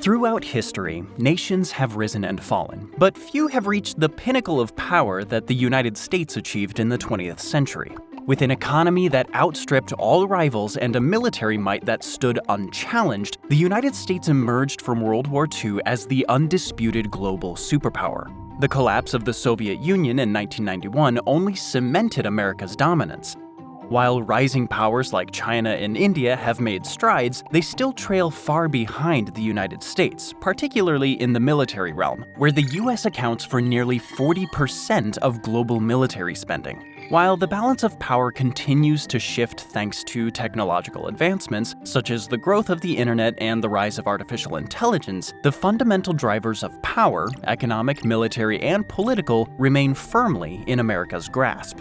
Throughout history, nations have risen and fallen, but few have reached the pinnacle of power that the United States achieved in the 20th century. With an economy that outstripped all rivals and a military might that stood unchallenged, the United States emerged from World War II as the undisputed global superpower. The collapse of the Soviet Union in 1991 only cemented America's dominance. While rising powers like China and India have made strides, they still trail far behind the United States, particularly in the military realm, where the US accounts for nearly 40% of global military spending. While the balance of power continues to shift thanks to technological advancements, such as the growth of the internet and the rise of artificial intelligence, the fundamental drivers of power, economic, military, and political, remain firmly in America's grasp.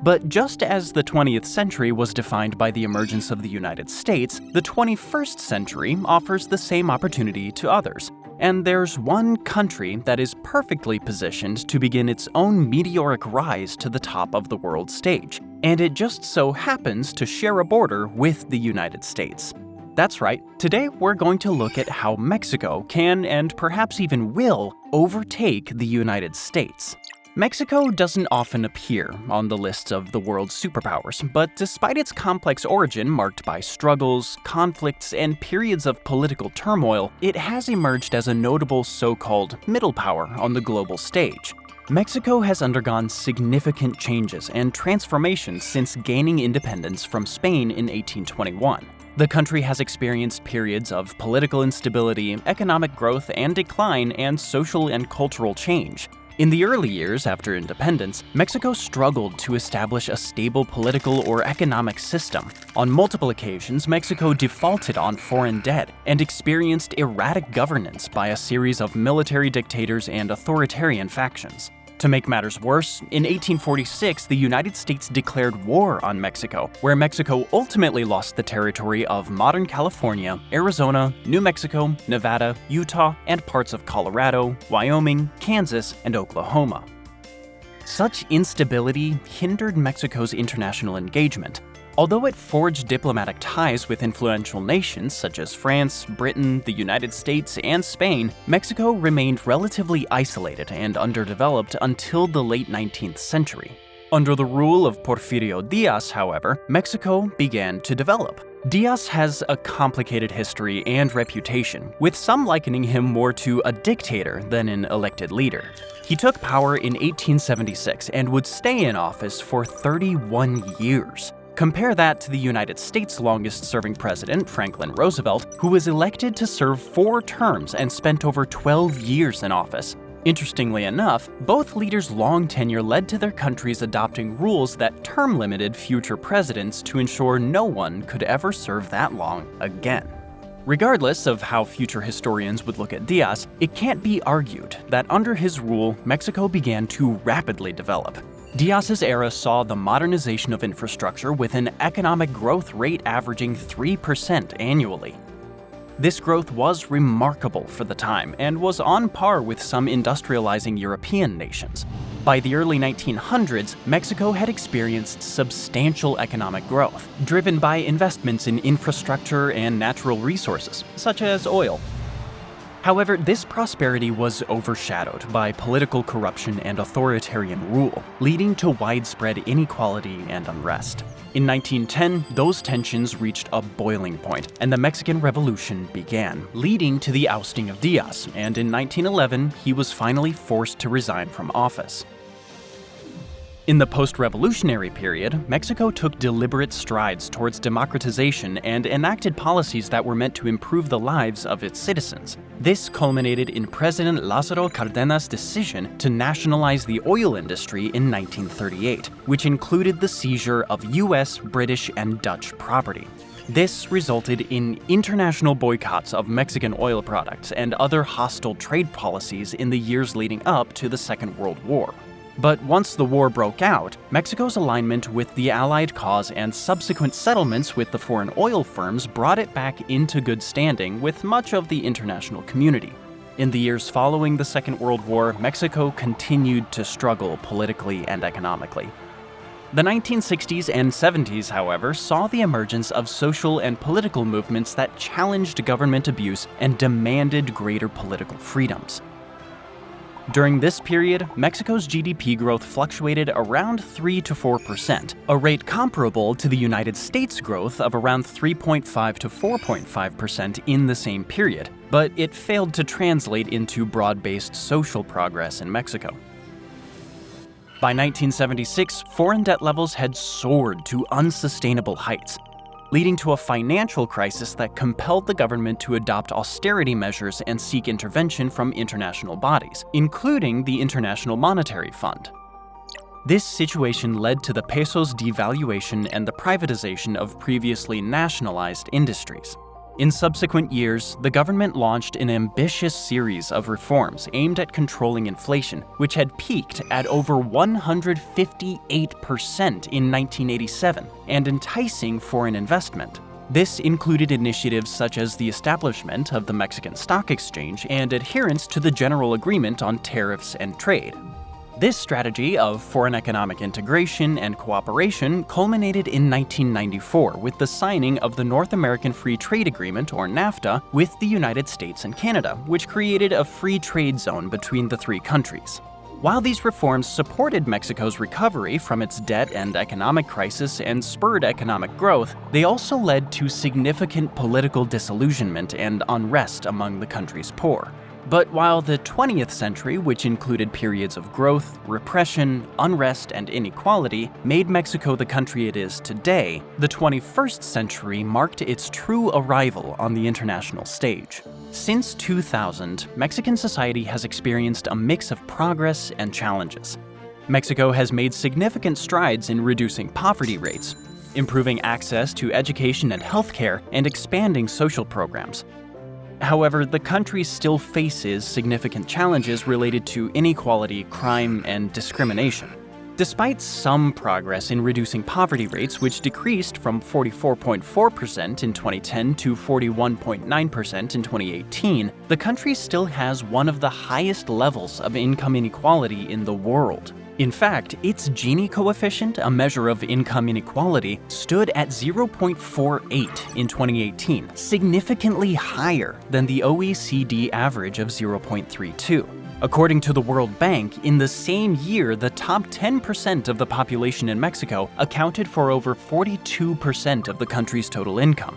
But just as the 20th century was defined by the emergence of the United States, the 21st century offers the same opportunity to others. And there's one country that is perfectly positioned to begin its own meteoric rise to the top of the world stage. And it just so happens to share a border with the United States. That's right, today we're going to look at how Mexico can, and perhaps even will, overtake the United States. Mexico doesn't often appear on the lists of the world's superpowers, but despite its complex origin marked by struggles, conflicts, and periods of political turmoil, it has emerged as a notable so-called middle power on the global stage. Mexico has undergone significant changes and transformations since gaining independence from Spain in 1821. The country has experienced periods of political instability, economic growth and decline, and social and cultural change. In the early years after independence, Mexico struggled to establish a stable political or economic system. On multiple occasions, Mexico defaulted on foreign debt and experienced erratic governance by a series of military dictators and authoritarian factions. To make matters worse, in 1846, the United States declared war on Mexico, where Mexico ultimately lost the territory of modern California, Arizona, New Mexico, Nevada, Utah, and parts of Colorado, Wyoming, Kansas, and Oklahoma. Such instability hindered Mexico's international engagement. Although it forged diplomatic ties with influential nations such as France, Britain, the United States, and Spain, Mexico remained relatively isolated and underdeveloped until the late 19th century. Under the rule of Porfirio Díaz, however, Mexico began to develop. Díaz has a complicated history and reputation, with some likening him more to a dictator than an elected leader. He took power in 1876 and would stay in office for 31 years. Compare that to the United States' longest-serving president, Franklin Roosevelt, who was elected to serve 4 terms and spent over 12 years in office. Interestingly enough, both leaders' long tenure led to their countries adopting rules that term-limited future presidents to ensure no one could ever serve that long again. Regardless of how future historians would look at Díaz, it can't be argued that under his rule, Mexico began to rapidly develop. Díaz's era saw the modernization of infrastructure with an economic growth rate averaging 3% annually. This growth was remarkable for the time and was on par with some industrializing European nations. By the early 1900s, Mexico had experienced substantial economic growth, driven by investments in infrastructure and natural resources, such as oil. However, this prosperity was overshadowed by political corruption and authoritarian rule, leading to widespread inequality and unrest. In 1910, those tensions reached a boiling point, and the Mexican Revolution began, leading to the ousting of Díaz, and in 1911, he was finally forced to resign from office. In the post-revolutionary period, Mexico took deliberate strides towards democratization and enacted policies that were meant to improve the lives of its citizens. This culminated in President Lázaro Cárdenas' decision to nationalize the oil industry in 1938, which included the seizure of US, British, and Dutch property. This resulted in international boycotts of Mexican oil products and other hostile trade policies in the years leading up to the Second World War. But once the war broke out, Mexico's alignment with the Allied cause and subsequent settlements with the foreign oil firms brought it back into good standing with much of the international community. In the years following the Second World War, Mexico continued to struggle politically and economically. The 1960s and 70s, however, saw the emergence of social and political movements that challenged government abuse and demanded greater political freedoms. During this period, Mexico's GDP growth fluctuated around 3 to 4%, a rate comparable to the United States' growth of around 3.5 to 4.5% in the same period, but it failed to translate into broad-based social progress in Mexico. By 1976, foreign debt levels had soared to unsustainable heights, leading to a financial crisis that compelled the government to adopt austerity measures and seek intervention from international bodies, including the International Monetary Fund. This situation led to the peso's devaluation and the privatization of previously nationalized industries. In subsequent years, the government launched an ambitious series of reforms aimed at controlling inflation, which had peaked at over 158% in 1987, and enticing foreign investment. This included initiatives such as the establishment of the Mexican Stock Exchange and adherence to the General Agreement on Tariffs and Trade. This strategy of foreign economic integration and cooperation culminated in 1994 with the signing of the North American Free Trade Agreement, or NAFTA, with the United States and Canada, which created a free trade zone between the three countries. While these reforms supported Mexico's recovery from its debt and economic crisis and spurred economic growth, they also led to significant political disillusionment and unrest among the country's poor. But while the 20th century, which included periods of growth, repression, unrest, and inequality, made Mexico the country it is today, the 21st century marked its true arrival on the international stage. Since 2000, Mexican society has experienced a mix of progress and challenges. Mexico has made significant strides in reducing poverty rates, improving access to education and healthcare, and expanding social programs. However, the country still faces significant challenges related to inequality, crime, and discrimination. Despite some progress in reducing poverty rates, which decreased from 44.4% in 2010 to 41.9% in 2018, the country still has one of the highest levels of income inequality in the world. In fact, its Gini coefficient, a measure of income inequality, stood at 0.48 in 2018, significantly higher than the OECD average of 0.32. According to the World Bank, in the same year, the top 10% of the population in Mexico accounted for over 42% of the country's total income,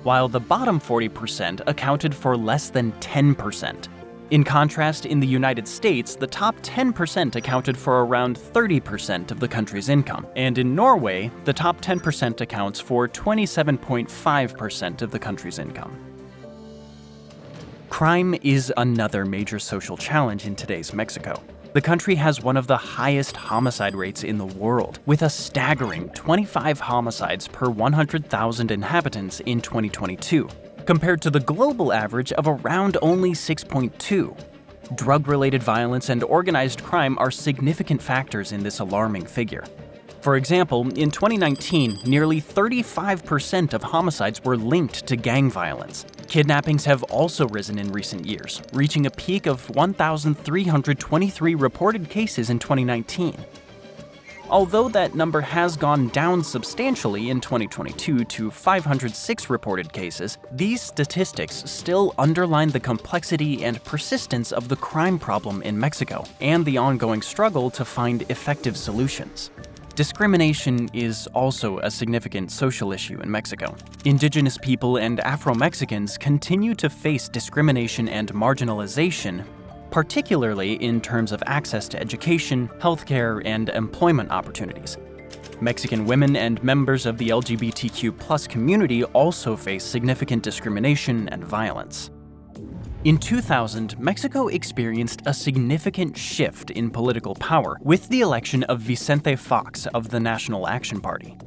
while the bottom 40% accounted for less than 10%. In contrast, in the United States, the top 10% accounted for around 30% of the country's income, and in Norway, the top 10% accounts for 27.5% of the country's income. Crime is another major social challenge in today's Mexico. The country has one of the highest homicide rates in the world, with a staggering 25 homicides per 100,000 inhabitants in 2022. Compared to the global average of around only 6.2. Drug-related violence and organized crime are significant factors in this alarming figure. For example, in 2019, nearly 35% of homicides were linked to gang violence. Kidnappings have also risen in recent years, reaching a peak of 1,323 reported cases in 2019. Although that number has gone down substantially in 2022 to 506 reported cases, these statistics still underline the complexity and persistence of the crime problem in Mexico and the ongoing struggle to find effective solutions. Discrimination is also a significant social issue in Mexico. Indigenous people and Afro-Mexicans continue to face discrimination and marginalization, particularly in terms of access to education, healthcare, and employment opportunities. Mexican women and members of the LGBTQ+ community also face significant discrimination and violence. In 2000, Mexico experienced a significant shift in political power with the election of Vicente Fox of the National Action Party.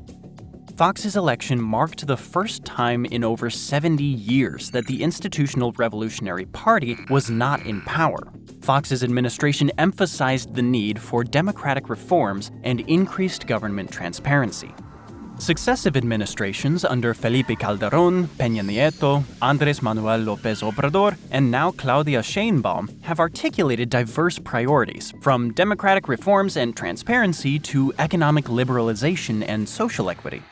Fox's election marked the first time in over 70 years that the Institutional Revolutionary Party was not in power. Fox's administration emphasized the need for democratic reforms and increased government transparency. Successive administrations under Felipe Calderón, Peña Nieto, Andrés Manuel López Obrador, and now Claudia Sheinbaum have articulated diverse priorities, from democratic reforms and transparency to economic liberalization and social equity.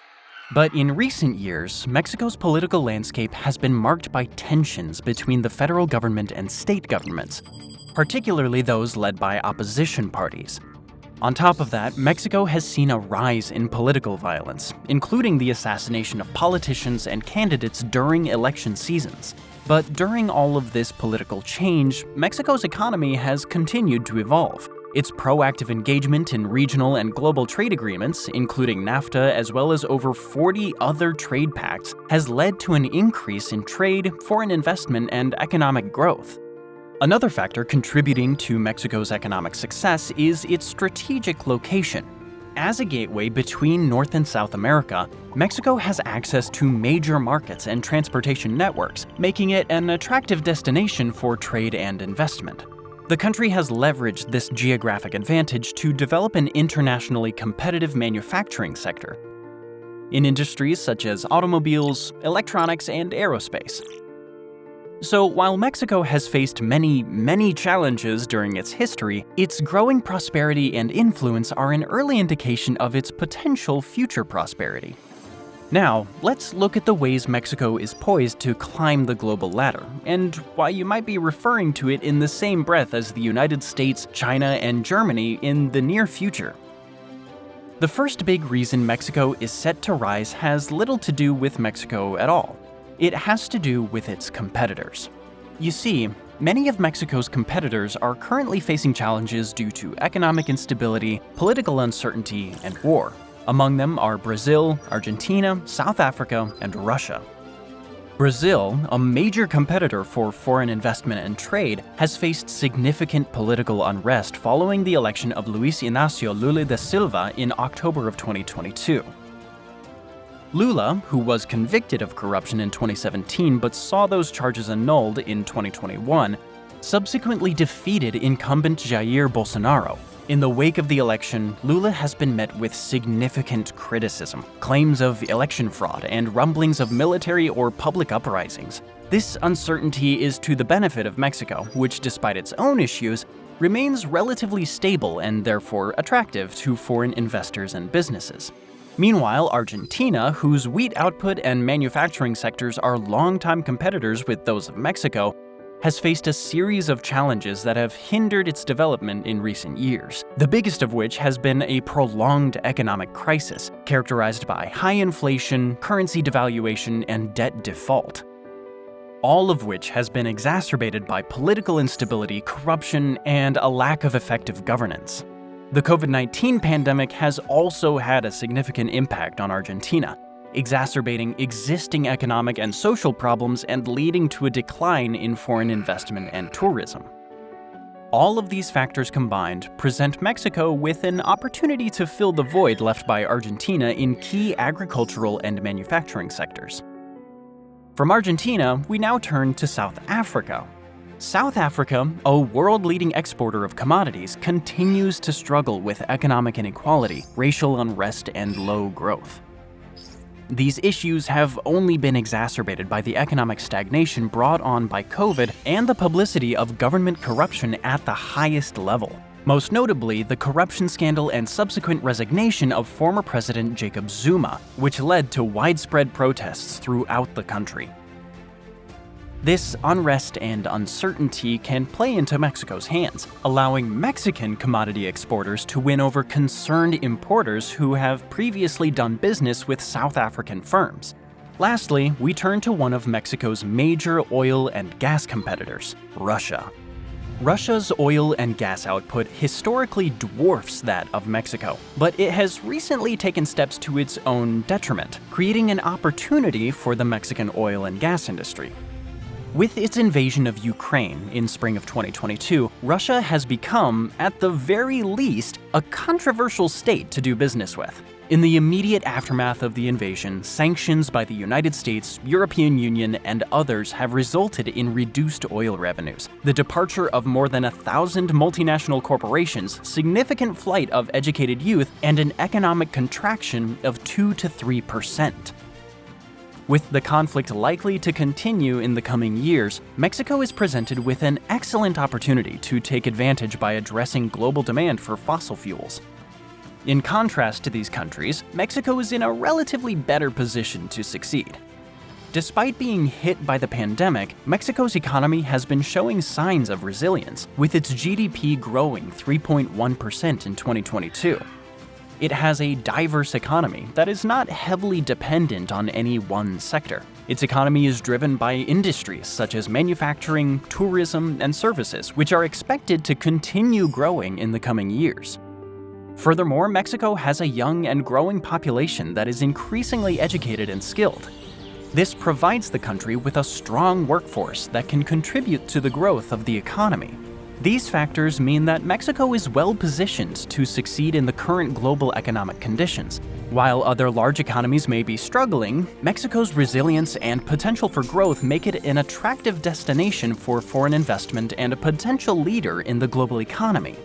But in recent years, Mexico's political landscape has been marked by tensions between the federal government and state governments, particularly those led by opposition parties. On top of that, Mexico has seen a rise in political violence, including the assassination of politicians and candidates during election seasons. But during all of this political change, Mexico's economy has continued to evolve. Its proactive engagement in regional and global trade agreements, including NAFTA as well as over 40 other trade pacts, has led to an increase in trade, foreign investment, and economic growth. Another factor contributing to Mexico's economic success is its strategic location. As a gateway between North and South America, Mexico has access to major markets and transportation networks, making it an attractive destination for trade and investment. The country has leveraged this geographic advantage to develop an internationally competitive manufacturing sector in industries such as automobiles, electronics, and aerospace. So while Mexico has faced many challenges during its history, its growing prosperity and influence are an early indication of its potential future prosperity. Now, let's look at the ways Mexico is poised to climb the global ladder, and why you might be referring to it in the same breath as the United States, China, and Germany in the near future. The first big reason Mexico is set to rise has little to do with Mexico at all. It has to do with its competitors. You see, many of Mexico's competitors are currently facing challenges due to economic instability, political uncertainty, and war. Among them are Brazil, Argentina, South Africa, and Russia. Brazil, a major competitor for foreign investment and trade, has faced significant political unrest following the election of Luis Inácio Lula da Silva in October of 2022. Lula, who was convicted of corruption in 2017 but saw those charges annulled in 2021, subsequently defeated incumbent Jair Bolsonaro. In the wake of the election, Lula has been met with significant criticism, claims of election fraud, and rumblings of military or public uprisings. This uncertainty is to the benefit of Mexico, which, despite its own issues, remains relatively stable and therefore attractive to foreign investors and businesses. Meanwhile, Argentina, whose wheat output and manufacturing sectors are longtime competitors with those of Mexico, has faced a series of challenges that have hindered its development in recent years, the biggest of which has been a prolonged economic crisis, characterized by high inflation, currency devaluation, and debt default. All of which has been exacerbated by political instability, corruption, and a lack of effective governance. The COVID-19 pandemic has also had a significant impact on Argentina, exacerbating existing economic and social problems and leading to a decline in foreign investment and tourism. All of these factors combined present Mexico with an opportunity to fill the void left by Argentina in key agricultural and manufacturing sectors. From Argentina, we now turn to South Africa. South Africa, a world-leading exporter of commodities, continues to struggle with economic inequality, racial unrest, and low growth. These issues have only been exacerbated by the economic stagnation brought on by COVID and the publicity of government corruption at the highest level. Most notably, the corruption scandal and subsequent resignation of former President Jacob Zuma, which led to widespread protests throughout the country. This unrest and uncertainty can play into Mexico's hands, allowing Mexican commodity exporters to win over concerned importers who have previously done business with South African firms. Lastly, we turn to one of Mexico's major oil and gas competitors, Russia. Russia's oil and gas output historically dwarfs that of Mexico, but it has recently taken steps to its own detriment, creating an opportunity for the Mexican oil and gas industry. With its invasion of Ukraine in spring of 2022, Russia has become, at the very least, a controversial state to do business with. In the immediate aftermath of the invasion, sanctions by the United States, European Union, and others have resulted in reduced oil revenues, the departure of more than 1,000 multinational corporations, significant flight of educated youth, and an economic contraction of 2 to 3%. With the conflict likely to continue in the coming years, Mexico is presented with an excellent opportunity to take advantage by addressing global demand for fossil fuels. In contrast to these countries, Mexico is in a relatively better position to succeed. Despite being hit by the pandemic, Mexico's economy has been showing signs of resilience, with its GDP growing 3.1% in 2022. It has a diverse economy that is not heavily dependent on any one sector. Its economy is driven by industries such as manufacturing, tourism, and services, which are expected to continue growing in the coming years. Furthermore, Mexico has a young and growing population that is increasingly educated and skilled. This provides the country with a strong workforce that can contribute to the growth of the economy. These factors mean that Mexico is well positioned to succeed in the current global economic conditions. While other large economies may be struggling, Mexico's resilience and potential for growth make it an attractive destination for foreign investment and a potential leader in the global economy.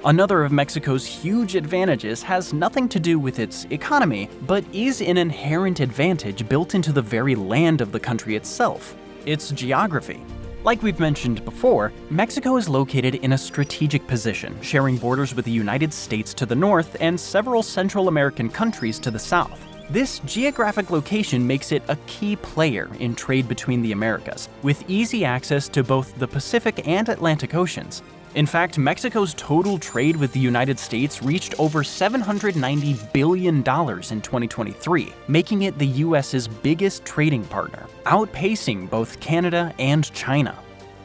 Another of Mexico's huge advantages has nothing to do with its economy, but is an inherent advantage built into the very land of the country itself: its geography. Like we've mentioned before, Mexico is located in a strategic position, sharing borders with the United States to the north and several Central American countries to the south. This geographic location makes it a key player in trade between the Americas, with easy access to both the Pacific and Atlantic Oceans. In fact, Mexico's total trade with the United States reached over $790 billion in 2023, making it the U.S.'s biggest trading partner, outpacing both Canada and China.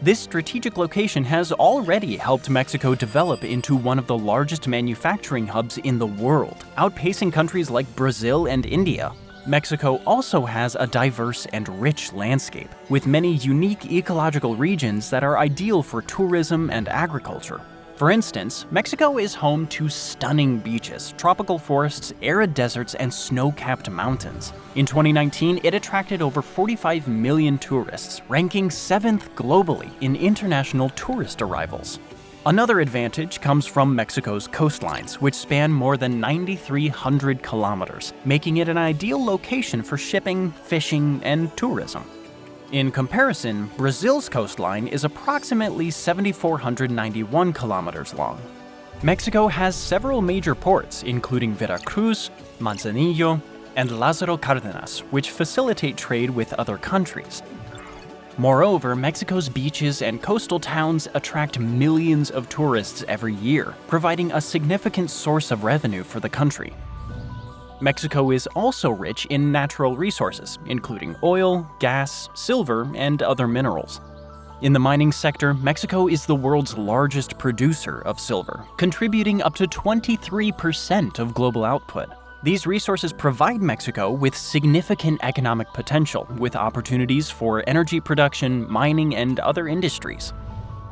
This strategic location has already helped Mexico develop into one of the largest manufacturing hubs in the world, outpacing countries like Brazil and India. Mexico also has a diverse and rich landscape, with many unique ecological regions that are ideal for tourism and agriculture. For instance, Mexico is home to stunning beaches, tropical forests, arid deserts, and snow-capped mountains. In 2019, it attracted over 45 million tourists, ranking 7th globally in international tourist arrivals. Another advantage comes from Mexico's coastlines, which span more than 9,300 kilometers, making it an ideal location for shipping, fishing, and tourism. In comparison, Brazil's coastline is approximately 7,491 kilometers long. Mexico has several major ports, including Veracruz, Manzanillo, and Lázaro Cárdenas, which facilitate trade with other countries. Moreover, Mexico's beaches and coastal towns attract millions of tourists every year, providing a significant source of revenue for the country. Mexico is also rich in natural resources, including oil, gas, silver, and other minerals. In the mining sector, Mexico is the world's largest producer of silver, contributing up to 23% of global output. These resources provide Mexico with significant economic potential, with opportunities for energy production, mining, and other industries.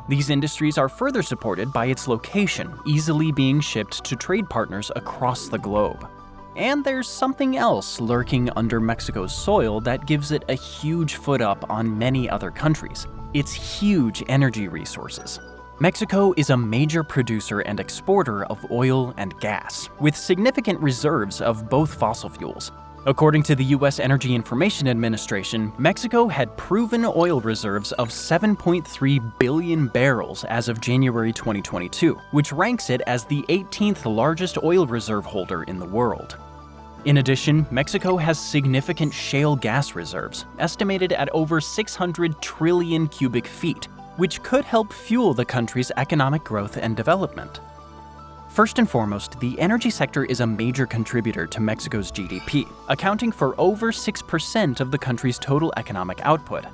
These industries are further supported by its location, easily being shipped to trade partners across the globe. And there's something else lurking under Mexico's soil that gives it a huge foot up on many other countries: its huge energy resources. Mexico is a major producer and exporter of oil and gas, with significant reserves of both fossil fuels. According to the U.S. Energy Information Administration, Mexico had proven oil reserves of 7.3 billion barrels as of January 2022, which ranks it as the 18th largest oil reserve holder in the world. In addition, Mexico has significant shale gas reserves, estimated at over 600 trillion cubic feet, which could help fuel the country's economic growth and development. First and foremost, the energy sector is a major contributor to Mexico's GDP, accounting for over 6% of the country's total economic output.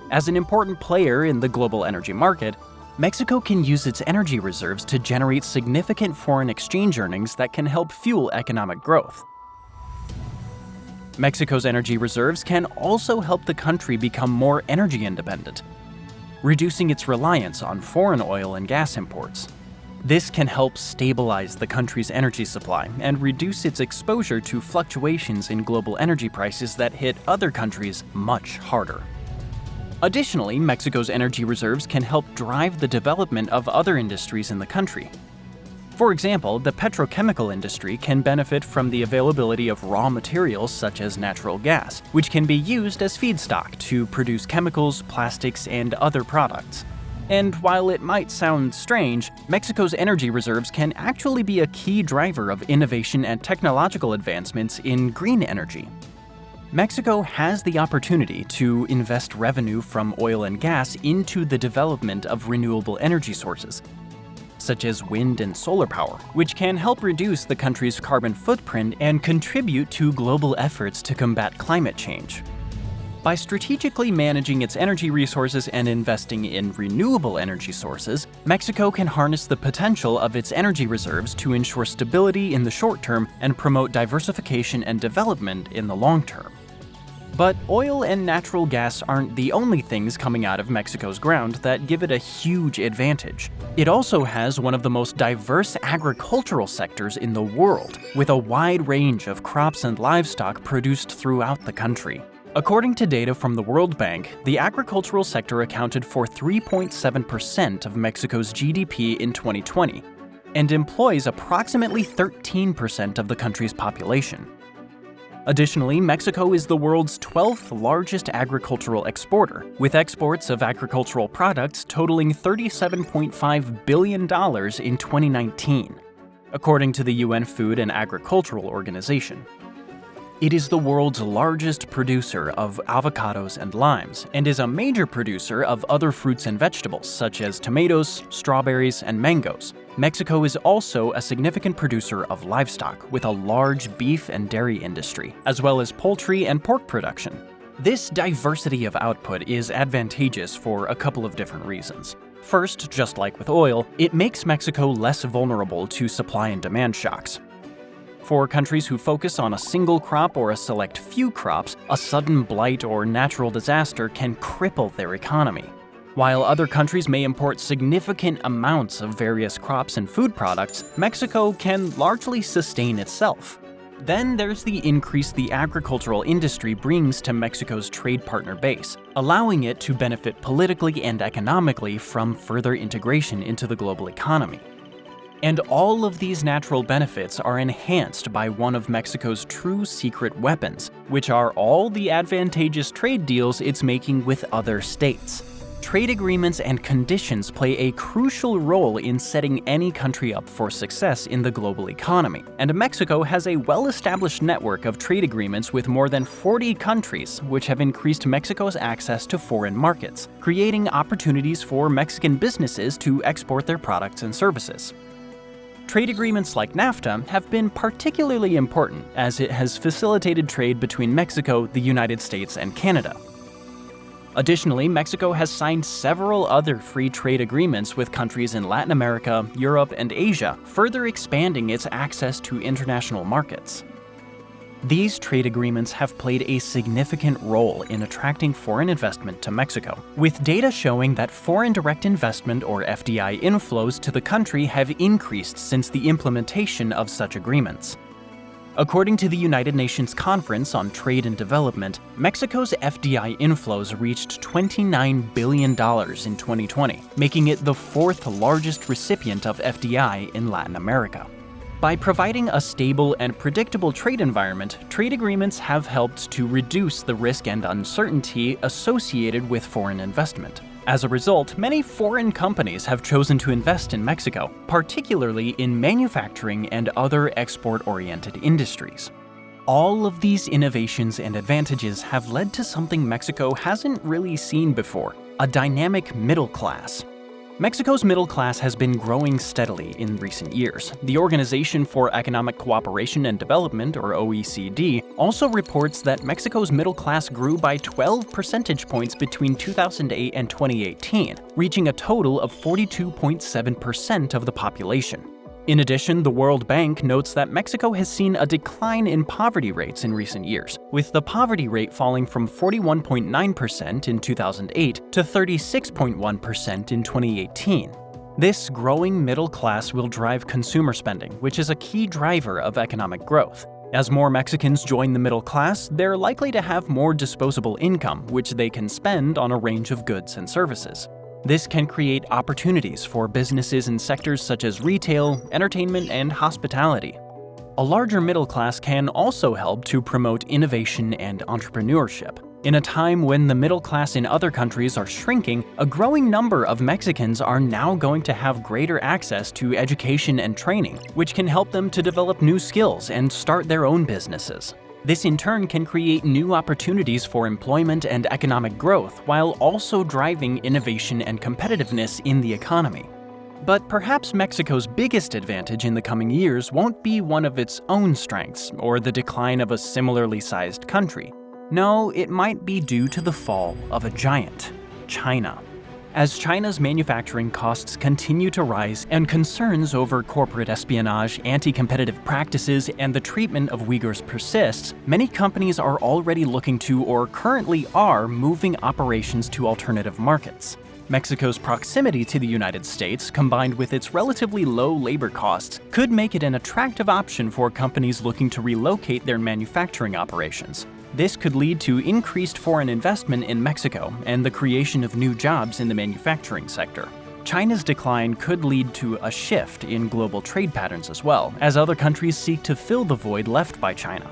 As an important player in the global energy market, Mexico can use its energy reserves to generate significant foreign exchange earnings that can help fuel economic growth. Mexico's energy reserves can also help the country become more energy independent, reducing its reliance on foreign oil and gas imports. This can help stabilize the country's energy supply and reduce its exposure to fluctuations in global energy prices that hit other countries much harder. Additionally, Mexico's energy reserves can help drive the development of other industries in the country. For example, the petrochemical industry can benefit from the availability of raw materials such as natural gas, which can be used as feedstock to produce chemicals, plastics, and other products. And while it might sound strange, Mexico's energy reserves can actually be a key driver of innovation and technological advancements in green energy. Mexico has the opportunity to invest revenue from oil and gas into the development of renewable energy sources, such as wind and solar power, which can help reduce the country's carbon footprint and contribute to global efforts to combat climate change. By strategically managing its energy resources and investing in renewable energy sources, Mexico can harness the potential of its energy reserves to ensure stability in the short term and promote diversification and development in the long term. But oil and natural gas aren't the only things coming out of Mexico's ground that give it a huge advantage. It also has one of the most diverse agricultural sectors in the world, with a wide range of crops and livestock produced throughout the country. According to data from the World Bank, the agricultural sector accounted for 3.7% of Mexico's GDP in 2020 and employs approximately 13% of the country's population. Additionally, Mexico is the world's 12th largest agricultural exporter, with exports of agricultural products totaling $37.5 billion in 2019, according to the UN Food and Agricultural Organization. It is the world's largest producer of avocados and limes, and is a major producer of other fruits and vegetables such as tomatoes, strawberries, and mangoes. Mexico is also a significant producer of livestock, with a large beef and dairy industry, as well as poultry and pork production. This diversity of output is advantageous for a couple of different reasons. First, just like with oil, it makes Mexico less vulnerable to supply and demand shocks. For countries who focus on a single crop or a select few crops, a sudden blight or natural disaster can cripple their economy. While other countries may import significant amounts of various crops and food products, Mexico can largely sustain itself. Then there's the increase the agricultural industry brings to Mexico's trade partner base, allowing it to benefit politically and economically from further integration into the global economy. And all of these natural benefits are enhanced by one of Mexico's true secret weapons, which are all the advantageous trade deals it's making with other states. Trade agreements and conditions play a crucial role in setting any country up for success in the global economy, and Mexico has a well-established network of trade agreements with more than 40 countries, which have increased Mexico's access to foreign markets, creating opportunities for Mexican businesses to export their products and services. Trade agreements like NAFTA have been particularly important as it has facilitated trade between Mexico, the United States, and Canada. Additionally, Mexico has signed several other free trade agreements with countries in Latin America, Europe, and Asia, further expanding its access to international markets. These trade agreements have played a significant role in attracting foreign investment to Mexico, with data showing that foreign direct investment or FDI inflows to the country have increased since the implementation of such agreements. According to the United Nations Conference on Trade and Development, Mexico's FDI inflows reached $29 billion in 2020, making it the fourth largest recipient of FDI in Latin America. By providing a stable and predictable trade environment, trade agreements have helped to reduce the risk and uncertainty associated with foreign investment. As a result, many foreign companies have chosen to invest in Mexico, particularly in manufacturing and other export-oriented industries. All of these innovations and advantages have led to something Mexico hasn't really seen before: a dynamic middle class. Mexico's middle class has been growing steadily in recent years. The Organization for Economic Cooperation and Development, or OECD, also reports that Mexico's middle class grew by 12 percentage points between 2008 and 2018, reaching a total of 42.7% of the population. In addition, the World Bank notes that Mexico has seen a decline in poverty rates in recent years, with the poverty rate falling from 41.9% in 2008 to 36.1% in 2018. This growing middle class will drive consumer spending, which is a key driver of economic growth. As more Mexicans join the middle class, they're likely to have more disposable income, which they can spend on a range of goods and services. This can create opportunities for businesses in sectors such as retail, entertainment, and hospitality. A larger middle class can also help to promote innovation and entrepreneurship. In a time when the middle class in other countries are shrinking, a growing number of Mexicans are now going to have greater access to education and training, which can help them to develop new skills and start their own businesses. This in turn can create new opportunities for employment and economic growth while also driving innovation and competitiveness in the economy. But perhaps Mexico's biggest advantage in the coming years won't be one of its own strengths or the decline of a similarly sized country. No, it might be due to the fall of a giant, China. As China's manufacturing costs continue to rise and concerns over corporate espionage, anti-competitive practices, and the treatment of Uyghurs persists, many companies are already looking to or currently are moving operations to alternative markets. Mexico's proximity to the United States, combined with its relatively low labor costs, could make it an attractive option for companies looking to relocate their manufacturing operations. This could lead to increased foreign investment in Mexico and the creation of new jobs in the manufacturing sector. China's decline could lead to a shift in global trade patterns as well, as other countries seek to fill the void left by China.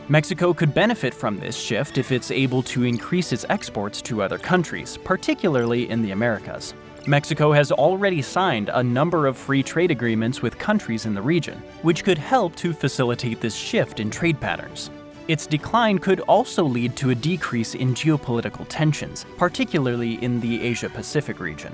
Mexico could benefit from this shift if it's able to increase its exports to other countries, particularly in the Americas. Mexico has already signed a number of free trade agreements with countries in the region, which could help to facilitate this shift in trade patterns. Its decline could also lead to a decrease in geopolitical tensions, particularly in the Asia-Pacific region.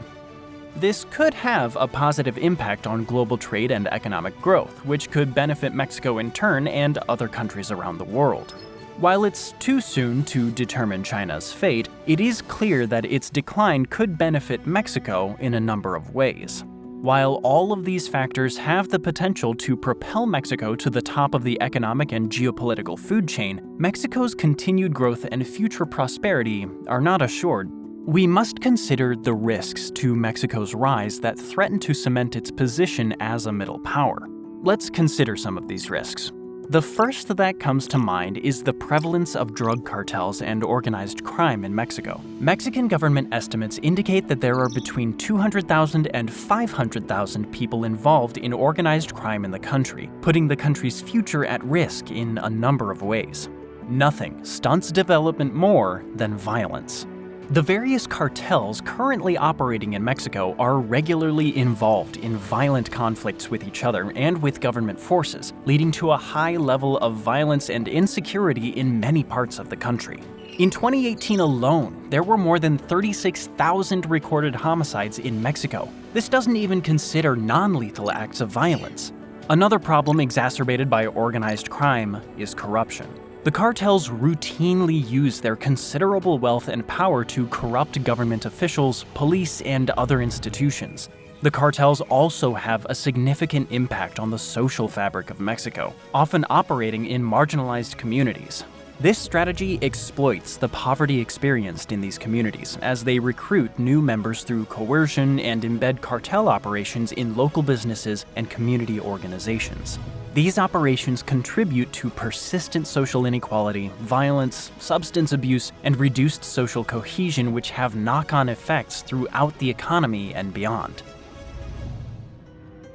This could have a positive impact on global trade and economic growth, which could benefit Mexico in turn and other countries around the world. While it's too soon to determine China's fate, it is clear that its decline could benefit Mexico in a number of ways. While all of these factors have the potential to propel Mexico to the top of the economic and geopolitical food chain, Mexico's continued growth and future prosperity are not assured. We must consider the risks to Mexico's rise that threaten to cement its position as a middle power. Let's consider some of these risks. The first that comes to mind is the prevalence of drug cartels and organized crime in Mexico. Mexican government estimates indicate that there are between 200,000 and 500,000 people involved in organized crime in the country, putting the country's future at risk in a number of ways. Nothing stunts development more than violence. The various cartels currently operating in Mexico are regularly involved in violent conflicts with each other and with government forces, leading to a high level of violence and insecurity in many parts of the country. In 2018 alone, there were more than 36,000 recorded homicides in Mexico. This doesn't even consider non-lethal acts of violence. Another problem exacerbated by organized crime is corruption. The cartels routinely use their considerable wealth and power to corrupt government officials, police, and other institutions. The cartels also have a significant impact on the social fabric of Mexico, often operating in marginalized communities. This strategy exploits the poverty experienced in these communities as they recruit new members through coercion and embed cartel operations in local businesses and community organizations. These operations contribute to persistent social inequality, violence, substance abuse, and reduced social cohesion, which have knock-on effects throughout the economy and beyond.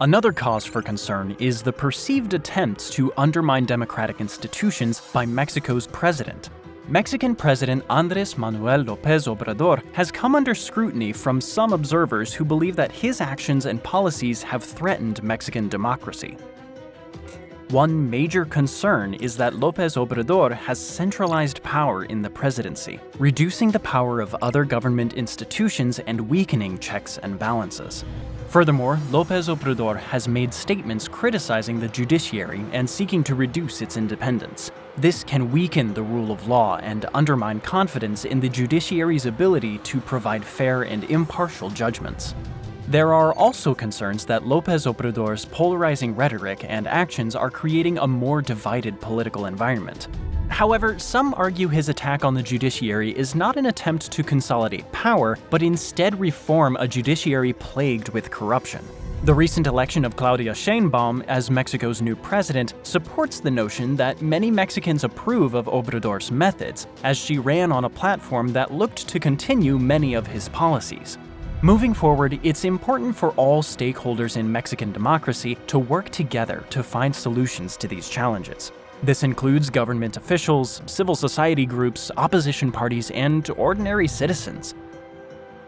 Another cause for concern is the perceived attempts to undermine democratic institutions by Mexico's president. Mexican President Andrés Manuel López Obrador has come under scrutiny from some observers who believe that his actions and policies have threatened Mexican democracy. One major concern is that López Obrador has centralized power in the presidency, reducing the power of other government institutions and weakening checks and balances. Furthermore, López Obrador has made statements criticizing the judiciary and seeking to reduce its independence. This can weaken the rule of law and undermine confidence in the judiciary's ability to provide fair and impartial judgments. There are also concerns that López Obrador's polarizing rhetoric and actions are creating a more divided political environment. However, some argue his attack on the judiciary is not an attempt to consolidate power, but instead reform a judiciary plagued with corruption. The recent election of Claudia Sheinbaum as Mexico's new president supports the notion that many Mexicans approve of Obrador's methods, as she ran on a platform that looked to continue many of his policies. Moving forward, it's important for all stakeholders in Mexican democracy to work together to find solutions to these challenges. This includes government officials, civil society groups, opposition parties, and ordinary citizens.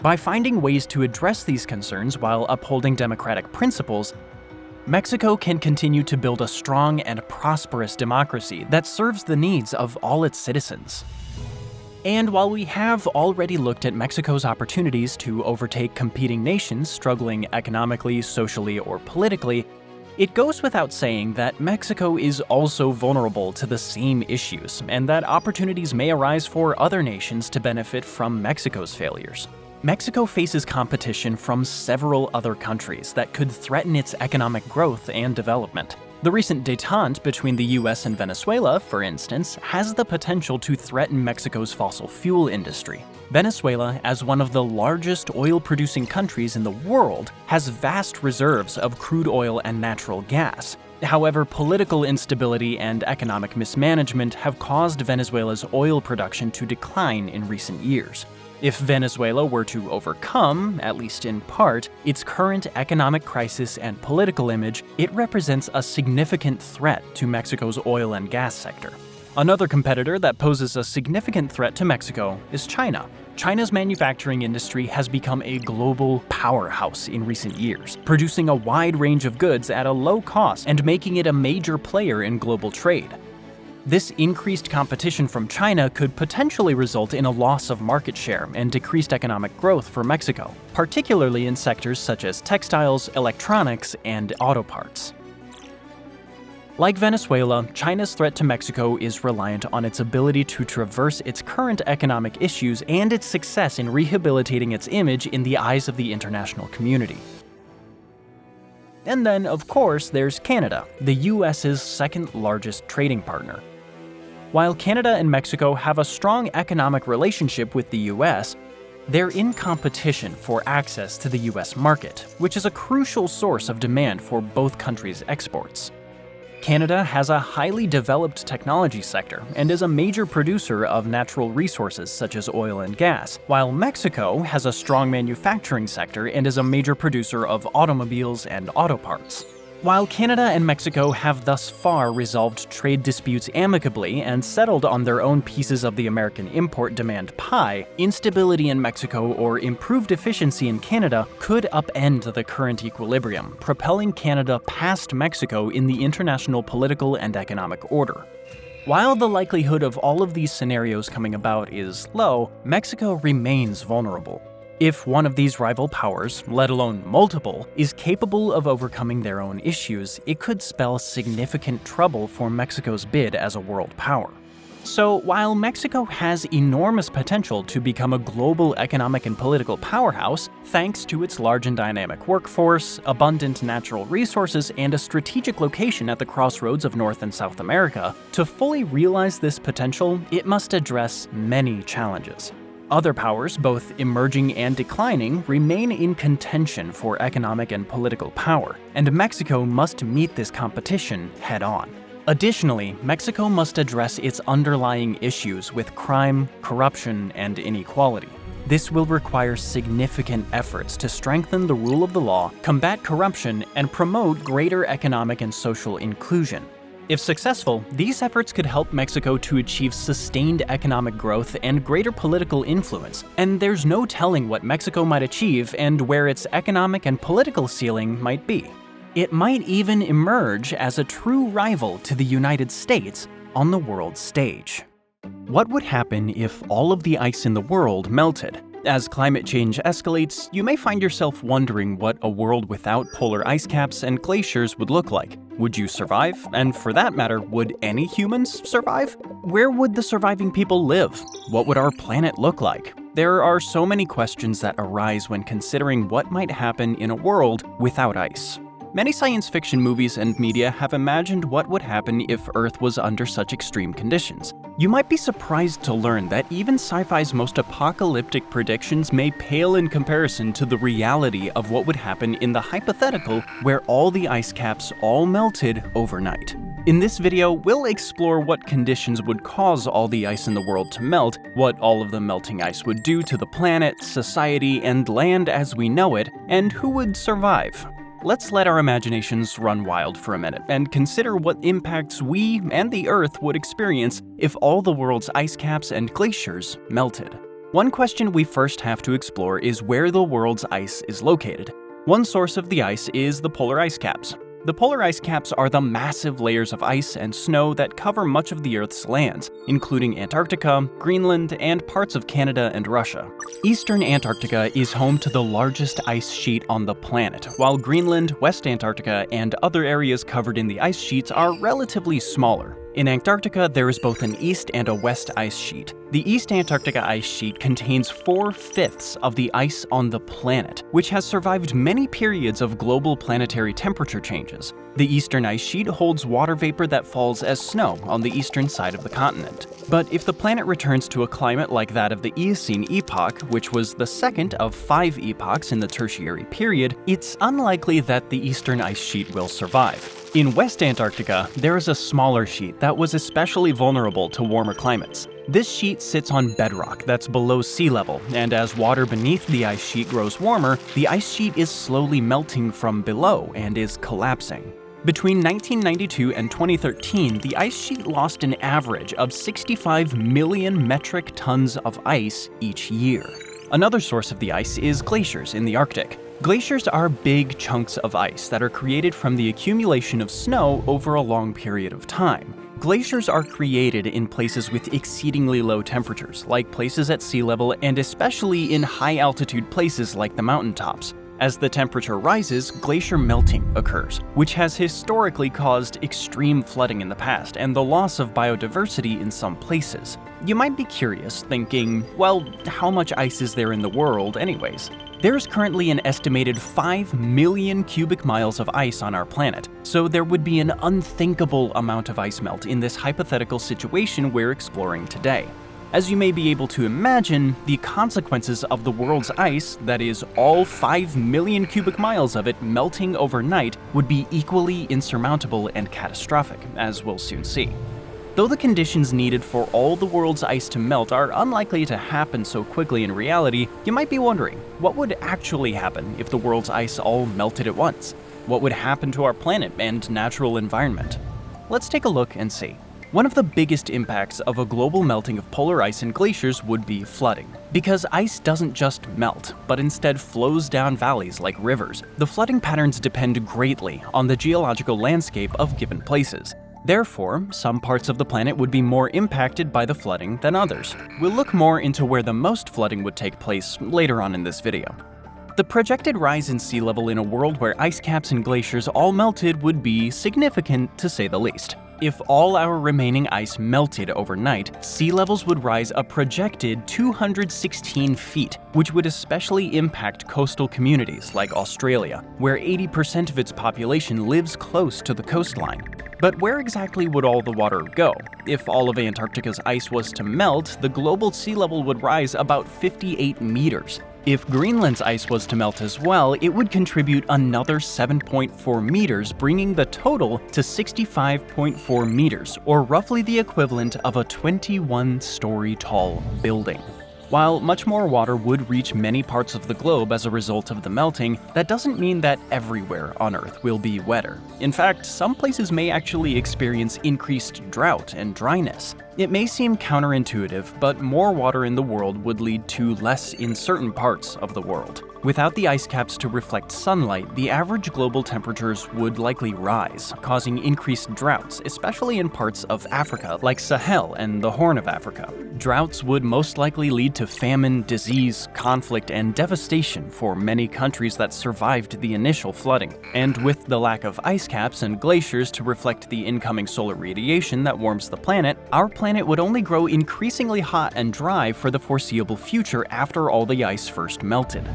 By finding ways to address these concerns while upholding democratic principles, Mexico can continue to build a strong and prosperous democracy that serves the needs of all its citizens. And while we have already looked at Mexico's opportunities to overtake competing nations struggling economically, socially, or politically, it goes without saying that Mexico is also vulnerable to the same issues, and that opportunities may arise for other nations to benefit from Mexico's failures. Mexico faces competition from several other countries that could threaten its economic growth and development. The recent détente between the US and Venezuela, for instance, has the potential to threaten Mexico's fossil fuel industry. Venezuela, as one of the largest oil-producing countries in the world, has vast reserves of crude oil and natural gas. However, political instability and economic mismanagement have caused Venezuela's oil production to decline in recent years. If Venezuela were to overcome, at least in part, its current economic crisis and political image, it represents a significant threat to Mexico's oil and gas sector. Another competitor that poses a significant threat to Mexico is China. China's manufacturing industry has become a global powerhouse in recent years, producing a wide range of goods at a low cost and making it a major player in global trade. This increased competition from China could potentially result in a loss of market share and decreased economic growth for Mexico, particularly in sectors such as textiles, electronics, and auto parts. Like Venezuela, China's threat to Mexico is reliant on its ability to traverse its current economic issues and its success in rehabilitating its image in the eyes of the international community. And then, of course, there's Canada, the US's second largest trading partner. While Canada and Mexico have a strong economic relationship with the US, they're in competition for access to the US market, which is a crucial source of demand for both countries' exports. Canada has a highly developed technology sector and is a major producer of natural resources such as oil and gas, while Mexico has a strong manufacturing sector and is a major producer of automobiles and auto parts. While Canada and Mexico have thus far resolved trade disputes amicably and settled on their own pieces of the American import-demand pie, instability in Mexico or improved efficiency in Canada could upend the current equilibrium, propelling Canada past Mexico in the international political and economic order. While the likelihood of all of these scenarios coming about is low, Mexico remains vulnerable. If one of these rival powers, let alone multiple, is capable of overcoming their own issues, it could spell significant trouble for Mexico's bid as a world power. So, while Mexico has enormous potential to become a global economic and political powerhouse, thanks to its large and dynamic workforce, abundant natural resources, and a strategic location at the crossroads of North and South America, to fully realize this potential, it must address many challenges. Other powers, both emerging and declining, remain in contention for economic and political power, and Mexico must meet this competition head-on. Additionally, Mexico must address its underlying issues with crime, corruption, and inequality. This will require significant efforts to strengthen the rule of the law, combat corruption, and promote greater economic and social inclusion. If successful, these efforts could help Mexico to achieve sustained economic growth and greater political influence, and there's no telling what Mexico might achieve and where its economic and political ceiling might be. It might even emerge as a true rival to the United States on the world stage. What would happen if all of the ice in the world melted? As climate change escalates, you may find yourself wondering what a world without polar ice caps and glaciers would look like. Would you survive? And for that matter, would any humans survive? Where would the surviving people live? What would our planet look like? There are so many questions that arise when considering what might happen in a world without ice. Many science fiction movies and media have imagined what would happen if Earth was under such extreme conditions. You might be surprised to learn that even sci-fi's most apocalyptic predictions may pale in comparison to the reality of what would happen in the hypothetical where all the ice caps all melted overnight. In this video, we'll explore what conditions would cause all the ice in the world to melt, what all of the melting ice would do to the planet, society, and land as we know it, and who would survive. Let's let our imaginations run wild for a minute and consider what impacts we and the Earth would experience if all the world's ice caps and glaciers melted. One question we first have to explore is where the world's ice is located. One source of the ice is the polar ice caps. The polar ice caps are the massive layers of ice and snow that cover much of the Earth's lands, including Antarctica, Greenland, and parts of Canada and Russia. Eastern Antarctica is home to the largest ice sheet on the planet, while Greenland, West Antarctica, and other areas covered in the ice sheets are relatively smaller. In Antarctica, there is both an east and a west ice sheet. The East Antarctica ice sheet contains 4/5 of the ice on the planet, which has survived many periods of global planetary temperature changes. The eastern ice sheet holds water vapor that falls as snow on the eastern side of the continent. But if the planet returns to a climate like that of the Eocene epoch, which was the second of 5 epochs in the Tertiary period, it's unlikely that the eastern ice sheet will survive. In West Antarctica, there is a smaller sheet that was especially vulnerable to warmer climates. This sheet sits on bedrock that's below sea level, and as water beneath the ice sheet grows warmer, the ice sheet is slowly melting from below and is collapsing. Between 1992 and 2013, the ice sheet lost an average of 65 million metric tons of ice each year. Another source of the ice is glaciers in the Arctic. Glaciers are big chunks of ice that are created from the accumulation of snow over a long period of time. Glaciers are created in places with exceedingly low temperatures, like places at sea level and especially in high-altitude places like the mountaintops. As the temperature rises, glacier melting occurs, which has historically caused extreme flooding in the past and the loss of biodiversity in some places. You might be curious, thinking, well, how much ice is there in the world anyways? There is currently an estimated 5 million cubic miles of ice on our planet, so there would be an unthinkable amount of ice melt in this hypothetical situation we're exploring today. As you may be able to imagine, the consequences of the world's ice, that is, all 5 million cubic miles of it melting overnight, would be equally insurmountable and catastrophic, as we'll soon see. Though the conditions needed for all the world's ice to melt are unlikely to happen so quickly in reality, you might be wondering, what would actually happen if the world's ice all melted at once? What would happen to our planet and natural environment? Let's take a look and see. One of the biggest impacts of a global melting of polar ice and glaciers would be flooding. Because ice doesn't just melt, but instead flows down valleys like rivers, the flooding patterns depend greatly on the geological landscape of given places. Therefore, some parts of the planet would be more impacted by the flooding than others. We'll look more into where the most flooding would take place later on in this video. The projected rise in sea level in a world where ice caps and glaciers all melted would be significant, to say the least. If all our remaining ice melted overnight, sea levels would rise a projected 216 feet, which would especially impact coastal communities like Australia, where 80% of its population lives close to the coastline. But where exactly would all the water go? If all of Antarctica's ice was to melt, the global sea level would rise about 58 meters. If Greenland's ice was to melt as well, it would contribute another 7.4 meters, bringing the total to 65.4 meters, or roughly the equivalent of a 21-story tall building. While much more water would reach many parts of the globe as a result of the melting, that doesn't mean that everywhere on Earth will be wetter. In fact, some places may actually experience increased drought and dryness. It may seem counterintuitive, but more water in the world would lead to less in certain parts of the world. Without the ice caps to reflect sunlight, the average global temperatures would likely rise, causing increased droughts, especially in parts of Africa like Sahel and the Horn of Africa. Droughts would most likely lead to famine, disease, conflict, and devastation for many countries that survived the initial flooding. And with the lack of ice caps and glaciers to reflect the incoming solar radiation that warms the planet, our planet would only grow increasingly hot and dry for the foreseeable future after all the ice first melted.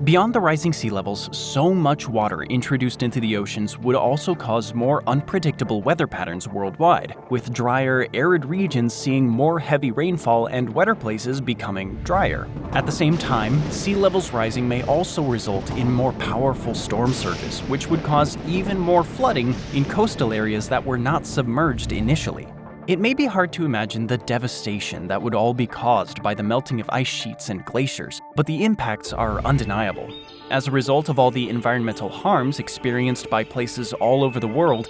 Beyond the rising sea levels, so much water introduced into the oceans would also cause more unpredictable weather patterns worldwide, with drier, arid regions seeing more heavy rainfall and wetter places becoming drier. At the same time, sea levels rising may also result in more powerful storm surges, which would cause even more flooding in coastal areas that were not submerged initially. It may be hard to imagine the devastation that would all be caused by the melting of ice sheets and glaciers, but the impacts are undeniable. As a result of all the environmental harms experienced by places all over the world's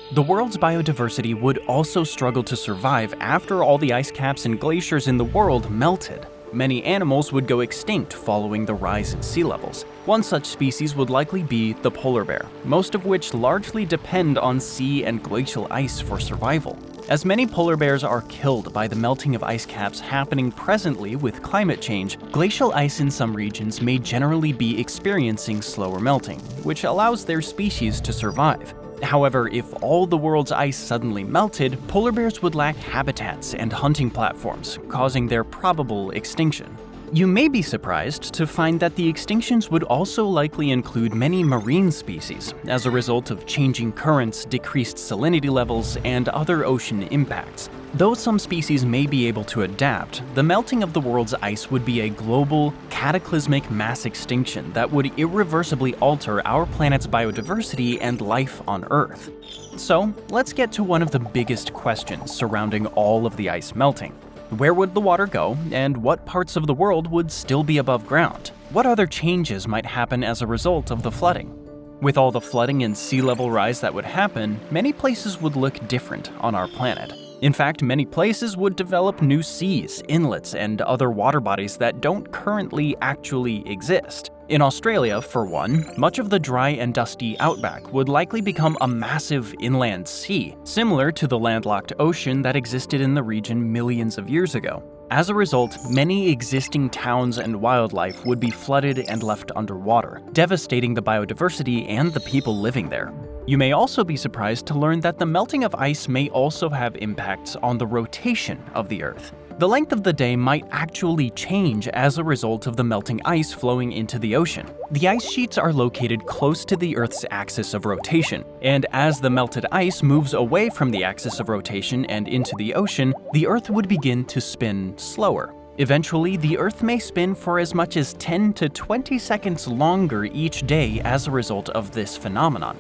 biodiversity would also struggle to survive after all the ice caps and glaciers in the world melted. Many animals would go extinct following the rise in sea levels. One such species would likely be the polar bear, most of which largely depend on sea and glacial ice for survival. As many polar bears are killed by the melting of ice caps happening presently with climate change, glacial ice in some regions may generally be experiencing slower melting, which allows their species to survive. However, if all the world's ice suddenly melted, polar bears would lack habitats and hunting platforms, causing their probable extinction. You may be surprised to find that the extinctions would also likely include many marine species as a result of changing currents, decreased salinity levels, and other ocean impacts. Though some species may be able to adapt, the melting of the world's ice would be a global, cataclysmic mass extinction that would irreversibly alter our planet's biodiversity and life on Earth. So, let's get to one of the biggest questions surrounding all of the ice melting. Where would the water go, and what parts of the world would still be above ground? What other changes might happen as a result of the flooding? With all the flooding and sea level rise that would happen, many places would look different on our planet. In fact, many places would develop new seas, inlets, and other water bodies that don't currently actually exist. In Australia, for one, much of the dry and dusty outback would likely become a massive inland sea, similar to the landlocked ocean that existed in the region millions of years ago. As a result, many existing towns and wildlife would be flooded and left underwater, devastating the biodiversity and the people living there. You may also be surprised to learn that the melting of ice may also have impacts on the rotation of the Earth. The length of the day might actually change as a result of the melting ice flowing into the ocean. The ice sheets are located close to the Earth's axis of rotation, and as the melted ice moves away from the axis of rotation and into the ocean, the Earth would begin to spin slower. Eventually, the Earth may spin for as much as 10 to 20 seconds longer each day as a result of this phenomenon.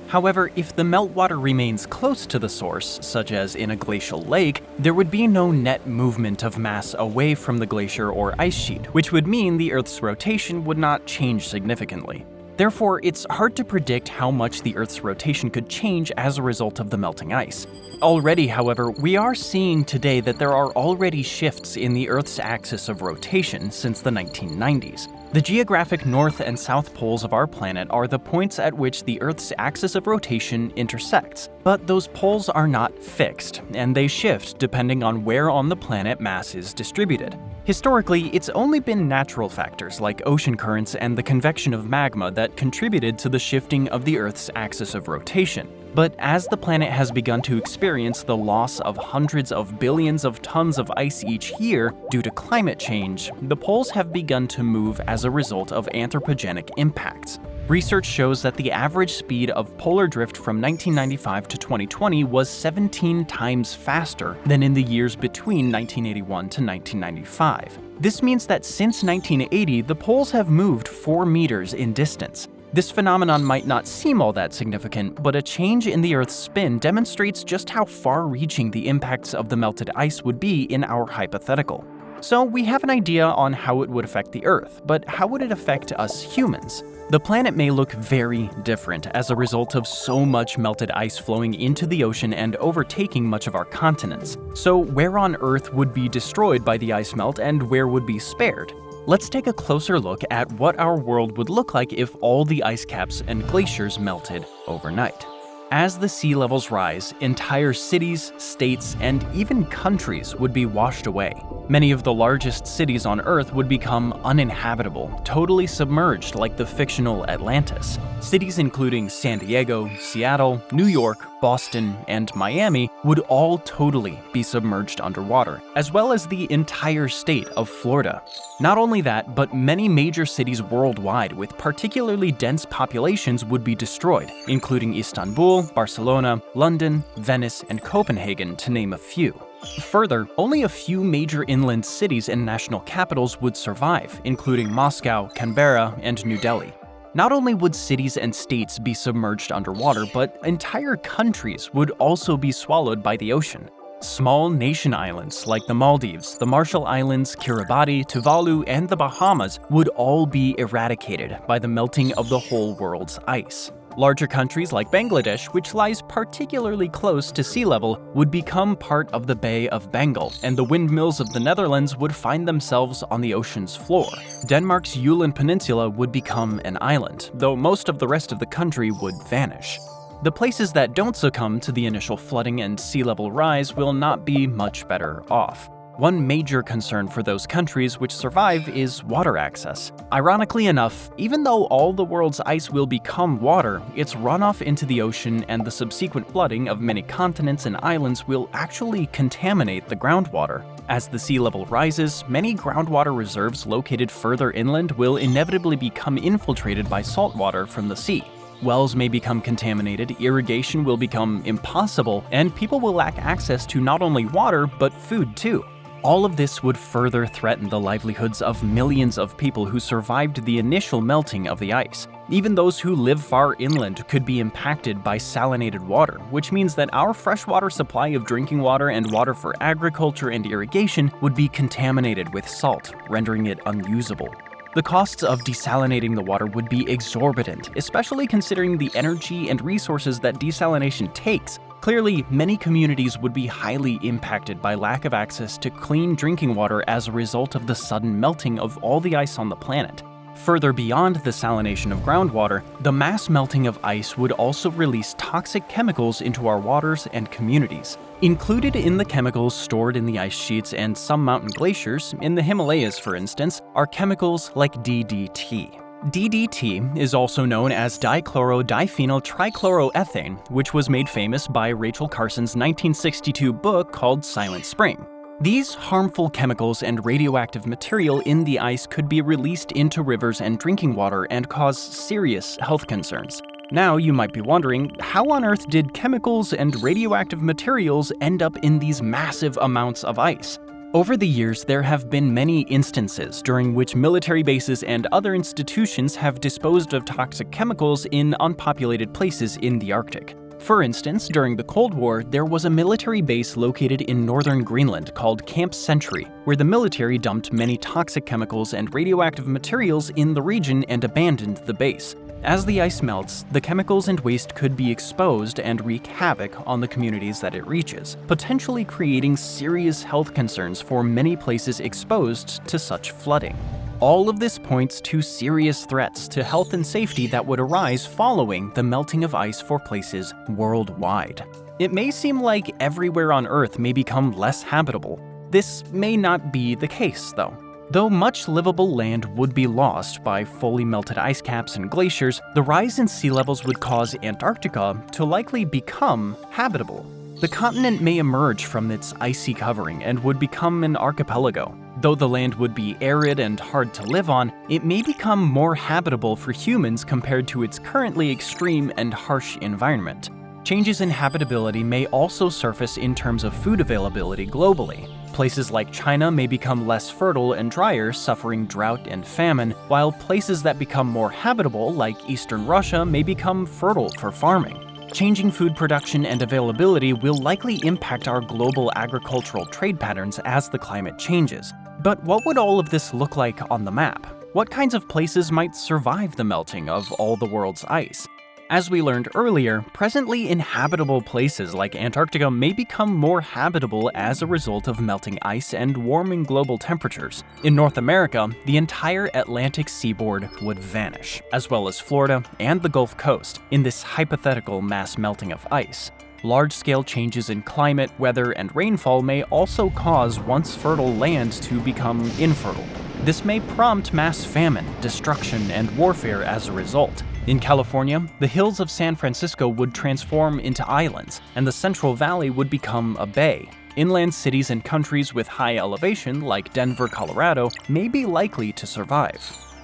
However, if the meltwater remains close to the source, such as in a glacial lake, there would be no net movement of mass away from the glacier or ice sheet, which would mean the Earth's rotation would not change significantly. Therefore, it's hard to predict how much the Earth's rotation could change as a result of the melting ice. Already, however, we are seeing today that there are already shifts in the Earth's axis of rotation since the 1990s. The geographic north and south poles of our planet are the points at which the Earth's axis of rotation intersects. But those poles are not fixed, and they shift depending on where on the planet mass is distributed. Historically, it's only been natural factors like ocean currents and the convection of magma that contributed to the shifting of the Earth's axis of rotation. But as the planet has begun to experience the loss of hundreds of billions of tons of ice each year due to climate change, the poles have begun to move as a result of anthropogenic impacts. Research shows that the average speed of polar drift from 1995 to 2020 was 17 times faster than in the years between 1981 to 1995. This means that since 1980, the poles have moved 4 meters in distance. This phenomenon might not seem all that significant, but a change in the Earth's spin demonstrates just how far-reaching the impacts of the melted ice would be in our hypothetical. So we have an idea on how it would affect the Earth, but how would it affect us humans? The planet may look very different as a result of so much melted ice flowing into the ocean and overtaking much of our continents. So where on Earth would be destroyed by the ice melt and where would be spared? Let's take a closer look at what our world would look like if all the ice caps and glaciers melted overnight. As the sea levels rise, entire cities, states, and even countries would be washed away. Many of the largest cities on Earth would become uninhabitable, totally submerged like the fictional Atlantis. Cities including San Diego, Seattle, New York, Boston, and Miami would all totally be submerged underwater, as well as the entire state of Florida. Not only that, but many major cities worldwide with particularly dense populations would be destroyed, including Istanbul, Barcelona, London, Venice, and Copenhagen, to name a few. Further, only a few major inland cities and national capitals would survive, including Moscow, Canberra, and New Delhi. Not only would cities and states be submerged underwater, but entire countries would also be swallowed by the ocean. Small nation islands like the Maldives, the Marshall Islands, Kiribati, Tuvalu, and the Bahamas would all be eradicated by the melting of the whole world's ice. Larger countries like Bangladesh, which lies particularly close to sea level, would become part of the Bay of Bengal, and the windmills of the Netherlands would find themselves on the ocean's floor. Denmark's Julian Peninsula would become an island, though most of the rest of the country would vanish. The places that don't succumb to the initial flooding and sea level rise will not be much better off. One major concern for those countries which survive is water access. Ironically enough, even though all the world's ice will become water, its runoff into the ocean and the subsequent flooding of many continents and islands will actually contaminate the groundwater. As the sea level rises, many groundwater reserves located further inland will inevitably become infiltrated by saltwater from the sea. Wells may become contaminated, irrigation will become impossible, and people will lack access to not only water, but food too. All of this would further threaten the livelihoods of millions of people who survived the initial melting of the ice. Even those who live far inland could be impacted by salinated water, which means that our freshwater supply of drinking water and water for agriculture and irrigation would be contaminated with salt, rendering it unusable. The costs of desalinating the water would be exorbitant, especially considering the energy and resources that desalination takes. Clearly, many communities would be highly impacted by lack of access to clean drinking water as a result of the sudden melting of all the ice on the planet. Further beyond the salination of groundwater, the mass melting of ice would also release toxic chemicals into our waters and communities. Included in the chemicals stored in the ice sheets and some mountain glaciers, in the Himalayas for instance, are chemicals like DDT. DDT is also known as dichloro-diphenyl trichloroethane, which was made famous by Rachel Carson's 1962 book called Silent Spring. These harmful chemicals and radioactive material in the ice could be released into rivers and drinking water and cause serious health concerns. Now you might be wondering, how on earth did chemicals and radioactive materials end up in these massive amounts of ice? Over the years, there have been many instances during which military bases and other institutions have disposed of toxic chemicals in unpopulated places in the Arctic. For instance, during the Cold War, there was a military base located in northern Greenland called Camp Sentry, where the military dumped many toxic chemicals and radioactive materials in the region and abandoned the base. As the ice melts, the chemicals and waste could be exposed and wreak havoc on the communities that it reaches, potentially creating serious health concerns for many places exposed to such flooding. All of this points to serious threats to health and safety that would arise following the melting of ice for places worldwide. It may seem like everywhere on Earth may become less habitable. This may not be the case, though. Though much livable land would be lost by fully melted ice caps and glaciers, the rise in sea levels would cause Antarctica to likely become habitable. The continent may emerge from its icy covering and would become an archipelago. Though the land would be arid and hard to live on, it may become more habitable for humans compared to its currently extreme and harsh environment. Changes in habitability may also surface in terms of food availability globally. Places like China may become less fertile and drier, suffering drought and famine, while places that become more habitable, like eastern Russia, may become fertile for farming. Changing food production and availability will likely impact our global agricultural trade patterns as the climate changes. But what would all of this look like on the map? What kinds of places might survive the melting of all the world's ice? As we learned earlier, presently inhabitable places like Antarctica may become more habitable as a result of melting ice and warming global temperatures. In North America, the entire Atlantic seaboard would vanish, as well as Florida and the Gulf Coast, in this hypothetical mass melting of ice. Large-scale changes in climate, weather, and rainfall may also cause once fertile land to become infertile. This may prompt mass famine, destruction, and warfare as a result. In California, the hills of San Francisco would transform into islands, and the Central Valley would become a bay. Inland cities and countries with high elevation, like Denver, Colorado, may be likely to survive.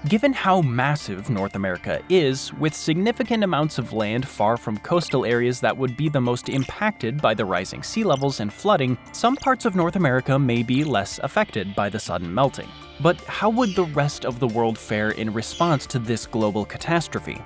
Given how massive North America is, with significant amounts of land far from coastal areas that would be the most impacted by the rising sea levels and flooding, some parts of North America may be less affected by the sudden melting. But how would the rest of the world fare in response to this global catastrophe?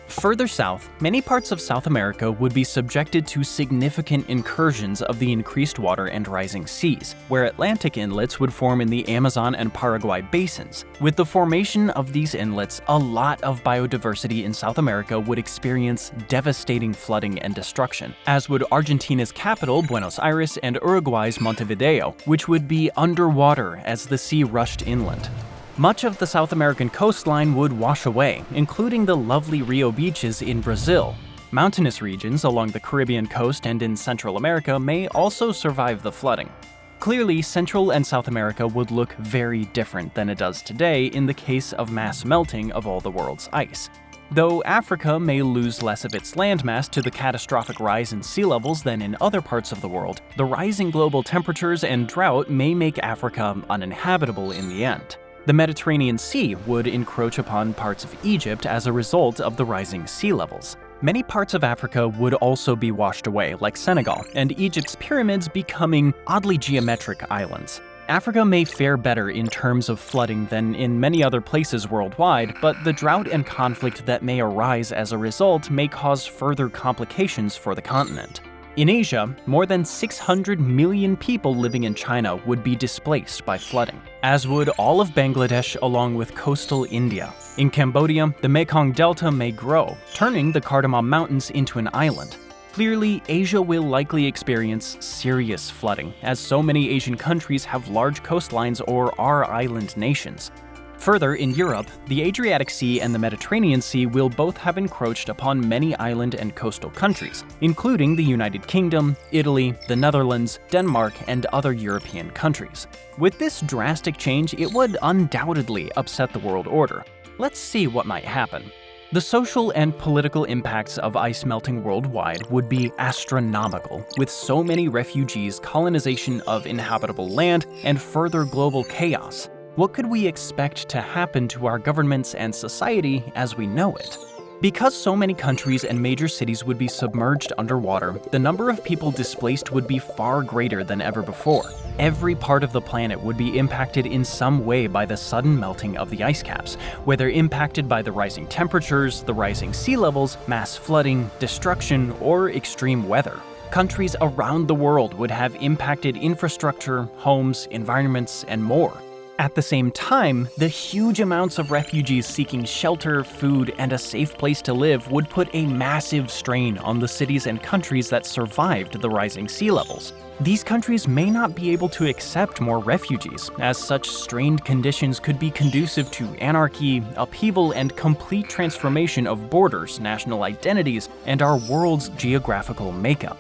Further south, many parts of South America would be subjected to significant incursions of the increased water and rising seas, where Atlantic inlets would form in the Amazon and Paraguay basins. With the formation of these inlets, a lot of biodiversity in South America would experience devastating flooding and destruction, as would Argentina's capital, Buenos Aires, and Uruguay's Montevideo, which would be underwater as the sea rushed inland. Much of the South American coastline would wash away, including the lovely Rio beaches in Brazil. Mountainous regions along the Caribbean coast and in Central America may also survive the flooding. Clearly, Central and South America would look very different than it does today in the case of mass melting of all the world's ice. Though Africa may lose less of its landmass to the catastrophic rise in sea levels than in other parts of the world, the rising global temperatures and drought may make Africa uninhabitable in the end. The Mediterranean Sea would encroach upon parts of Egypt as a result of the rising sea levels. Many parts of Africa would also be washed away, like Senegal, and Egypt's pyramids becoming oddly geometric islands. Africa may fare better in terms of flooding than in many other places worldwide, but the drought and conflict that may arise as a result may cause further complications for the continent. In Asia, more than 600 million people living in China would be displaced by flooding, as would all of Bangladesh along with coastal India. In Cambodia, the Mekong Delta may grow, turning the Cardamom Mountains into an island. Clearly, Asia will likely experience serious flooding, as so many Asian countries have large coastlines or are island nations. Further, in Europe, the Adriatic Sea and the Mediterranean Sea will both have encroached upon many island and coastal countries, including the United Kingdom, Italy, the Netherlands, Denmark, and other European countries. With this drastic change, it would undoubtedly upset the world order. Let's see what might happen. The social and political impacts of ice melting worldwide would be astronomical, with so many refugees, colonization of inhabitable land, and further global chaos. What could we expect to happen to our governments and society as we know it? Because so many countries and major cities would be submerged underwater, the number of people displaced would be far greater than ever before. Every part of the planet would be impacted in some way by the sudden melting of the ice caps, whether impacted by the rising temperatures, the rising sea levels, mass flooding, destruction, or extreme weather. Countries around the world would have impacted infrastructure, homes, environments, and more. At the same time, the huge amounts of refugees seeking shelter, food, and a safe place to live would put a massive strain on the cities and countries that survived the rising sea levels. These countries may not be able to accept more refugees, as such strained conditions could be conducive to anarchy, upheaval, and complete transformation of borders, national identities, and our world's geographical makeup.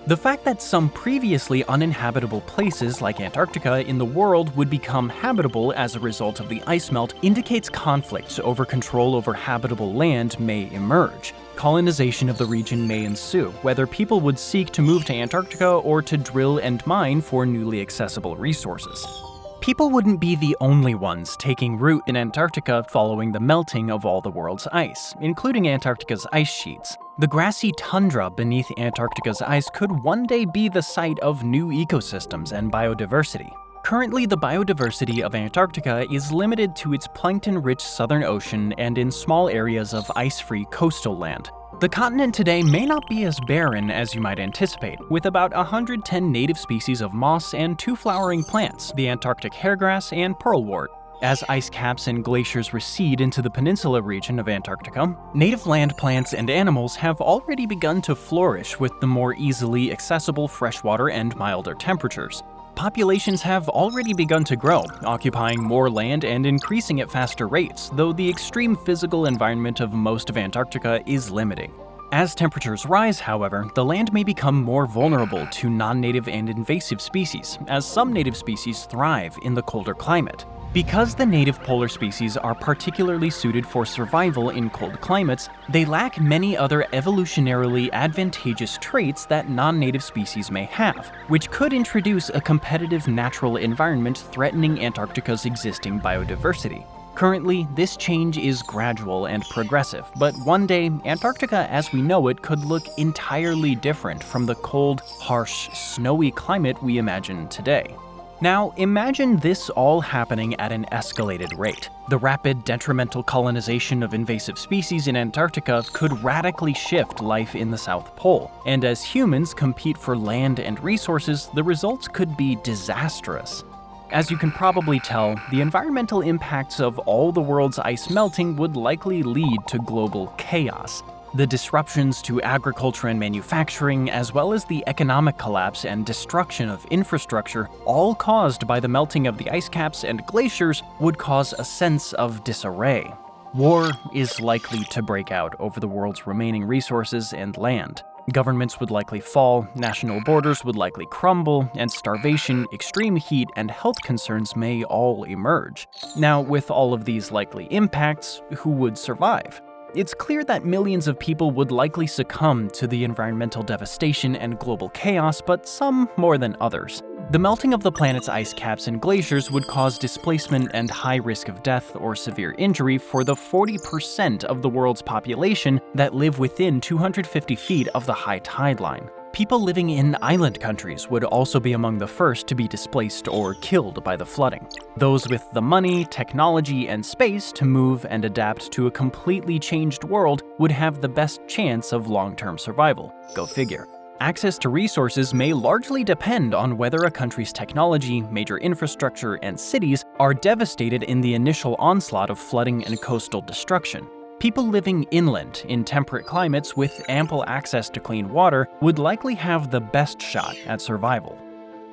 The fact that some previously uninhabitable places like Antarctica in the world would become habitable as a result of the ice melt indicates conflicts over control over habitable land may emerge. Colonization of the region may ensue, whether people would seek to move to Antarctica or to drill and mine for newly accessible resources. People wouldn't be the only ones taking root in Antarctica following the melting of all the world's ice, including Antarctica's ice sheets. The grassy tundra beneath Antarctica's ice could one day be the site of new ecosystems and biodiversity. Currently, the biodiversity of Antarctica is limited to its plankton-rich southern ocean and in small areas of ice-free coastal land. The continent today may not be as barren as you might anticipate, with about 110 native species of moss and 2 flowering plants, the Antarctic hairgrass and pearlwort. As ice caps and glaciers recede into the peninsula region of Antarctica, native land plants and animals have already begun to flourish with the more easily accessible freshwater and milder temperatures. Populations have already begun to grow, occupying more land and increasing at faster rates, though the extreme physical environment of most of Antarctica is limiting. As temperatures rise, however, the land may become more vulnerable to non-native and invasive species, as some native species thrive in the colder climate. Because the native polar species are particularly suited for survival in cold climates, they lack many other evolutionarily advantageous traits that non-native species may have, which could introduce a competitive natural environment threatening Antarctica's existing biodiversity. Currently, this change is gradual and progressive, but one day, Antarctica as we know it could look entirely different from the cold, harsh, snowy climate we imagine today. Now, imagine this all happening at an escalated rate. The rapid, detrimental colonization of invasive species in Antarctica could radically shift life in the South Pole, and as humans compete for land and resources, the results could be disastrous. As you can probably tell, the environmental impacts of all the world's ice melting would likely lead to global chaos. The disruptions to agriculture and manufacturing, as well as the economic collapse and destruction of infrastructure, all caused by the melting of the ice caps and glaciers, would cause a sense of disarray. War is likely to break out over the world's remaining resources and land. Governments would likely fall, national borders would likely crumble, and starvation, extreme heat, and health concerns may all emerge. Now, with all of these likely impacts, who would survive? It's clear that millions of people would likely succumb to the environmental devastation and global chaos, but some more than others. The melting of the planet's ice caps and glaciers would cause displacement and high risk of death or severe injury for the 40% of the world's population that live within 250 feet of the high tide line. People living in island countries would also be among the first to be displaced or killed by the flooding. Those with the money, technology, and space to move and adapt to a completely changed world would have the best chance of long-term survival. Go figure. Access to resources may largely depend on whether a country's technology, major infrastructure, and cities are devastated in the initial onslaught of flooding and coastal destruction. People living inland in temperate climates with ample access to clean water would likely have the best shot at survival.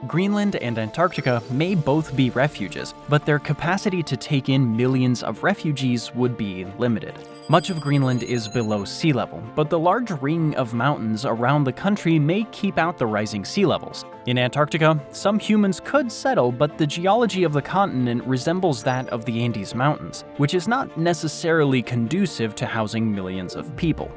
Greenland and Antarctica may both be refuges, but their capacity to take in millions of refugees would be limited. Much of Greenland is below sea level, but the large ring of mountains around the country may keep out the rising sea levels. In Antarctica, some humans could settle, but the geology of the continent resembles that of the Andes Mountains, which is not necessarily conducive to housing millions of people.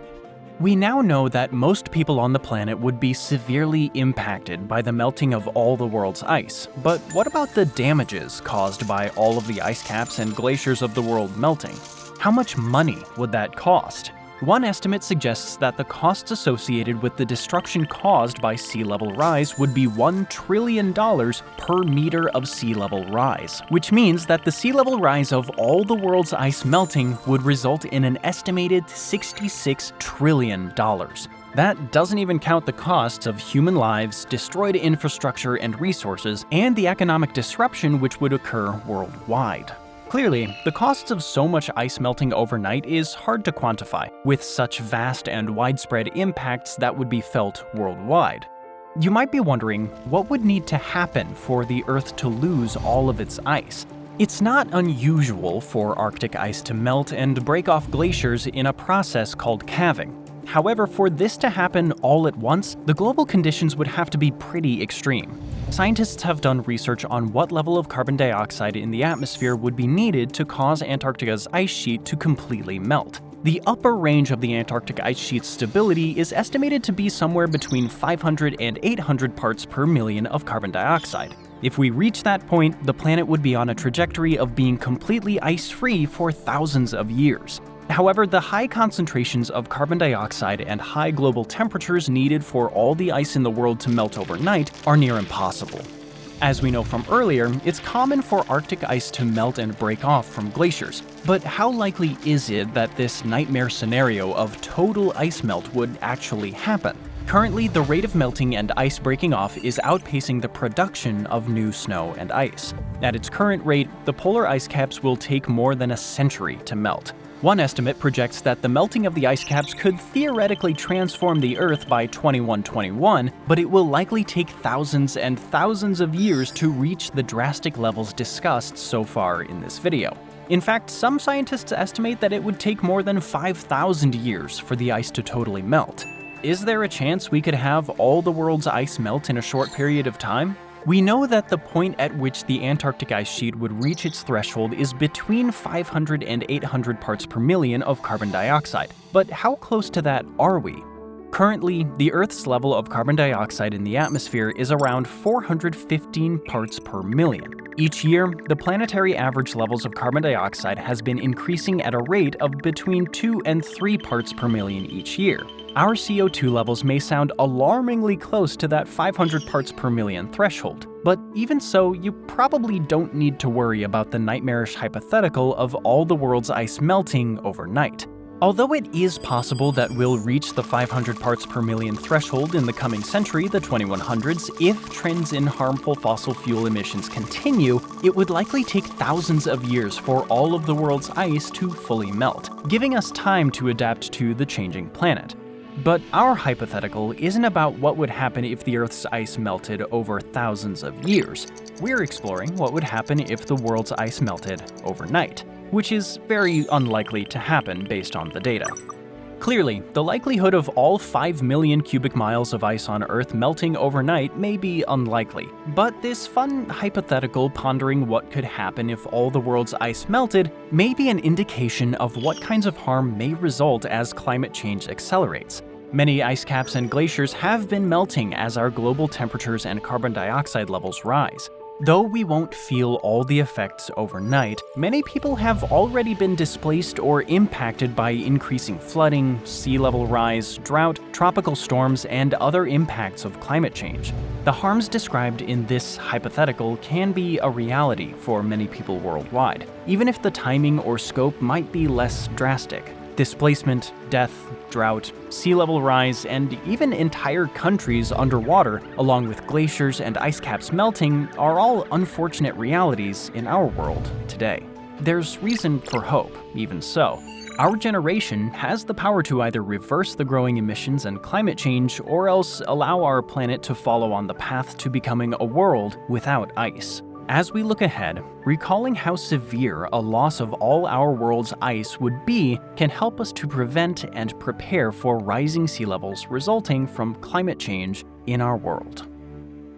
We now know that most people on the planet would be severely impacted by the melting of all the world's ice, but what about the damages caused by all of the ice caps and glaciers of the world melting? How much money would that cost? One estimate suggests that the costs associated with the destruction caused by sea level rise would be $1 trillion per meter of sea level rise, which means that the sea level rise of all the world's ice melting would result in an estimated $66 trillion. That doesn't even count the costs of human lives, destroyed infrastructure and resources, and the economic disruption which would occur worldwide. Clearly, the costs of so much ice melting overnight is hard to quantify, with such vast and widespread impacts that would be felt worldwide. You might be wondering, what would need to happen for the Earth to lose all of its ice? It's not unusual for Arctic ice to melt and break off glaciers in a process called calving. However, for this to happen all at once, the global conditions would have to be pretty extreme. Scientists have done research on what level of carbon dioxide in the atmosphere would be needed to cause Antarctica's ice sheet to completely melt. The upper range of the Antarctic ice sheet's stability is estimated to be somewhere between 500 and 800 parts per million of carbon dioxide. If we reach that point, the planet would be on a trajectory of being completely ice-free for thousands of years. However, the high concentrations of carbon dioxide and high global temperatures needed for all the ice in the world to melt overnight are near impossible. As we know from earlier, it's common for Arctic ice to melt and break off from glaciers. But how likely is it that this nightmare scenario of total ice melt would actually happen? Currently, the rate of melting and ice breaking off is outpacing the production of new snow and ice. At its current rate, the polar ice caps will take more than a century to melt. One estimate projects that the melting of the ice caps could theoretically transform the Earth by 2121, but it will likely take thousands and thousands of years to reach the drastic levels discussed so far in this video. In fact, some scientists estimate that it would take more than 5,000 years for the ice to totally melt. Is there a chance we could have all the world's ice melt in a short period of time? We know that the point at which the Antarctic ice sheet would reach its threshold is between 500 and 800 parts per million of carbon dioxide. But how close to that are we? Currently, the Earth's level of carbon dioxide in the atmosphere is around 415 parts per million. Each year, the planetary average levels of carbon dioxide has been increasing at a rate of between 2 and 3 parts per million each year. Our CO2 levels may sound alarmingly close to that 500 parts per million threshold, but even so, you probably don't need to worry about the nightmarish hypothetical of all the world's ice melting overnight. Although it is possible that we'll reach the 500 parts per million threshold in the coming century, the 2100s, if trends in harmful fossil fuel emissions continue, it would likely take thousands of years for all of the world's ice to fully melt, giving us time to adapt to the changing planet. But our hypothetical isn't about what would happen if the Earth's ice melted over thousands of years. We're exploring what would happen if the world's ice melted overnight, which is very unlikely to happen based on the data. Clearly, the likelihood of all 5 million cubic miles of ice on Earth melting overnight may be unlikely, but this fun hypothetical pondering what could happen if all the world's ice melted may be an indication of what kinds of harm may result as climate change accelerates. Many ice caps and glaciers have been melting as our global temperatures and carbon dioxide levels rise. Though we won't feel all the effects overnight, many people have already been displaced or impacted by increasing flooding, sea level rise, drought, tropical storms, and other impacts of climate change. The harms described in this hypothetical can be a reality for many people worldwide, even if the timing or scope might be less drastic. Displacement, death, drought, sea level rise, and even entire countries underwater, along with glaciers and ice caps melting, are all unfortunate realities in our world today. There's reason for hope, even so. Our generation has the power to either reverse the growing emissions and climate change, or else allow our planet to follow on the path to becoming a world without ice. As we look ahead, recalling how severe a loss of all our world's ice would be can help us to prevent and prepare for rising sea levels resulting from climate change in our world.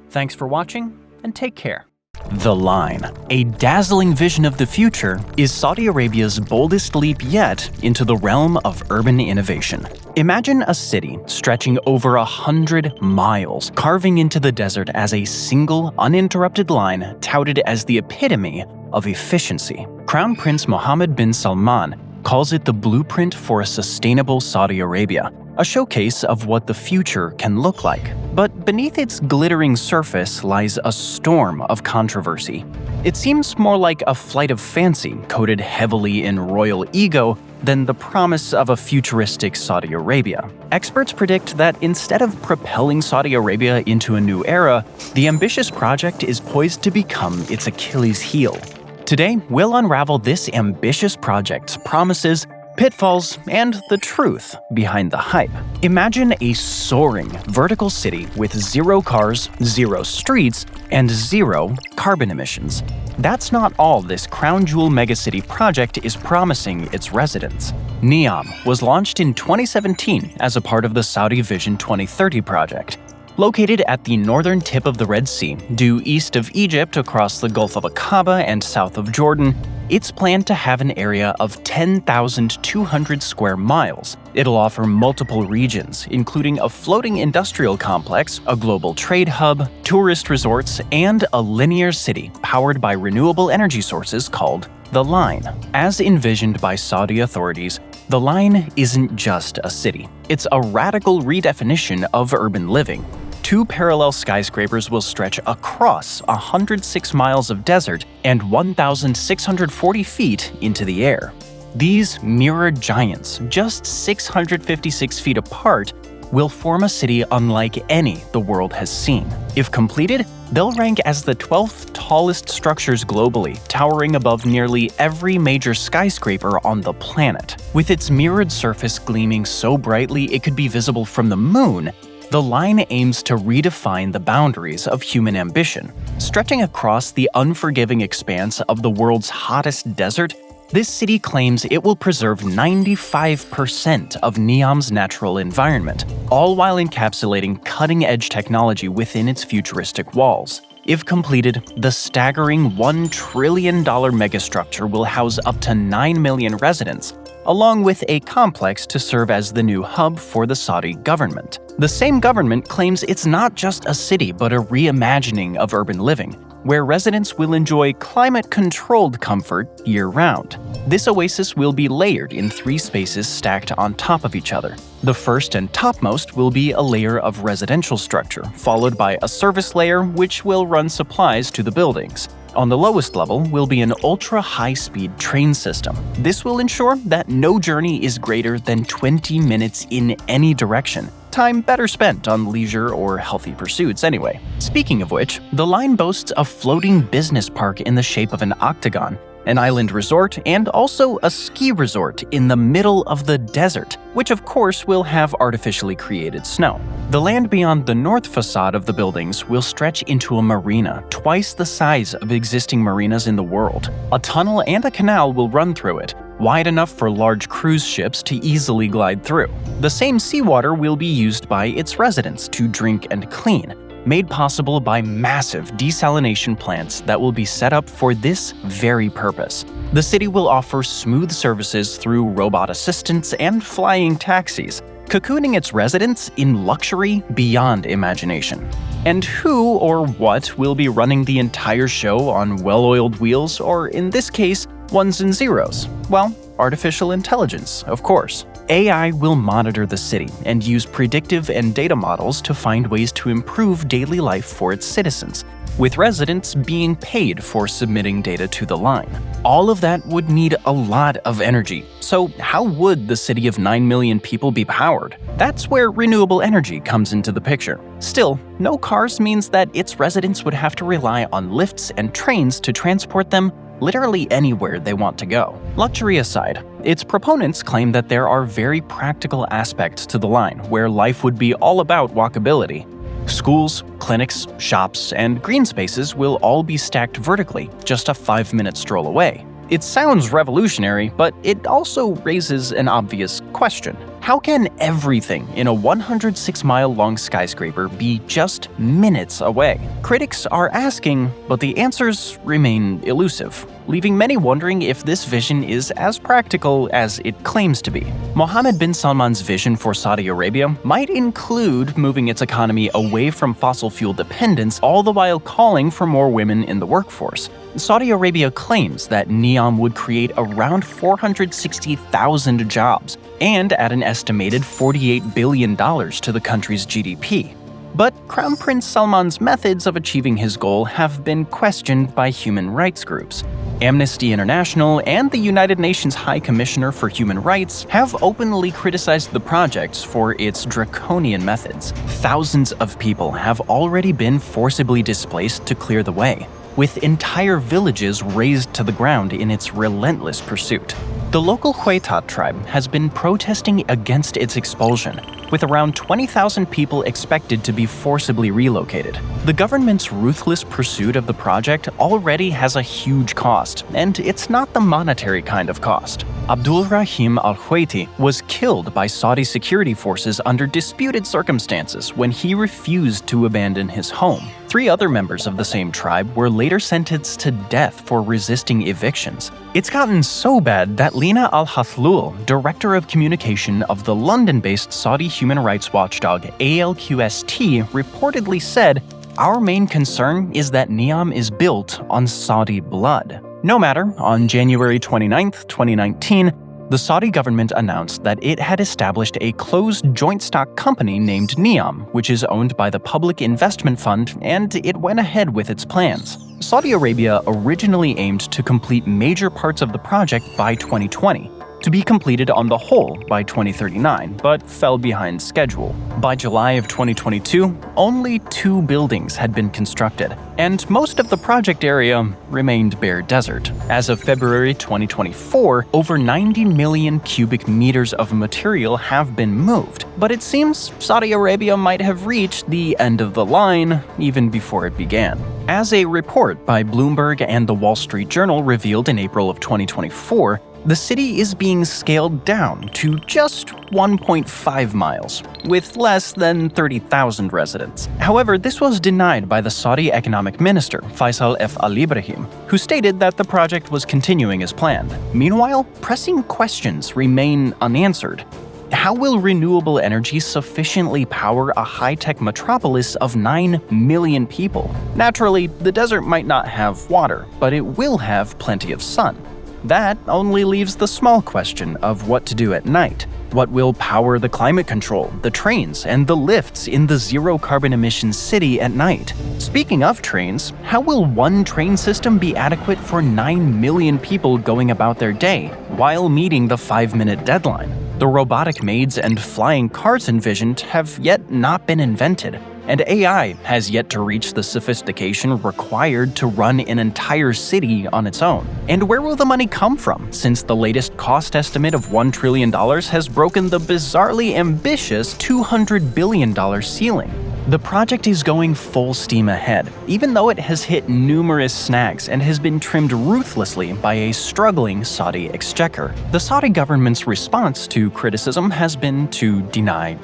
Thanks for watching, and take care. The Line, a dazzling vision of the future, is Saudi Arabia's boldest leap yet into the realm of urban innovation. Imagine a city stretching over 100 miles, carving into the desert as a single, uninterrupted line touted as the epitome of efficiency. Crown Prince Mohammed bin Salman calls it the blueprint for a sustainable Saudi Arabia, a showcase of what the future can look like. But beneath its glittering surface lies a storm of controversy. It seems more like a flight of fancy coated heavily in royal ego than the promise of a futuristic Saudi Arabia. Experts predict that instead of propelling Saudi Arabia into a new era, the ambitious project is poised to become its Achilles heel. Today, we'll unravel this ambitious project's promises, pitfalls, and the truth behind the hype. Imagine a soaring vertical city with 0 cars, 0 streets, and 0 carbon emissions. That's not all this crown jewel megacity project is promising its residents. NEOM was launched in 2017 as a part of the Saudi Vision 2030 project. Located at the northern tip of the Red Sea, due east of Egypt across the Gulf of Aqaba and south of Jordan, it's planned to have an area of 10,200 square miles. It'll offer multiple regions, including a floating industrial complex, a global trade hub, tourist resorts, and a linear city powered by renewable energy sources called The Line. As envisioned by Saudi authorities, The Line isn't just a city. It's a radical redefinition of urban living. 2 parallel skyscrapers will stretch across 106 miles of desert and 1,640 feet into the air. These mirror giants, just 656 feet apart, will form a city unlike any the world has seen. If completed, they'll rank as the 12th tallest structures globally, towering above nearly every major skyscraper on the planet. With its mirrored surface gleaming so brightly it could be visible from the moon, The Line aims to redefine the boundaries of human ambition. Stretching across the unforgiving expanse of the world's hottest desert, This city claims it will preserve 95% of Neom's natural environment, all while encapsulating cutting-edge technology within its futuristic walls. If completed, the staggering $1 trillion megastructure will house up to 9 million residents, along with a complex to serve as the new hub for the Saudi government. The same government claims it's not just a city but a reimagining of urban living, where residents will enjoy climate-controlled comfort year-round. This oasis will be layered in 3 spaces stacked on top of each other. The first and topmost will be a layer of residential structure, followed by a service layer which will run supplies to the buildings. On the lowest level will be an ultra-high-speed train system. This will ensure that no journey is greater than 20 minutes in any direction. Time better spent on leisure or healthy pursuits anyway. Speaking of which, the line boasts a floating business park in the shape of an octagon, an island resort, and also a ski resort in the middle of the desert, which of course will have artificially created snow. The land beyond the north facade of the buildings will stretch into a marina twice the size of existing marinas in the world. A tunnel and a canal will run through it, wide enough for large cruise ships to easily glide through. The same seawater will be used by its residents to drink and clean, made possible by massive desalination plants that will be set up for this very purpose. The city will offer smooth services through robot assistants and flying taxis, cocooning its residents in luxury beyond imagination. And who or what will be running the entire show on well-oiled wheels, or in this case, ones and zeros? Well, artificial intelligence, of course. AI will monitor the city and use predictive and data models to find ways to improve daily life for its citizens, with residents being paid for submitting data to the line. All of that would need a lot of energy, so how would the city of 9 million people be powered? That's where renewable energy comes into the picture. Still, no cars means that its residents would have to rely on lifts and trains to transport them literally anywhere they want to go. Luxury aside, its proponents claim that there are very practical aspects to the line where life would be all about walkability. Schools, clinics, shops, and green spaces will all be stacked vertically, just a 5-minute stroll away. It sounds revolutionary, but it also raises an obvious question. How can everything in a 106-mile-long skyscraper be just minutes away? Critics are asking, but the answers remain elusive, leaving many wondering if this vision is as practical as it claims to be. Mohammed bin Salman's vision for Saudi Arabia might include moving its economy away from fossil fuel dependence, all the while calling for more women in the workforce. Saudi Arabia claims that Neom would create around 460,000 jobs and add an estimated $48 billion to the country's GDP. But Crown Prince Salman's methods of achieving his goal have been questioned by human rights groups. Amnesty International and the United Nations High Commissioner for Human Rights have openly criticized the project for its draconian methods. Thousands of people have already been forcibly displaced to clear the way, with entire villages razed to the ground in its relentless pursuit. The local Huaytat tribe has been protesting against its expulsion, with around 20,000 people expected to be forcibly relocated. The government's ruthless pursuit of the project already has a huge cost, and it's not the monetary kind of cost. Abdul Rahim al-Huwaiti was killed by Saudi security forces under disputed circumstances when he refused to abandon his home. 3 other members of the same tribe were later sentenced to death for resisting evictions. It's gotten so bad that Lina Al-Hathlul, director of communication of the London-based Saudi human rights watchdog ALQST, reportedly said, "Our main concern is that Neom is built on Saudi blood." No matter, on January 29, 2019, the Saudi government announced that it had established a closed joint stock company named Neom, which is owned by the Public Investment Fund, and it went ahead with its plans. Saudi Arabia originally aimed to complete major parts of the project by 2020, to be completed on the whole by 2039, but fell behind schedule. By July of 2022, only 2 buildings had been constructed, and most of the project area remained bare desert. As of February 2024, over 90 million cubic meters of material have been moved, but it seems Saudi Arabia might have reached the end of the line even before it began. As a report by Bloomberg and the Wall Street Journal revealed in April of 2024, the city is being scaled down to just 1.5 miles, with less than 30,000 residents. However, this was denied by the Saudi economic minister, Faisal F. Al-Ibrahim, who stated that the project was continuing as planned. Meanwhile, pressing questions remain unanswered. How will renewable energy sufficiently power a high-tech metropolis of 9 million people? Naturally, the desert might not have water, but it will have plenty of sun. That only leaves the small question of what to do at night. What will power the climate control, the trains, and the lifts in the zero-carbon emissions city at night? Speaking of trains, how will one train system be adequate for 9 million people going about their day while meeting the 5-minute deadline? The robotic maids and flying cars envisioned have yet not been invented, and AI has yet to reach the sophistication required to run an entire city on its own. And where will the money come from, since the latest cost estimate of $1 trillion has broken the bizarrely ambitious $200 billion ceiling? The project is going full steam ahead, even though it has hit numerous snags and has been trimmed ruthlessly by a struggling Saudi exchequer. The Saudi government's response to criticism has been to deny.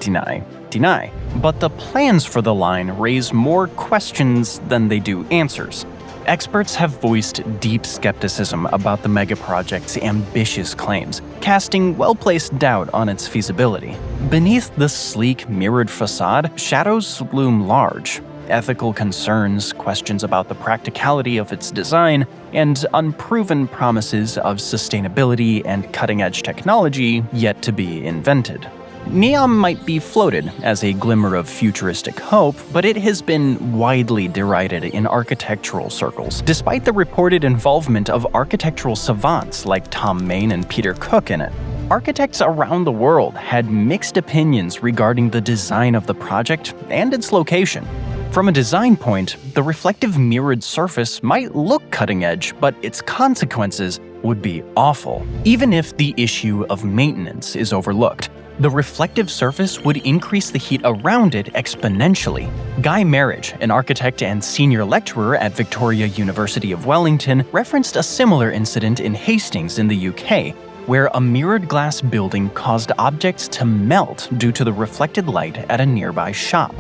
But the plans for the line raise more questions than they do answers. Experts have voiced deep skepticism about the megaproject's ambitious claims, casting well-placed doubt on its feasibility. Beneath the sleek, mirrored facade, shadows loom large. Ethical concerns, questions about the practicality of its design, and unproven promises of sustainability and cutting-edge technology yet to be invented. Neom might be floated as a glimmer of futuristic hope, but it has been widely derided in architectural circles, despite the reported involvement of architectural savants like Tom Main and Peter Cook in it. Architects around the world had mixed opinions regarding the design of the project and its location. From a design point, the reflective mirrored surface might look cutting-edge, but its consequences would be awful, even if the issue of maintenance is overlooked. The reflective surface would increase the heat around it exponentially. Guy Marriage, an architect and senior lecturer at Victoria University of Wellington, referenced a similar incident in Hastings in the UK, where a mirrored glass building caused objects to melt due to the reflected light at a nearby shop.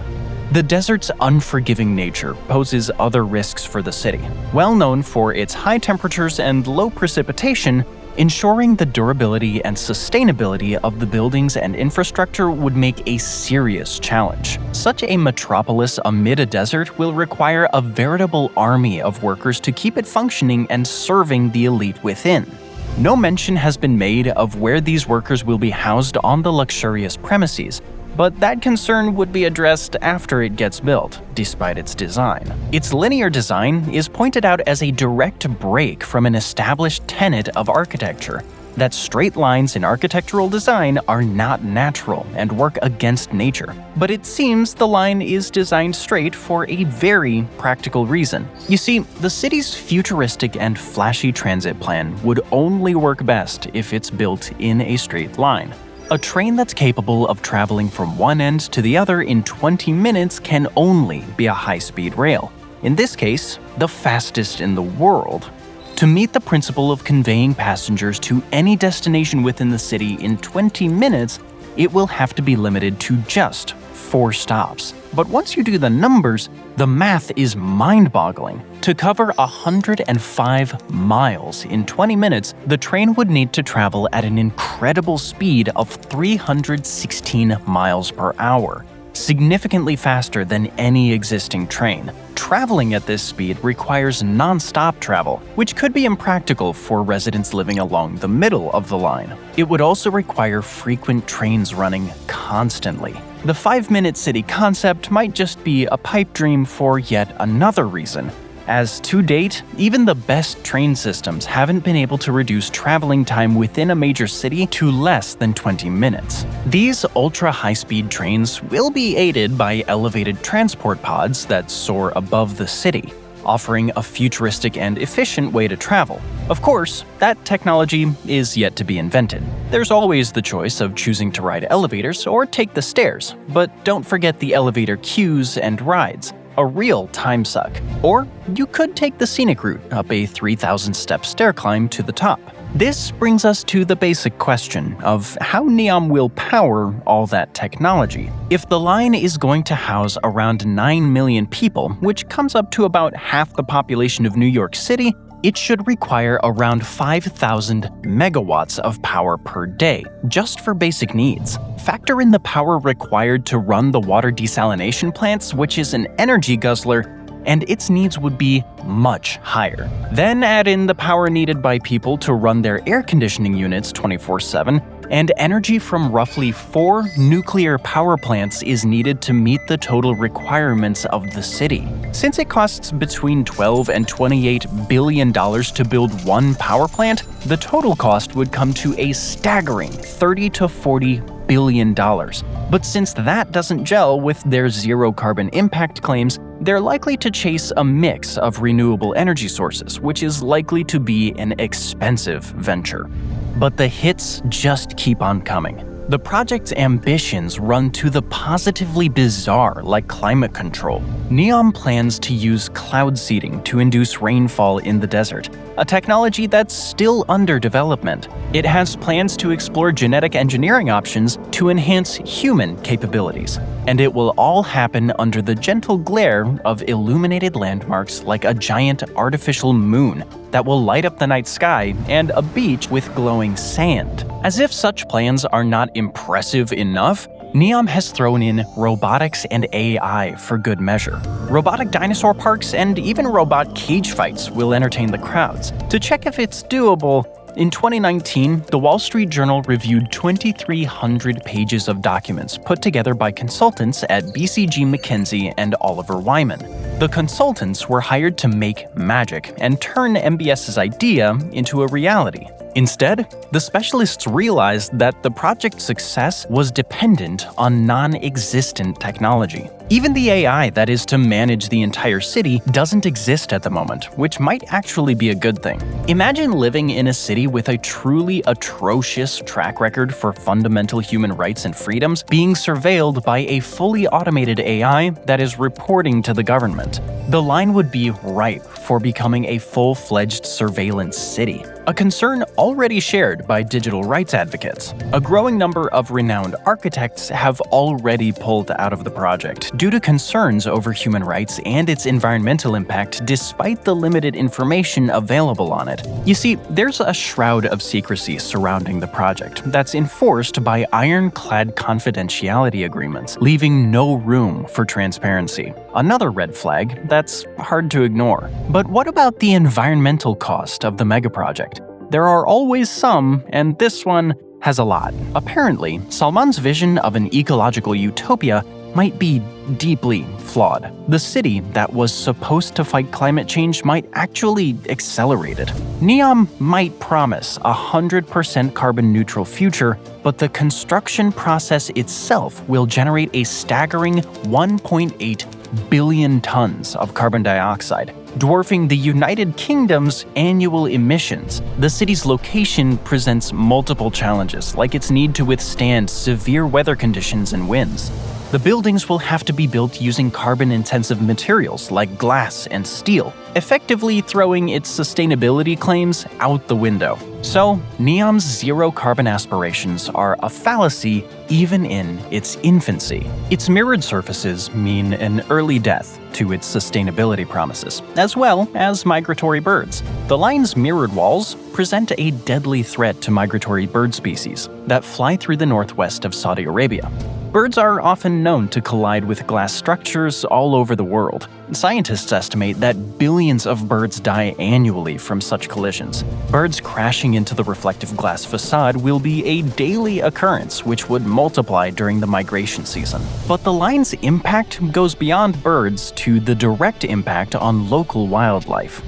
The desert's unforgiving nature poses other risks for the city. Well known for its high temperatures and low precipitation, ensuring the durability and sustainability of the buildings and infrastructure would make a serious challenge. Such a metropolis amid a desert will require a veritable army of workers to keep it functioning and serving the elite within. No mention has been made of where these workers will be housed on the luxurious premises, but that concern would be addressed after it gets built, despite its design. Its linear design is pointed out as a direct break from an established tenet of architecture, that straight lines in architectural design are not natural and work against nature. But it seems the line is designed straight for a very practical reason. You see, the city's futuristic and flashy transit plan would only work best if it's built in a straight line. A train that's capable of traveling from one end to the other in 20 minutes can only be a high-speed rail. In this case, the fastest in the world. To meet the principle of conveying passengers to any destination within the city in 20 minutes, it will have to be limited to just 4 stops. But once you do the numbers, the math is mind-boggling. To cover 105 miles in 20 minutes, the train would need to travel at an incredible speed of 316 miles per hour, significantly faster than any existing train. Traveling at this speed requires non-stop travel, which could be impractical for residents living along the middle of the line. It would also require frequent trains running constantly. The 5-minute city concept might just be a pipe dream for yet another reason, as to date, even the best train systems haven't been able to reduce traveling time within a major city to less than 20 minutes. These ultra-high-speed trains will be aided by elevated transport pods that soar above the city, offering a futuristic and efficient way to travel. Of course, that technology is yet to be invented. There's always the choice of choosing to ride elevators or take the stairs, but don't forget the elevator queues and rides. a real time suck. Or you could take the scenic route up a 3,000-step stair climb to the top. This brings us to the basic question of how NEOM will power all that technology. If the line is going to house around 9 million people, which comes up to about half the population of New York City, it should require around 5,000 megawatts of power per day, just for basic needs. Factor in the power required to run the water desalination plants, which is an energy guzzler, and its needs would be much higher. Then add in the power needed by people to run their air conditioning units 24/7, and energy from roughly 4 nuclear power plants is needed to meet the total requirements of the city. Since it costs between $12 and $28 billion to build one power plant, the total cost would come to a staggering $30 to $40 billion. But since that doesn't gel with their zero carbon impact claims, they're likely to chase a mix of renewable energy sources, which is likely to be an expensive venture. But the hits just keep on coming. The project's ambitions run to the positively bizarre, like climate control. NEOM plans to use cloud seeding to induce rainfall in the desert, a technology that's still under development. It has plans to explore genetic engineering options to enhance human capabilities. And it will all happen under the gentle glare of illuminated landmarks like a giant artificial moon that will light up the night sky and a beach with glowing sand. As if such plans are not impressive enough, NEOM has thrown in robotics and AI for good measure. Robotic dinosaur parks and even robot cage fights will entertain the crowds. To check if it's doable, in 2019, the Wall Street Journal reviewed 2,300 pages of documents put together by consultants at BCG McKinsey and Oliver Wyman. The consultants were hired to make magic and turn MBS's idea into a reality. Instead, the specialists realized that the project's success was dependent on non-existent technology. Even the AI that is to manage the entire city doesn't exist at the moment, which might actually be a good thing. Imagine living in a city with a truly atrocious track record for fundamental human rights and freedoms being surveilled by a fully automated AI that is reporting to the government. The line would be ripe for becoming a full-fledged surveillance city, a concern already shared by digital rights advocates. A growing number of renowned architects have already pulled out of the project due to concerns over human rights and its environmental impact despite the limited information available on it. You see, there's a shroud of secrecy surrounding the project that's enforced by ironclad confidentiality agreements, leaving no room for transparency. Another red flag that's hard to ignore. But what about the environmental cost of the megaproject? There are always some, and this one has a lot. Apparently, Salman's vision of an ecological utopia might be deeply flawed. The city that was supposed to fight climate change might actually accelerate it. NEOM might promise a 100% carbon neutral future, but the construction process itself will generate a staggering 1.8 billion tons of carbon dioxide, dwarfing the United Kingdom's annual emissions. The city's location presents multiple challenges, like its need to withstand severe weather conditions and winds. The buildings will have to be built using carbon-intensive materials like glass and steel, effectively throwing its sustainability claims out the window. So, NEOM's zero-carbon aspirations are a fallacy even in its infancy. Its mirrored surfaces mean an early death to its sustainability promises, as well as migratory birds. The line's mirrored walls present a deadly threat to migratory bird species that fly through the northwest of Saudi Arabia. Birds are often known to collide with glass structures all over the world. Scientists estimate that billions of birds die annually from such collisions. Birds crashing into the reflective glass facade will be a daily occurrence, which would multiply during the migration season. But the line's impact goes beyond birds to the direct impact on local wildlife.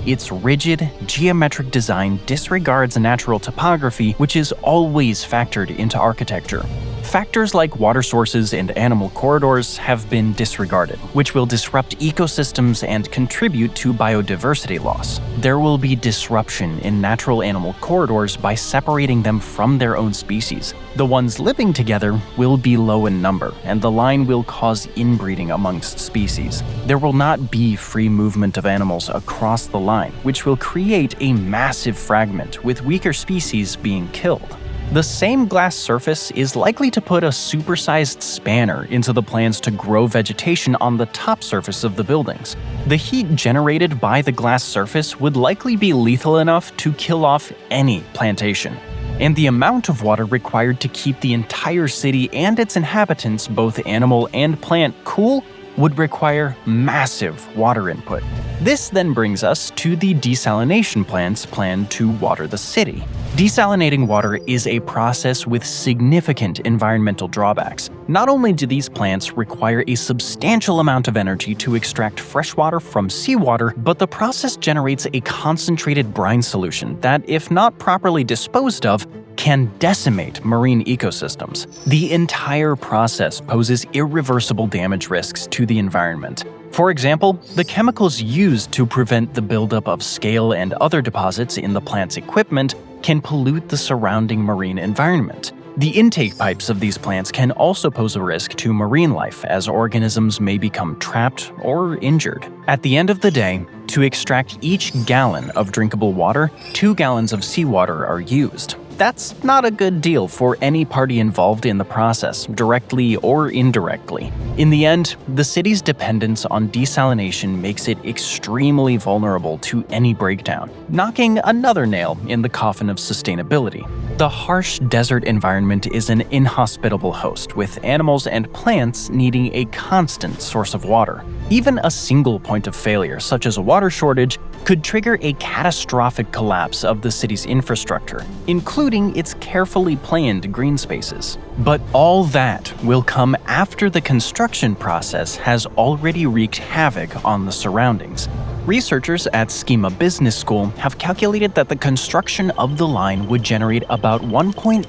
Its rigid, geometric design disregards natural topography, which is always factored into architecture. Factors like water sources and animal corridors have been disregarded, which will disrupt ecosystems and contribute to biodiversity loss. There will be disruption in natural animal corridors by separating them from their own species. The ones living together will be low in number, and the line will cause inbreeding amongst species. There will not be free movement of animals across the line, which will create a massive fragment, with weaker species being killed. The same glass surface is likely to put a supersized spanner into the plans to grow vegetation on the top surface of the buildings. The heat generated by the glass surface would likely be lethal enough to kill off any plantation. And the amount of water required to keep the entire city and its inhabitants, both animal and plant, cool would require massive water input. This then brings us to the desalination plants planned to water the city. Desalinating water is a process with significant environmental drawbacks. Not only do these plants require a substantial amount of energy to extract fresh water from seawater, but the process generates a concentrated brine solution that, if not properly disposed of, can decimate marine ecosystems. The entire process poses irreversible damage risks to the environment. For example, the chemicals used to prevent the buildup of scale and other deposits in the plant's equipment can pollute the surrounding marine environment. The intake pipes of these plants can also pose a risk to marine life, as organisms may become trapped or injured. At the end of the day, to extract each gallon of drinkable water, 2 gallons of seawater are used. That's not a good deal for any party involved in the process, directly or indirectly. In the end, the city's dependence on desalination makes it extremely vulnerable to any breakdown, knocking another nail in the coffin of sustainability. The harsh desert environment is an inhospitable host, with animals and plants needing a constant source of water. Even a single point of failure, such as a water shortage, could trigger a catastrophic collapse of the city's infrastructure, including its carefully planned green spaces. But all that will come after the construction process has already wreaked havoc on the surroundings. Researchers at Schema Business School have calculated that the construction of the line would generate about 1.8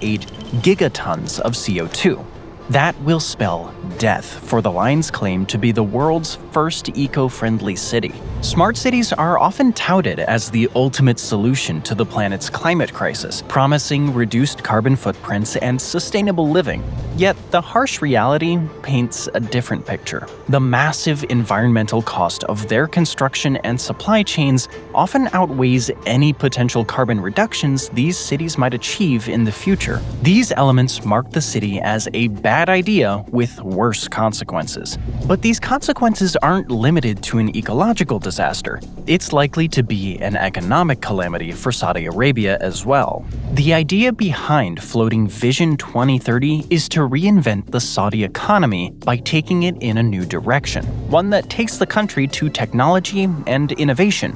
gigatons of CO2. That will spell death for the line's claim to be the world's first eco-friendly city. Smart cities are often touted as the ultimate solution to the planet's climate crisis, promising reduced carbon footprints and sustainable living. Yet the harsh reality paints a different picture. The massive environmental cost of their construction and supply chains often outweighs any potential carbon reductions these cities might achieve in the future. These elements mark the city as a bad idea with worse consequences. But these consequences aren't limited to an ecological disaster. It's likely to be an economic calamity for Saudi Arabia as well. The idea behind floating Vision 2030 is to reinvent the Saudi economy by taking it in a new direction, one that takes the country to technology and innovation.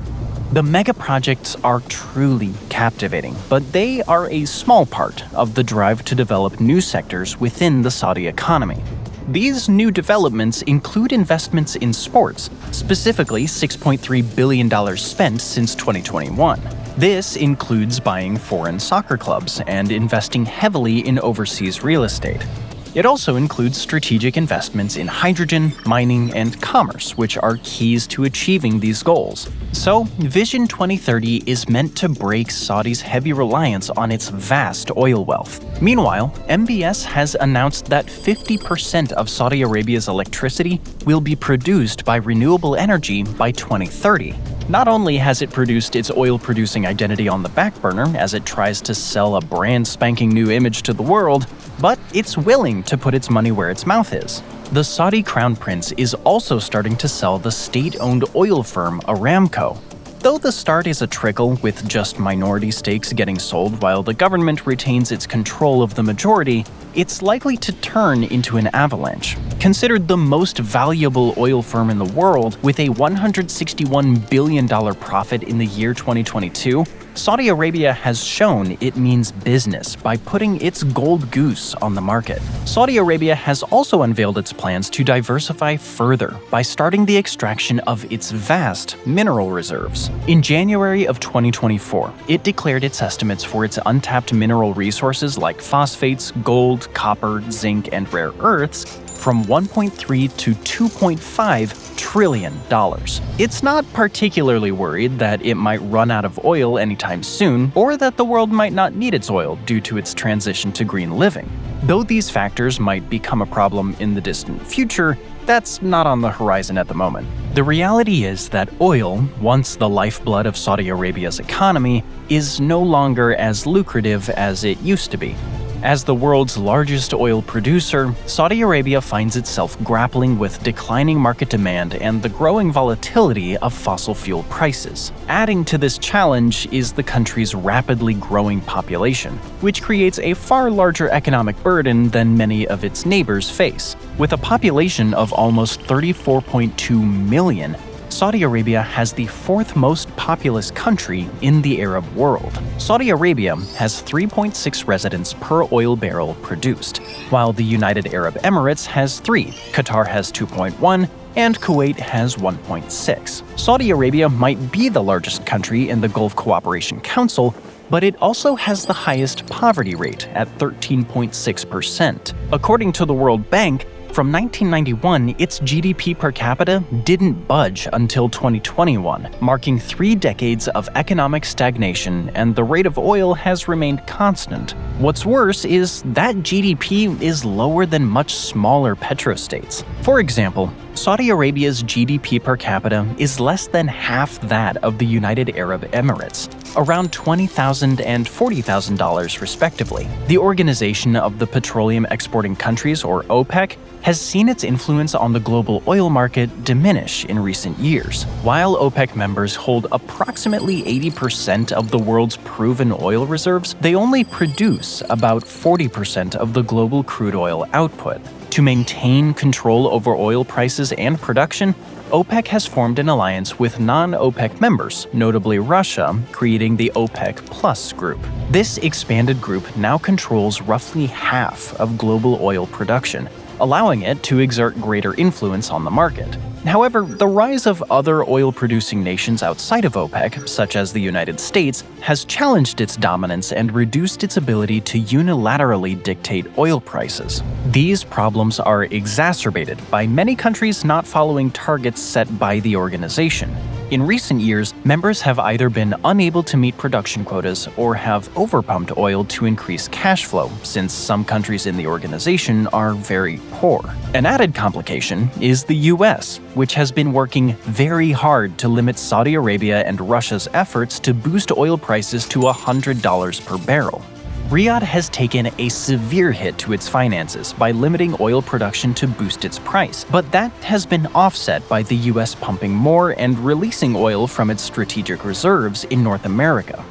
The mega projects are truly captivating, but they are a small part of the drive to develop new sectors within the Saudi economy. These new developments include investments in sports, specifically $6.3 billion spent since 2021. This includes buying foreign soccer clubs and investing heavily in overseas real estate. It also includes strategic investments in hydrogen, mining, and commerce, which are keys to achieving these goals. So, Vision 2030 is meant to break Saudi's heavy reliance on its vast oil wealth. Meanwhile, MBS has announced that 50% of Saudi Arabia's electricity will be produced by renewable energy by 2030. Not only has it produced its oil-producing identity on the back burner as it tries to sell a brand spanking new image to the world, but it's willing to put its money where its mouth is. The Saudi crown prince is also starting to sell the state-owned oil firm Aramco. Though the start is a trickle, with just minority stakes getting sold while the government retains its control of the majority, it's likely to turn into an avalanche. Considered the most valuable oil firm in the world, with a $161 billion profit in the year 2022, Saudi Arabia has shown it means business by putting its gold goose on the market. Saudi Arabia has also unveiled its plans to diversify further by starting the extraction of its vast mineral reserves. In January of 2024, it declared its estimates for its untapped mineral resources like phosphates, gold, copper, zinc, and rare earths from $1.3 to $2.5 trillion. It's not particularly worried that it might run out of oil anytime soon, or that the world might not need its oil due to its transition to green living. Though these factors might become a problem in the distant future, that's not on the horizon at the moment. The reality is that oil, once the lifeblood of Saudi Arabia's economy, is no longer as lucrative as it used to be. As the world's largest oil producer, Saudi Arabia finds itself grappling with declining market demand and the growing volatility of fossil fuel prices. Adding to this challenge is the country's rapidly growing population, which creates a far larger economic burden than many of its neighbors face. With a population of almost 34.2 million, Saudi Arabia has the fourth most populous country in the Arab world. Saudi Arabia has 3.6 residents per oil barrel produced, while the United Arab Emirates has 3, Qatar has 2.1, and Kuwait has 1.6. Saudi Arabia might be the largest country in the Gulf Cooperation Council, but it also has the highest poverty rate at 13.6%. According to the World Bank, from 1991, its GDP per capita didn't budge until 2021, marking 3 decades of economic stagnation, and the rate of oil has remained constant. What's worse is that GDP is lower than much smaller petrostates. For example, Saudi Arabia's GDP per capita is less than half that of the United Arab Emirates, around $20,000 and $40,000 respectively. The Organization of the Petroleum Exporting Countries, or OPEC, has seen its influence on the global oil market diminish in recent years. While OPEC members hold approximately 80% of the world's proven oil reserves, they only produce about 40% of the global crude oil output. To maintain control over oil prices and production, OPEC has formed an alliance with non-OPEC members, notably Russia, creating the OPEC Plus group. This expanded group now controls roughly half of global oil production, allowing it to exert greater influence on the market. However, the rise of other oil-producing nations outside of OPEC, such as the United States, has challenged its dominance and reduced its ability to unilaterally dictate oil prices. These problems are exacerbated by many countries not following targets set by the organization. In recent years, members have either been unable to meet production quotas or have overpumped oil to increase cash flow, since some countries in the organization are very poor. An added complication is the US, which has been working very hard to limit Saudi Arabia and Russia's efforts to boost oil prices to $100 per barrel. Riyadh has taken a severe hit to its finances by limiting oil production to boost its price, but that has been offset by the US pumping more and releasing oil from its strategic reserves in North America.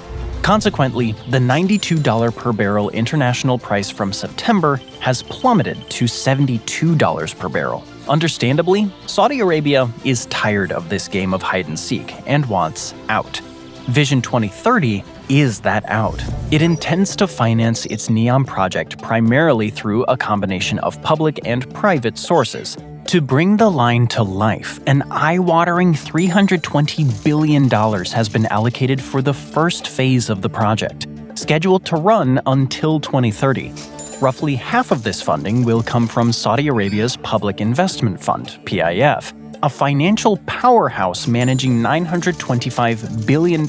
Consequently, the $92 per barrel international price from September has plummeted to $72 per barrel. Understandably, Saudi Arabia is tired of this game of hide-and-seek and wants out. Vision 2030 is that out. It intends to finance its NEOM project primarily through a combination of public and private sources. To bring the line to life, an eye-watering $320 billion has been allocated for the first phase of the project, scheduled to run until 2030. Roughly half of this funding will come from Saudi Arabia's Public Investment Fund, PIF, a financial powerhouse managing $925 billion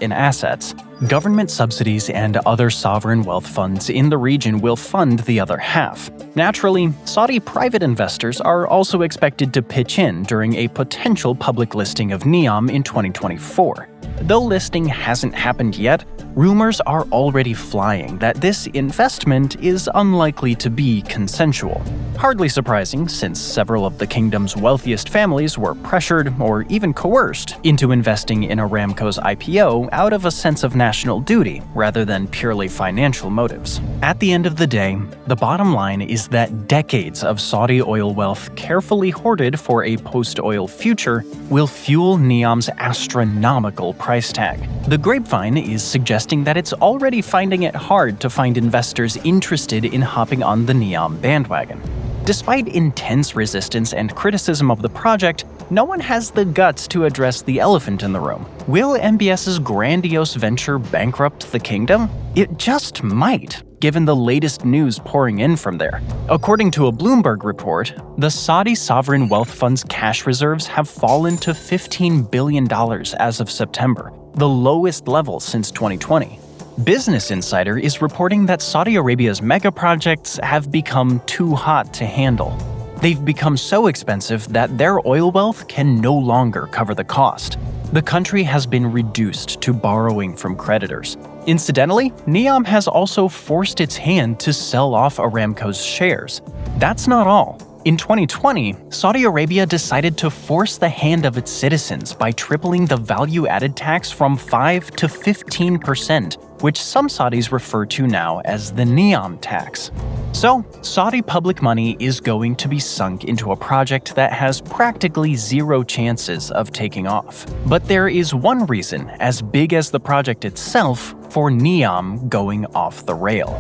in assets. Government subsidies and other sovereign wealth funds in the region will fund the other half. Naturally, Saudi private investors are also expected to pitch in during a potential public listing of NEOM in 2024. Though listing hasn't happened yet, rumors are already flying that this investment is unlikely to be consensual. Hardly surprising, since several of the kingdom's wealthiest families were pressured or even coerced into investing in Aramco's IPO out of a sense of national duty rather than purely financial motives. At the end of the day, the bottom line is that decades of Saudi oil wealth carefully hoarded for a post-oil future will fuel NEOM's astronomical price tag. The grapevine is suggesting that it's already finding it hard to find investors interested in hopping on the NEOM bandwagon. Despite intense resistance and criticism of the project, no one has the guts to address the elephant in the room. Will MBS's grandiose venture bankrupt the kingdom? It just might, given the latest news pouring in from there. According to a Bloomberg report, the Saudi sovereign wealth fund's cash reserves have fallen to $15 billion as of September, the lowest level since 2020. Business Insider is reporting that Saudi Arabia's mega projects have become too hot to handle. They've become so expensive that their oil wealth can no longer cover the cost. The country has been reduced to borrowing from creditors. Incidentally, NEOM has also forced its hand to sell off Aramco's shares. That's not all. In 2020, Saudi Arabia decided to force the hand of its citizens by tripling the value-added tax from 5 to 15%, which some Saudis refer to now as the NEOM tax. So, Saudi public money is going to be sunk into a project that has practically zero chances of taking off. But there is one reason, as big as the project itself, for NEOM going off the rail.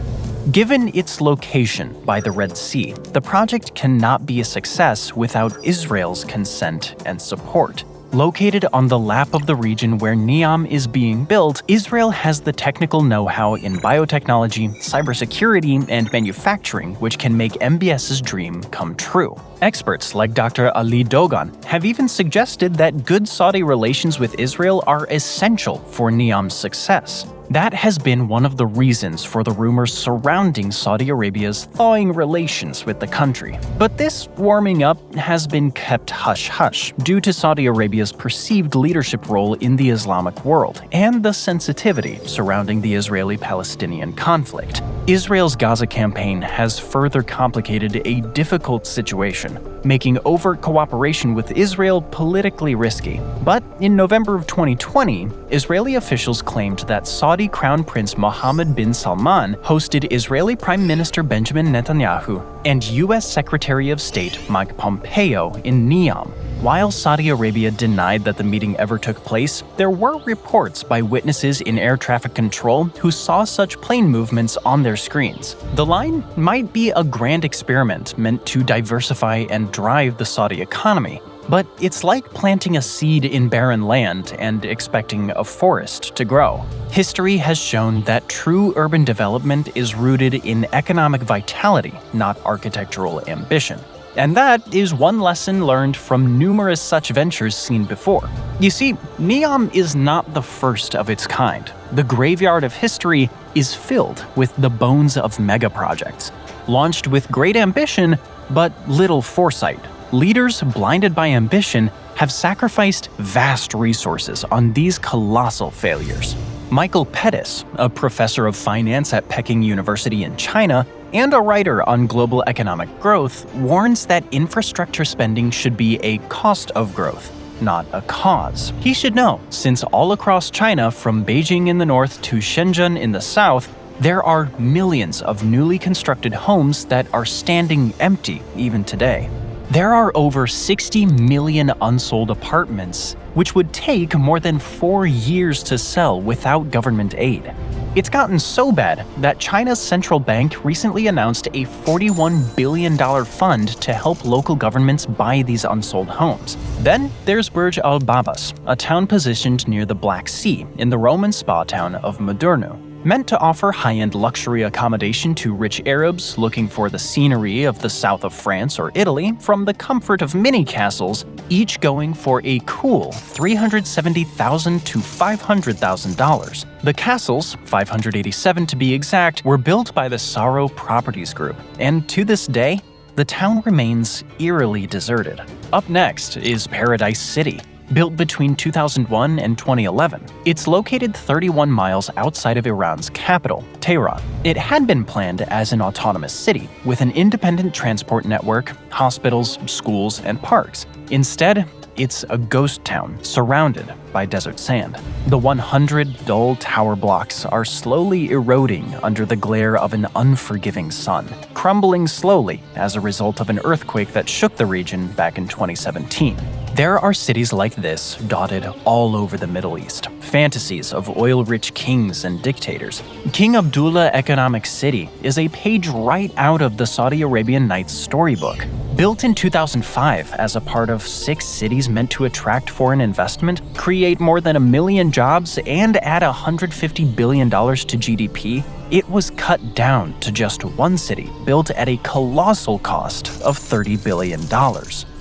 Given its location by the Red Sea, the project cannot be a success without Israel's consent and support. Located on the lap of the region where NEOM is being built, Israel has the technical know-how in biotechnology, cybersecurity, and manufacturing which can make MBS's dream come true. Experts like Dr. Ali Dogan have even suggested that good Saudi relations with Israel are essential for NEOM's success. That has been one of the reasons for the rumors surrounding Saudi Arabia's thawing relations with the country. But this warming up has been kept hush-hush due to Saudi Arabia's perceived leadership role in the Islamic world and the sensitivity surrounding the Israeli-Palestinian conflict. Israel's Gaza campaign has further complicated a difficult situation, making overt cooperation with Israel politically risky. But in November of 2020, Israeli officials claimed that Saudi Crown Prince Mohammed bin Salman hosted Israeli Prime Minister Benjamin Netanyahu and U.S. Secretary of State Mike Pompeo in NEOM. While Saudi Arabia denied that the meeting ever took place, there were reports by witnesses in air traffic control who saw such plane movements on their screens. The line might be a grand experiment meant to diversify and drive the Saudi economy, but it's like planting a seed in barren land and expecting a forest to grow. History has shown that true urban development is rooted in economic vitality, not architectural ambition. And that is one lesson learned from numerous such ventures seen before. You see, NEOM is not the first of its kind. The graveyard of history is filled with the bones of mega projects. Launched with great ambition, but little foresight, leaders blinded by ambition have sacrificed vast resources on these colossal failures. Michael Pettis, a professor of finance at Peking University in China and a writer on global economic growth, warns that infrastructure spending should be a cost of growth, not a cause. He should know, since all across China, from Beijing in the north to Shenzhen in the south, there are millions of newly constructed homes that are standing empty even today. There are over 60 million unsold apartments, which would take more than 4 years to sell without government aid. It's gotten so bad that China's central bank recently announced a $41 billion fund to help local governments buy these unsold homes. Then there's Burj Al Babas, a town positioned near the Black Sea in the Roman spa town of Madurnu. Meant to offer high-end luxury accommodation to rich Arabs looking for the scenery of the south of France or Italy from the comfort of mini castles, each going for a cool $370,000 to $500,000. The castles, 587 to be exact, were built by the Saro Properties Group, and to this day, the town remains eerily deserted. Up next is Paradise City. built between 2001 and 2011. It's located 31 miles outside of Iran's capital, Tehran. It had been planned as an autonomous city, with an independent transport network, hospitals, schools, and parks. Instead, it's a ghost town surrounded by desert sand. The 100 dull tower blocks are slowly eroding under the glare of an unforgiving sun, crumbling slowly as a result of an earthquake that shook the region back in 2017. There are cities like this dotted all over the Middle East, fantasies of oil-rich kings and dictators. King Abdullah Economic City is a page right out of the Saudi Arabian Nights storybook. Built in 2005 as a part of 6 cities meant to attract foreign investment, create more than 1 million jobs, and add $150 billion to GDP, it was cut down to just 1 city built at a colossal cost of $30 billion.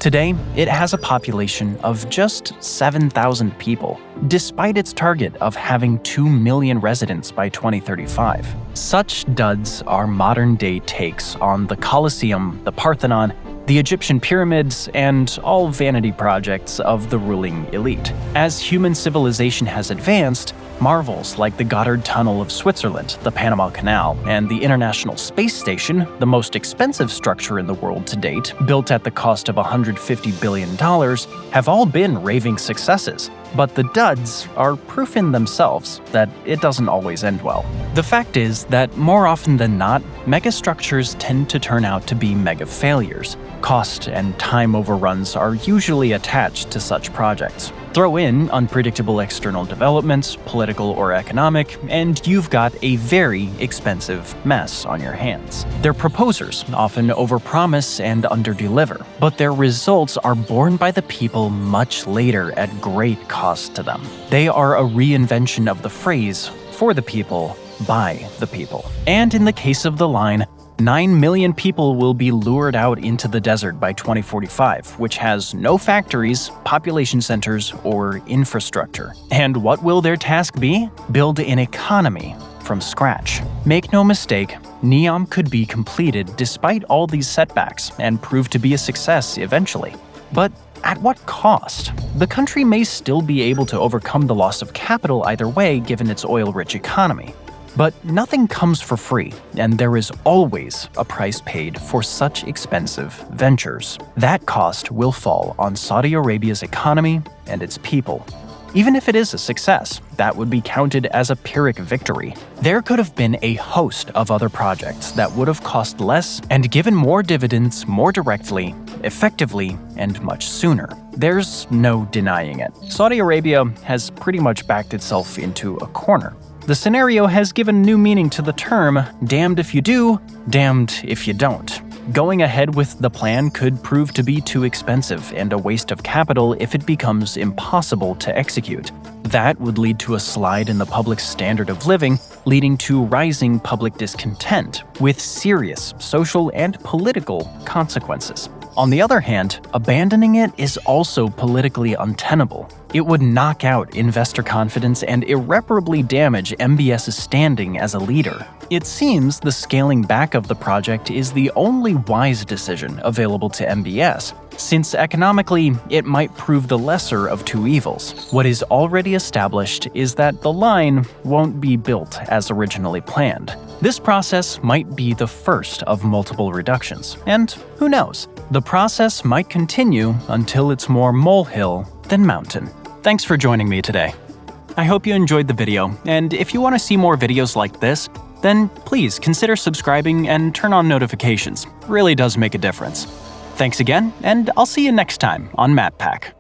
Today, it has a population of just 7,000 people, despite its target of having 2 million residents by 2035. Such duds are modern-day takes on the Colosseum, the Parthenon, the Egyptian pyramids, and all vanity projects of the ruling elite. As human civilization has advanced, marvels like the Goddard Tunnel of Switzerland, the Panama Canal, and the International Space Station, the most expensive structure in the world to date, built at the cost of $150 billion, have all been raving successes. But the duds are proof in themselves that it doesn't always end well. The fact is that more often than not, megastructures tend to turn out to be mega failures. Cost and time overruns are usually attached to such projects. Throw in unpredictable external developments, political or economic, and you've got a very expensive mess on your hands. Their proposers often overpromise and underdeliver, but their results are borne by the people much later at great cost to them. They are a reinvention of the phrase, for the people, by the people. And in the case of the line, 9 million people will be lured out into the desert by 2045, which has no factories, population centers, or infrastructure. And what will their task be? Build an economy from scratch. Make no mistake, NEOM could be completed despite all these setbacks and prove to be a success eventually. But at what cost? The country may still be able to overcome the loss of capital either way given its oil-rich economy. But nothing comes for free, and there is always a price paid for such expensive ventures. That cost will fall on Saudi Arabia's economy and its people. Even if it is a success, that would be counted as a Pyrrhic victory. There could have been a host of other projects that would have cost less and given more dividends more directly, effectively, and much sooner. There's no denying it. Saudi Arabia has pretty much backed itself into a corner. The scenario has given new meaning to the term, damned if you do, damned if you don't. Going ahead with the plan could prove to be too expensive and a waste of capital if it becomes impossible to execute. That would lead to a slide in the public standard of living, leading to rising public discontent, with serious social and political consequences. On the other hand, abandoning it is also politically untenable. It would knock out investor confidence and irreparably damage MBS's standing as a leader. It seems the scaling back of the project is the only wise decision available to MBS, since economically it might prove the lesser of two evils. What is already established is that the line won't be built as originally planned. This process might be the first of multiple reductions, and who knows, the process might continue until it's more molehill than mountain. Thanks for joining me today. I hope you enjoyed the video, and if you want to see more videos like this, then please consider subscribing and turn on notifications. It really does make a difference. Thanks again, and I'll see you next time on MatPack.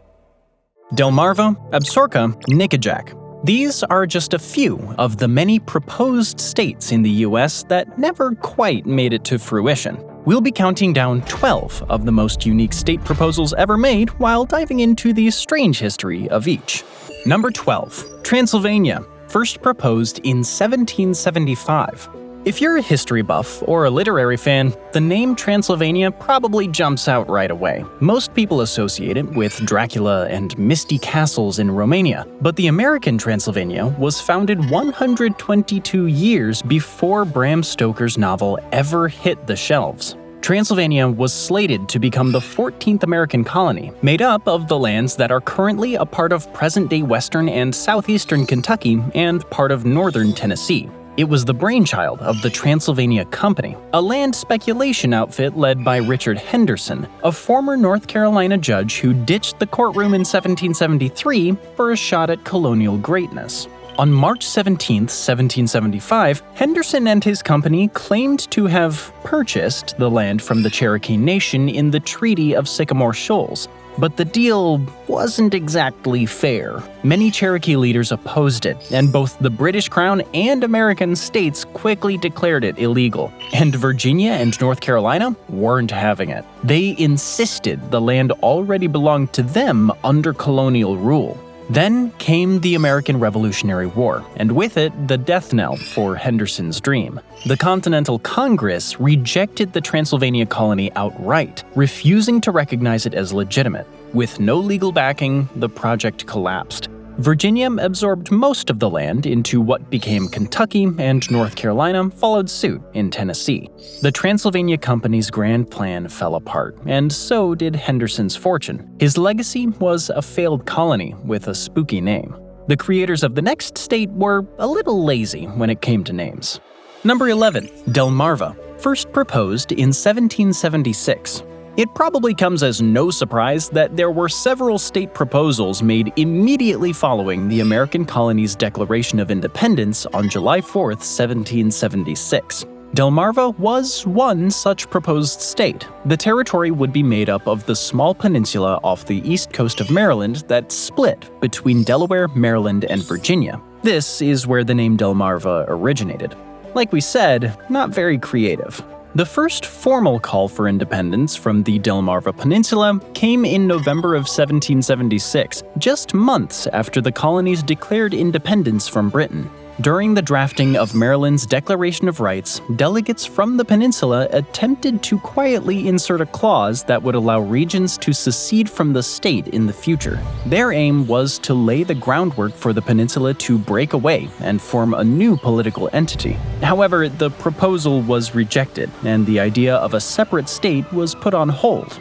Delmarva, Absaroka, Nickajack. These are just a few of the many proposed states in the US that never quite made it to fruition. We'll be counting down 12 of the most unique state proposals ever made while diving into the strange history of each. Number 12. Transylvania, first proposed in 1775. If you're a history buff or a literary fan, the name Transylvania probably jumps out right away. Most people associate it with Dracula and misty castles in Romania, but the American Transylvania was founded 122 years before Bram Stoker's novel ever hit the shelves. Transylvania was slated to become the 14th American colony, made up of the lands that are currently a part of present-day western and southeastern Kentucky and part of northern Tennessee. It was the brainchild of the Transylvania Company, a land speculation outfit led by Richard Henderson, a former North Carolina judge who ditched the courtroom in 1773 for a shot at colonial greatness. On March 17, 1775, Henderson and his company claimed to have purchased the land from the Cherokee Nation in the Treaty of Sycamore Shoals. But the deal wasn't exactly fair. Many Cherokee leaders opposed it, and both the British Crown and American states quickly declared it illegal. And Virginia and North Carolina weren't having it. They insisted the land already belonged to them under colonial rule. Then came the American Revolutionary War, and with it, the death knell for Henderson's dream. The Continental Congress rejected the Transylvania colony outright, refusing to recognize it as legitimate. With no legal backing, the project collapsed. Virginia absorbed most of the land into what became Kentucky, and North Carolina followed suit in Tennessee. The Transylvania Company's grand plan fell apart, and so did Henderson's fortune. His legacy was a failed colony with a spooky name. The creators of the next state were a little lazy when it came to names. Number 11. Delmarva, first proposed in 1776. It probably comes as no surprise that there were several state proposals made immediately following the American colony's Declaration of Independence on July 4, 1776. Delmarva was one such proposed state. The territory would be made up of the small peninsula off the east coast of Maryland that split between Delaware, Maryland, and Virginia. This is where the name Delmarva originated. Like we said, not very creative. The first formal call for independence from the Delmarva Peninsula came in November of 1776, just months after the colonies declared independence from Britain. During the drafting of Maryland's Declaration of Rights, delegates from the peninsula attempted to quietly insert a clause that would allow regions to secede from the state in the future. Their aim was to lay the groundwork for the peninsula to break away and form a new political entity. However, the proposal was rejected, and the idea of a separate state was put on hold.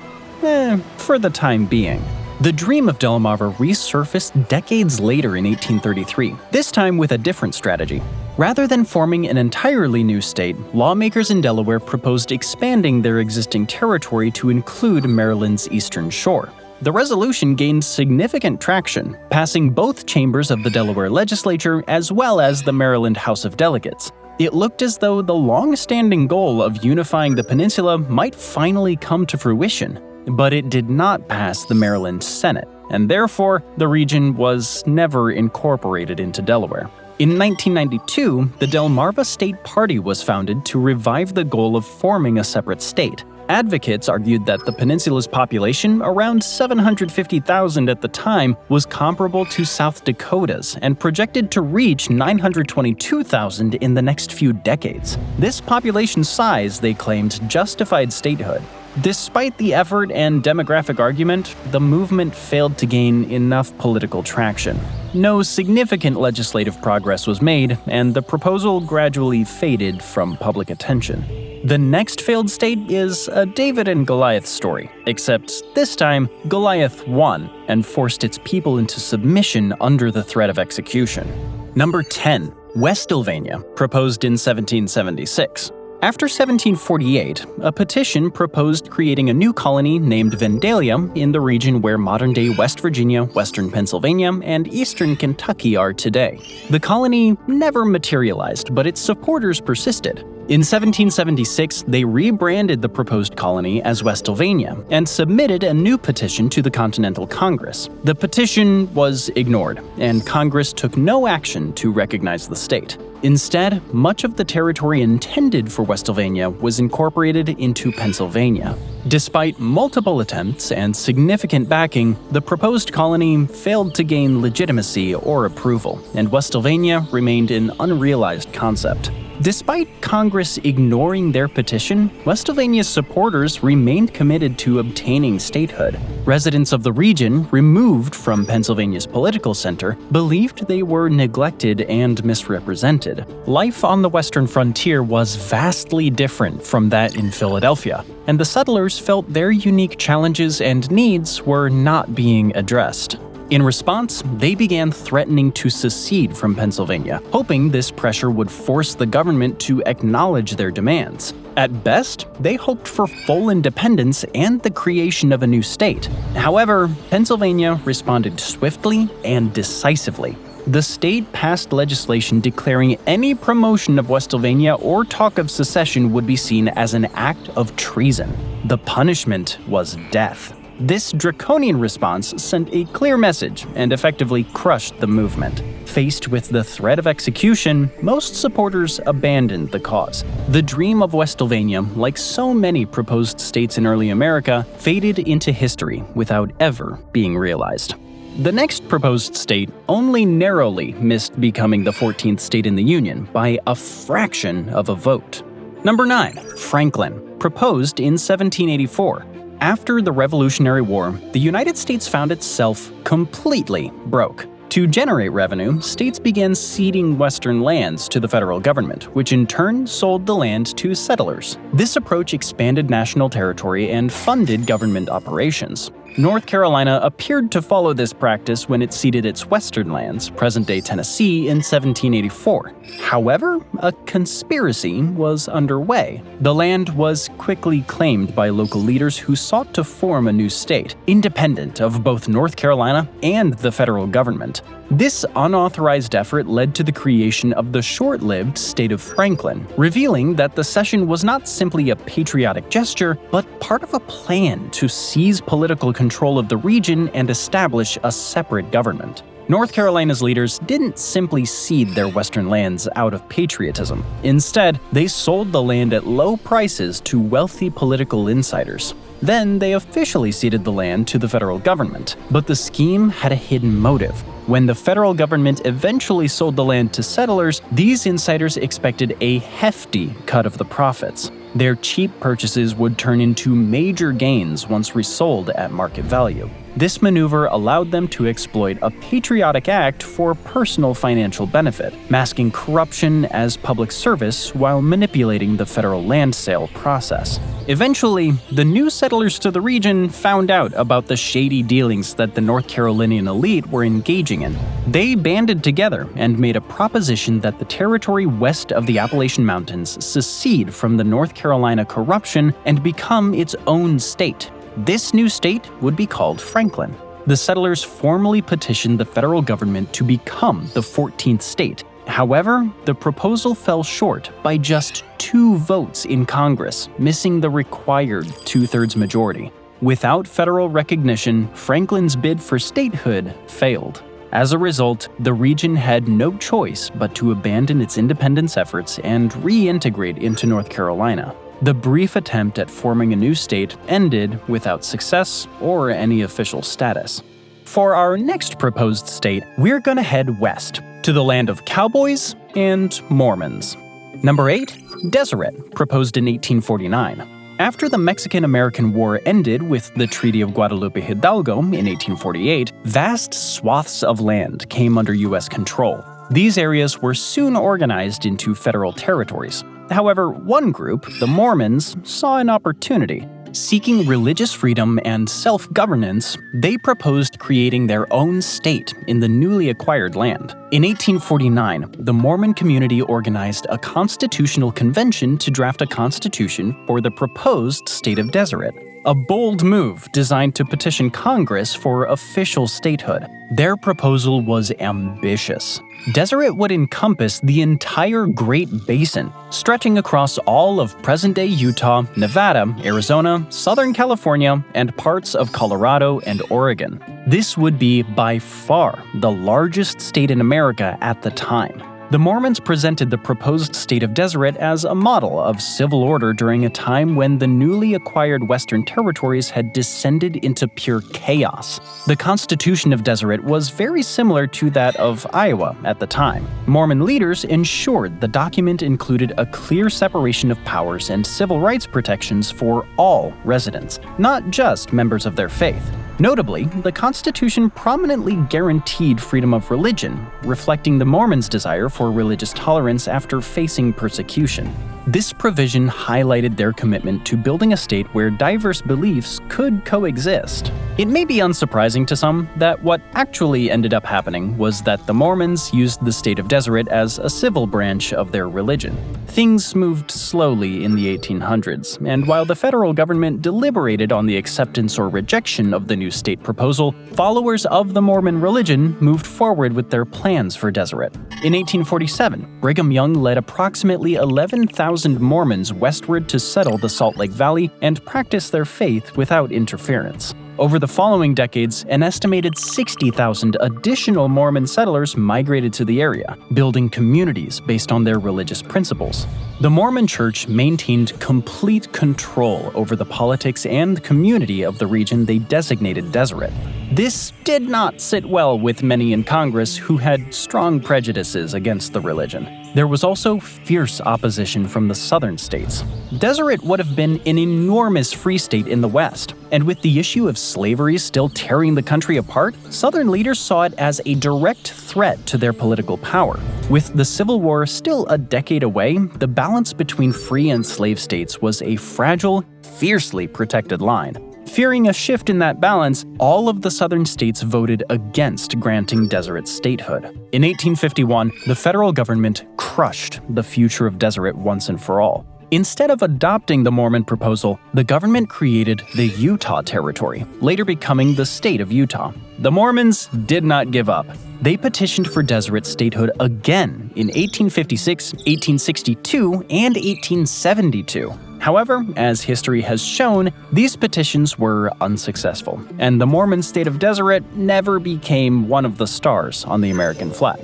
For the time being. The dream of Delmarva resurfaced decades later in 1833, this time with a different strategy. Rather than forming an entirely new state, lawmakers in Delaware proposed expanding their existing territory to include Maryland's eastern shore. The resolution gained significant traction, passing both chambers of the Delaware legislature as well as the Maryland House of Delegates. It looked as though the long-standing goal of unifying the peninsula might finally come to fruition. But it did not pass the Maryland Senate, and therefore the region was never incorporated into Delaware. In 1992, the Delmarva State Party was founded to revive the goal of forming a separate state. Advocates argued that the peninsula's population, around 750,000 at the time, was comparable to South Dakota's and projected to reach 922,000 in the next few decades. This population size, they claimed, justified statehood. Despite the effort and demographic argument, the movement failed to gain enough political traction. No significant legislative progress was made, and the proposal gradually faded from public attention. The next failed state is a David and Goliath story, except this time, Goliath won and forced its people into submission under the threat of execution. Number 10. Westlvania, proposed in 1776. After 1748, a petition proposed creating a new colony named Vandalia in the region where modern-day West Virginia, western Pennsylvania, and eastern Kentucky are today. The colony never materialized, but its supporters persisted. In 1776, they rebranded the proposed colony as Westlvania and submitted a new petition to the Continental Congress. The petition was ignored, and Congress took no action to recognize the state. Instead, much of the territory intended for Westlvania was incorporated into Pennsylvania. Despite multiple attempts and significant backing, the proposed colony failed to gain legitimacy or approval, and Westlvania remained an unrealized concept. Despite Congress ignoring their petition, Westlvania's supporters remained committed to obtaining statehood. Residents of the region, removed from Pennsylvania's political center, believed they were neglected and misrepresented. Life on the western frontier was vastly different from that in Philadelphia, and the settlers felt their unique challenges and needs were not being addressed. In response, they began threatening to secede from Pennsylvania, hoping this pressure would force the government to acknowledge their demands. At best, they hoped for full independence and the creation of a new state. However, Pennsylvania responded swiftly and decisively. The state passed legislation declaring any promotion of Westsylvania or talk of secession would be seen as an act of treason. The punishment was death. This draconian response sent a clear message and effectively crushed the movement. Faced with the threat of execution, most supporters abandoned the cause. The dream of Westsylvania, like so many proposed states in early America, faded into history without ever being realized. The next proposed state only narrowly missed becoming the 14th state in the Union by a fraction of a vote. Number 9. Franklin, proposed in 1784. After the Revolutionary War, the United States found itself completely broke. To generate revenue, states began ceding western lands to the federal government, which in turn sold the land to settlers. This approach expanded national territory and funded government operations. North Carolina appeared to follow this practice when it ceded its western lands, present-day Tennessee, in 1784. However, a conspiracy was underway. The land was quickly claimed by local leaders who sought to form a new state, independent of both North Carolina and the federal government. This unauthorized effort led to the creation of the short-lived state of Franklin, revealing that the cession was not simply a patriotic gesture, but part of a plan to seize political control of the region and establish a separate government. North Carolina's leaders didn't simply cede their western lands out of patriotism. Instead, they sold the land at low prices to wealthy political insiders. Then they officially ceded the land to the federal government, but the scheme had a hidden motive. When the federal government eventually sold the land to settlers, these insiders expected a hefty cut of the profits. Their cheap purchases would turn into major gains once resold at market value. This maneuver allowed them to exploit a patriotic act for personal financial benefit, masking corruption as public service while manipulating the federal land sale process. Eventually, the new settlers to the region found out about the shady dealings that the North Carolinian elite were engaging in. They banded together and made a proposition that the territory west of the Appalachian Mountains secede from the North Carolina corruption and become its own state. This new state would be called Franklin. The settlers formally petitioned the federal government to become the 14th state. However, the proposal fell short by just 2 votes in Congress, missing the required 2/3 majority. Without federal recognition, Franklin's bid for statehood failed. As a result, the region had no choice but to abandon its independence efforts and reintegrate into North Carolina. The brief attempt at forming a new state ended without success or any official status. For our next proposed state, we're gonna head west, to the land of cowboys and Mormons. Number 8. Deseret, proposed in 1849. After the Mexican-American War ended with the Treaty of Guadalupe Hidalgo in 1848, vast swaths of land came under U.S. control. These areas were soon organized into federal territories. However, one group, the Mormons, saw an opportunity. Seeking religious freedom and self-governance, they proposed creating their own state in the newly acquired land. In 1849, the Mormon community organized a constitutional convention to draft a constitution for the proposed state of Deseret, a bold move designed to petition Congress for official statehood. Their proposal was ambitious. Deseret would encompass the entire Great Basin, stretching across all of present-day Utah, Nevada, Arizona, Southern California, and parts of Colorado and Oregon. This would be by far the largest state in America at the time. The Mormons presented the proposed state of Deseret as a model of civil order during a time when the newly acquired Western territories had descended into pure chaos. The Constitution of Deseret was very similar to that of Iowa at the time. Mormon leaders ensured the document included a clear separation of powers and civil rights protections for all residents, not just members of their faith. Notably, the Constitution prominently guaranteed freedom of religion, reflecting the Mormons' desire for religious tolerance after facing persecution. This provision highlighted their commitment to building a state where diverse beliefs could coexist. It may be unsurprising to some that what actually ended up happening was that the Mormons used the state of Deseret as a civil branch of their religion. Things moved slowly in the 1800s, and while the federal government deliberated on the acceptance or rejection of the new state proposal, followers of the Mormon religion moved forward with their plans for Deseret. In 1847, Brigham Young led approximately 11,000 Mormons westward to settle the Salt Lake Valley and practice their faith without interference. Over the following decades, an estimated 60,000 additional Mormon settlers migrated to the area, building communities based on their religious principles. The Mormon Church maintained complete control over the politics and community of the region they designated Deseret. This did not sit well with many in Congress who had strong prejudices against the religion. There was also fierce opposition from the southern states. Deseret would have been an enormous free state in the West, and with the issue of slavery still tearing the country apart, Southern leaders saw it as a direct threat to their political power. With the Civil War still a decade away, the balance between free and slave states was a fragile, fiercely protected line. Fearing a shift in that balance, all of the southern states voted against granting Deseret statehood. In 1851, the federal government crushed the future of Deseret once and for all. Instead of adopting the Mormon proposal, the government created the Utah Territory, later becoming the state of Utah. The Mormons did not give up. They petitioned for Deseret statehood again in 1856, 1862, and 1872. However, as history has shown, these petitions were unsuccessful, and the Mormon state of Deseret never became one of the stars on the American flag.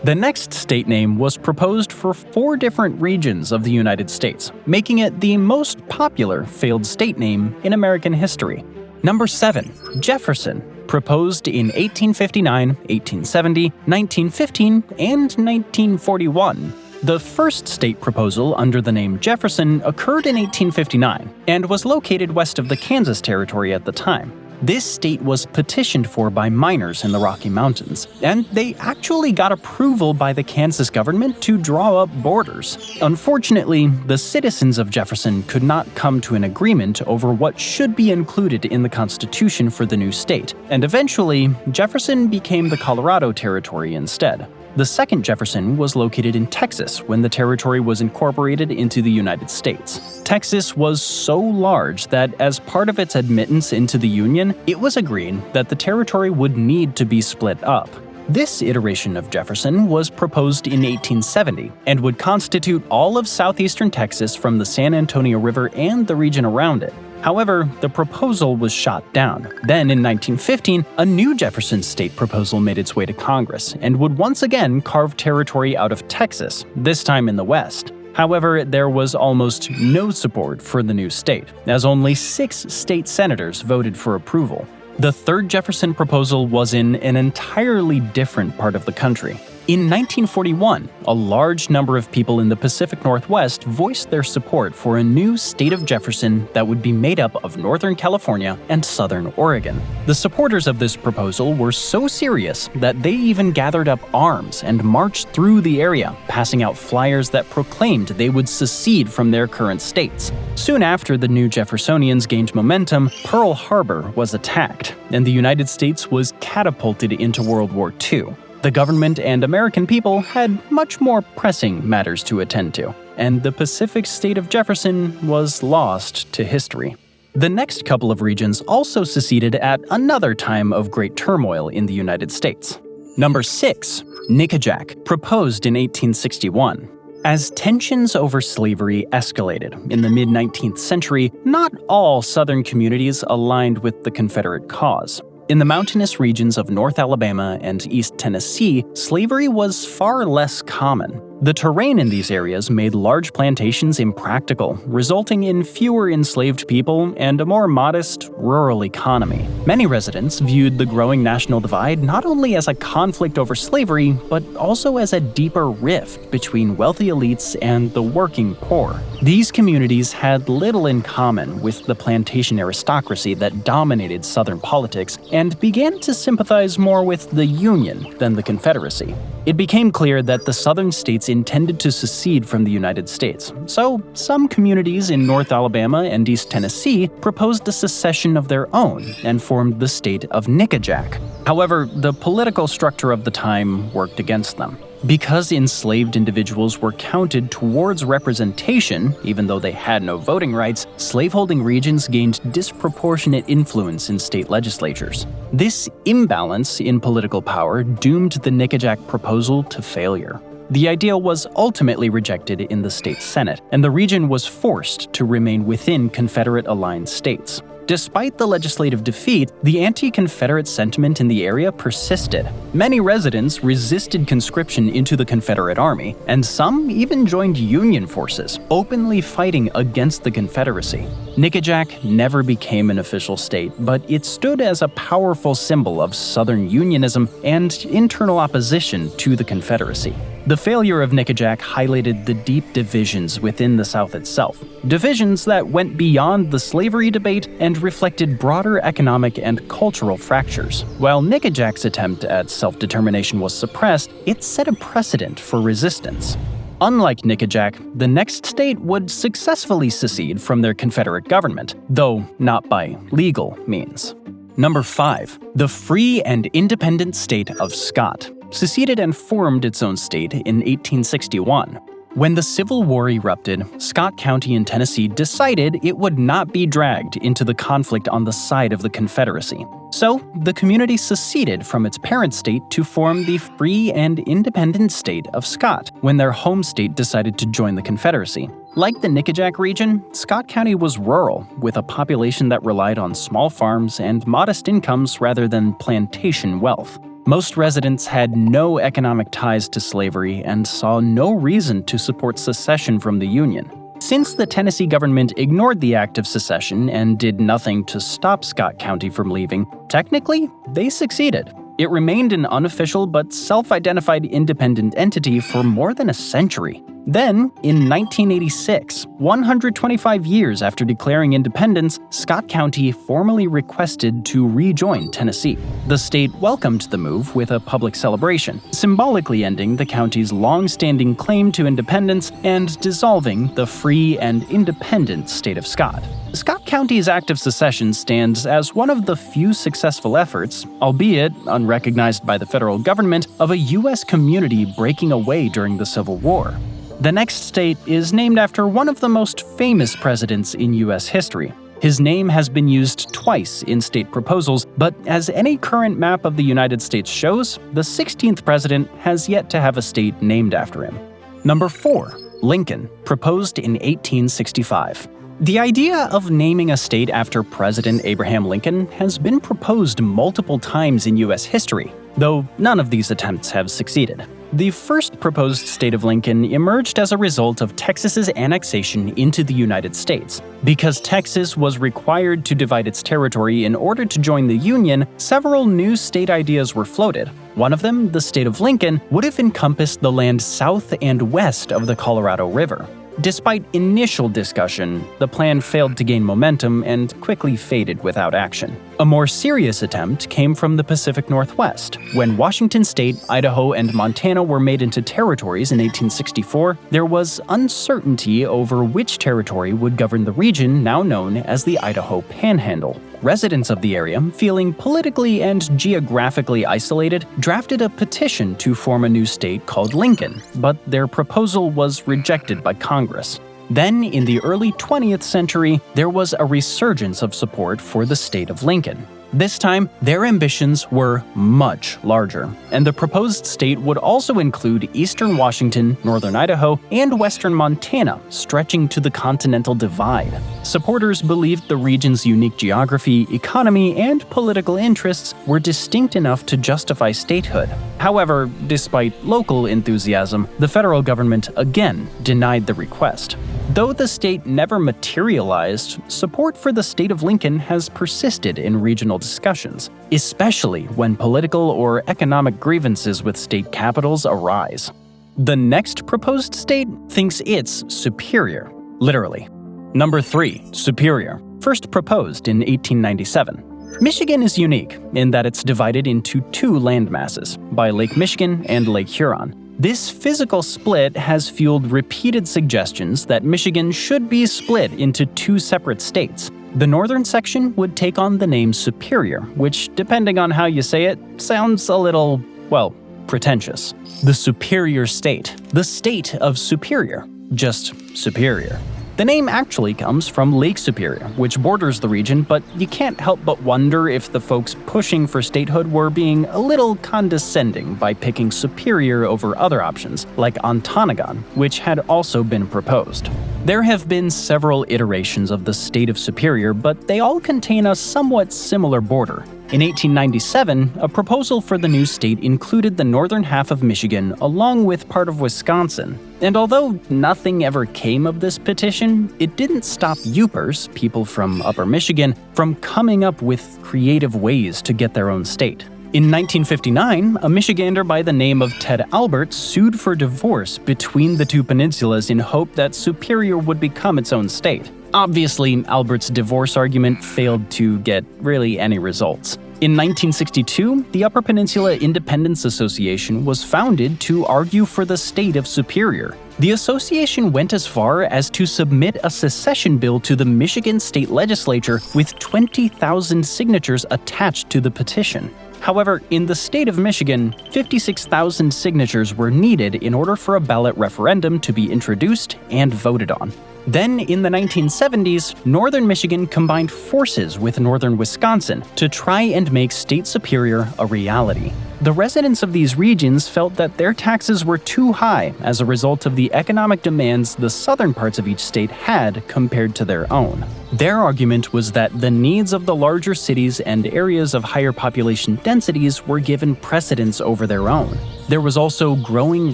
The next state name was proposed for 4 different regions of the United States, making it the most popular failed state name in American history. Number 7. Jefferson, proposed in 1859, 1870, 1915, and 1941. The first state proposal under the name Jefferson occurred in 1859 and was located west of the Kansas Territory at the time. This state was petitioned for by miners in the Rocky Mountains, and they actually got approval by the Kansas government to draw up borders. Unfortunately, the citizens of Jefferson could not come to an agreement over what should be included in the Constitution for the new state, and eventually, Jefferson became the Colorado Territory instead. The second Jefferson was located in Texas when the territory was incorporated into the United States. Texas was so large that as part of its admittance into the Union, it was agreed that the territory would need to be split up. This iteration of Jefferson was proposed in 1870 and would constitute all of southeastern Texas from the San Antonio River and the region around it. However, the proposal was shot down. Then, in 1915, a new Jefferson state proposal made its way to Congress and would once again carve territory out of Texas, this time in the West. However, there was almost no support for the new state, as only 6 state senators voted for approval. The third Jefferson proposal was in an entirely different part of the country. In 1941, a large number of people in the Pacific Northwest voiced their support for a new state of Jefferson that would be made up of Northern California and Southern Oregon. The supporters of this proposal were so serious that they even gathered up arms and marched through the area, passing out flyers that proclaimed they would secede from their current states. Soon after the new Jeffersonians gained momentum, Pearl Harbor was attacked, and the United States was catapulted into World War II. The government and American people had much more pressing matters to attend to, and the Pacific state of Jefferson was lost to history. The next couple of regions also seceded at another time of great turmoil in the United States. Number 6. Nickajack, proposed in 1861. As tensions over slavery escalated in the mid-19th century, not all Southern communities aligned with the Confederate cause. In the mountainous regions of North Alabama and East Tennessee, slavery was far less common. The terrain in these areas made large plantations impractical, resulting in fewer enslaved people and a more modest, rural economy. Many residents viewed the growing national divide not only as a conflict over slavery, but also as a deeper rift between wealthy elites and the working poor. These communities had little in common with the plantation aristocracy that dominated Southern politics and began to sympathize more with the Union than the Confederacy. It became clear that the Southern states intended to secede from the United States, so some communities in North Alabama and East Tennessee proposed a secession of their own and formed the state of Nickajack. However, the political structure of the time worked against them. Because enslaved individuals were counted towards representation, even though they had no voting rights, slaveholding regions gained disproportionate influence in state legislatures. This imbalance in political power doomed the Nickajack proposal to failure. The idea was ultimately rejected in the state Senate, and the region was forced to remain within Confederate-aligned states. Despite the legislative defeat, the anti-Confederate sentiment in the area persisted. Many residents resisted conscription into the Confederate Army, and some even joined Union forces, openly fighting against the Confederacy. Nickajack never became an official state, but it stood as a powerful symbol of Southern Unionism and internal opposition to the Confederacy. The failure of Nickajack highlighted the deep divisions within the South itself, divisions that went beyond the slavery debate and reflected broader economic and cultural fractures. While Nickajack's attempt at self-determination was suppressed, it set a precedent for resistance. Unlike Nickajack, the next state would successfully secede from their Confederate government, though not by legal means. Number 5. The Free and Independent State of Scott seceded and formed its own state in 1861. When the Civil War erupted, Scott County in Tennessee decided it would not be dragged into the conflict on the side of the Confederacy. So, the community seceded from its parent state to form the Free and Independent State of Scott when their home state decided to join the Confederacy. Like the Nickajack region, Scott County was rural, with a population that relied on small farms and modest incomes rather than plantation wealth. Most residents had no economic ties to slavery and saw no reason to support secession from the Union. Since the Tennessee government ignored the act of secession and did nothing to stop Scott County from leaving, technically, they succeeded. It remained an unofficial but self-identified independent entity for more than a century. Then, in 1986, 125 years after declaring independence, Scott County formally requested to rejoin Tennessee. The state welcomed the move with a public celebration, symbolically ending the county's long-standing claim to independence and dissolving the Free and Independent State of Scott. Scott County's act of secession stands as one of the few successful efforts, albeit unrecognized by the federal government, of a U.S. community breaking away during the Civil War. The next state is named after one of the most famous presidents in U.S. history. His name has been used twice in state proposals, but as any current map of the United States shows, the 16th president has yet to have a state named after him. Number 4. Lincoln, proposed in 1865. The idea of naming a state after President Abraham Lincoln has been proposed multiple times in U.S. history, though none of these attempts have succeeded. The first proposed state of Lincoln emerged as a result of Texas's annexation into the United States. Because Texas was required to divide its territory in order to join the Union, several new state ideas were floated. One of them, the state of Lincoln, would have encompassed the land south and west of the Colorado River. Despite initial discussion, the plan failed to gain momentum and quickly faded without action. A more serious attempt came from the Pacific Northwest. When Washington State, Idaho, and Montana were made into territories in 1864, there was uncertainty over which territory would govern the region now known as the Idaho Panhandle. Residents of the area, feeling politically and geographically isolated, drafted a petition to form a new state called Lincoln, but their proposal was rejected by Congress. Then, in the early 20th century, there was a resurgence of support for the state of Lincoln. This time, their ambitions were much larger, and the proposed state would also include eastern Washington, northern Idaho, and western Montana, stretching to the Continental Divide. Supporters believed the region's unique geography, economy, and political interests were distinct enough to justify statehood. However, despite local enthusiasm, the federal government again denied the request. Though the state never materialized, support for the state of Lincoln has persisted in regional discussions, especially when political or economic grievances with state capitals arise. The next proposed state thinks it's superior, literally. Number 3. Superior. First proposed in 1897. Michigan is unique in that it's divided into two landmasses, by Lake Michigan and Lake Huron. This physical split has fueled repeated suggestions that Michigan should be split into two separate states. The northern section would take on the name Superior, which, depending on how you say it, sounds a little, well, pretentious. The Superior State. The state of Superior. Just Superior. The name actually comes from Lake Superior, which borders the region, but you can't help but wonder if the folks pushing for statehood were being a little condescending by picking Superior over other options, like Ontonagon, which had also been proposed. There have been several iterations of the state of Superior, but they all contain a somewhat similar border. In 1897, a proposal for the new state included the northern half of Michigan along with part of Wisconsin. And although nothing ever came of this petition, it didn't stop Yoopers, people from Upper Michigan, from coming up with creative ways to get their own state. In 1959, a Michigander by the name of Ted Albert sued for divorce between the two peninsulas in hope that Superior would become its own state. Obviously, Albert's divorce argument failed to get really any results. In 1962, the Upper Peninsula Independence Association was founded to argue for the state of Superior. The association went as far as to submit a secession bill to the Michigan state legislature with 20,000 signatures attached to the petition. However, in the state of Michigan, 56,000 signatures were needed in order for a ballot referendum to be introduced and voted on. Then, in the 1970s, northern Michigan combined forces with northern Wisconsin to try and make state Superior a reality. The residents of these regions felt that their taxes were too high as a result of the economic demands the southern parts of each state had compared to their own. Their argument was that the needs of the larger cities and areas of higher population densities were given precedence over their own. There was also growing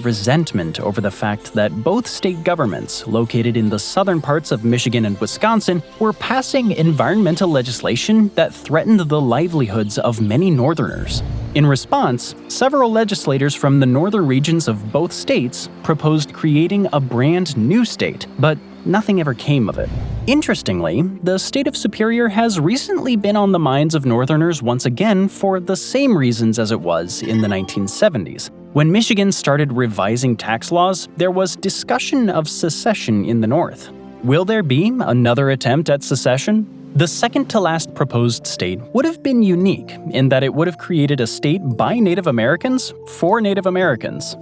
resentment over the fact that both state governments, located in the southern parts of Michigan and Wisconsin, were passing environmental legislation that threatened the livelihoods of many Northerners. In response, several legislators from the northern regions of both states proposed creating a brand new state, but nothing ever came of it. Interestingly, the state of Superior has recently been on the minds of Northerners once again for the same reasons as it was in the 1970s. When Michigan started revising tax laws, there was discussion of secession in the North. Will there be another attempt at secession? The second-to-last proposed state would have been unique in that it would have created a state by Native Americans for Native Americans.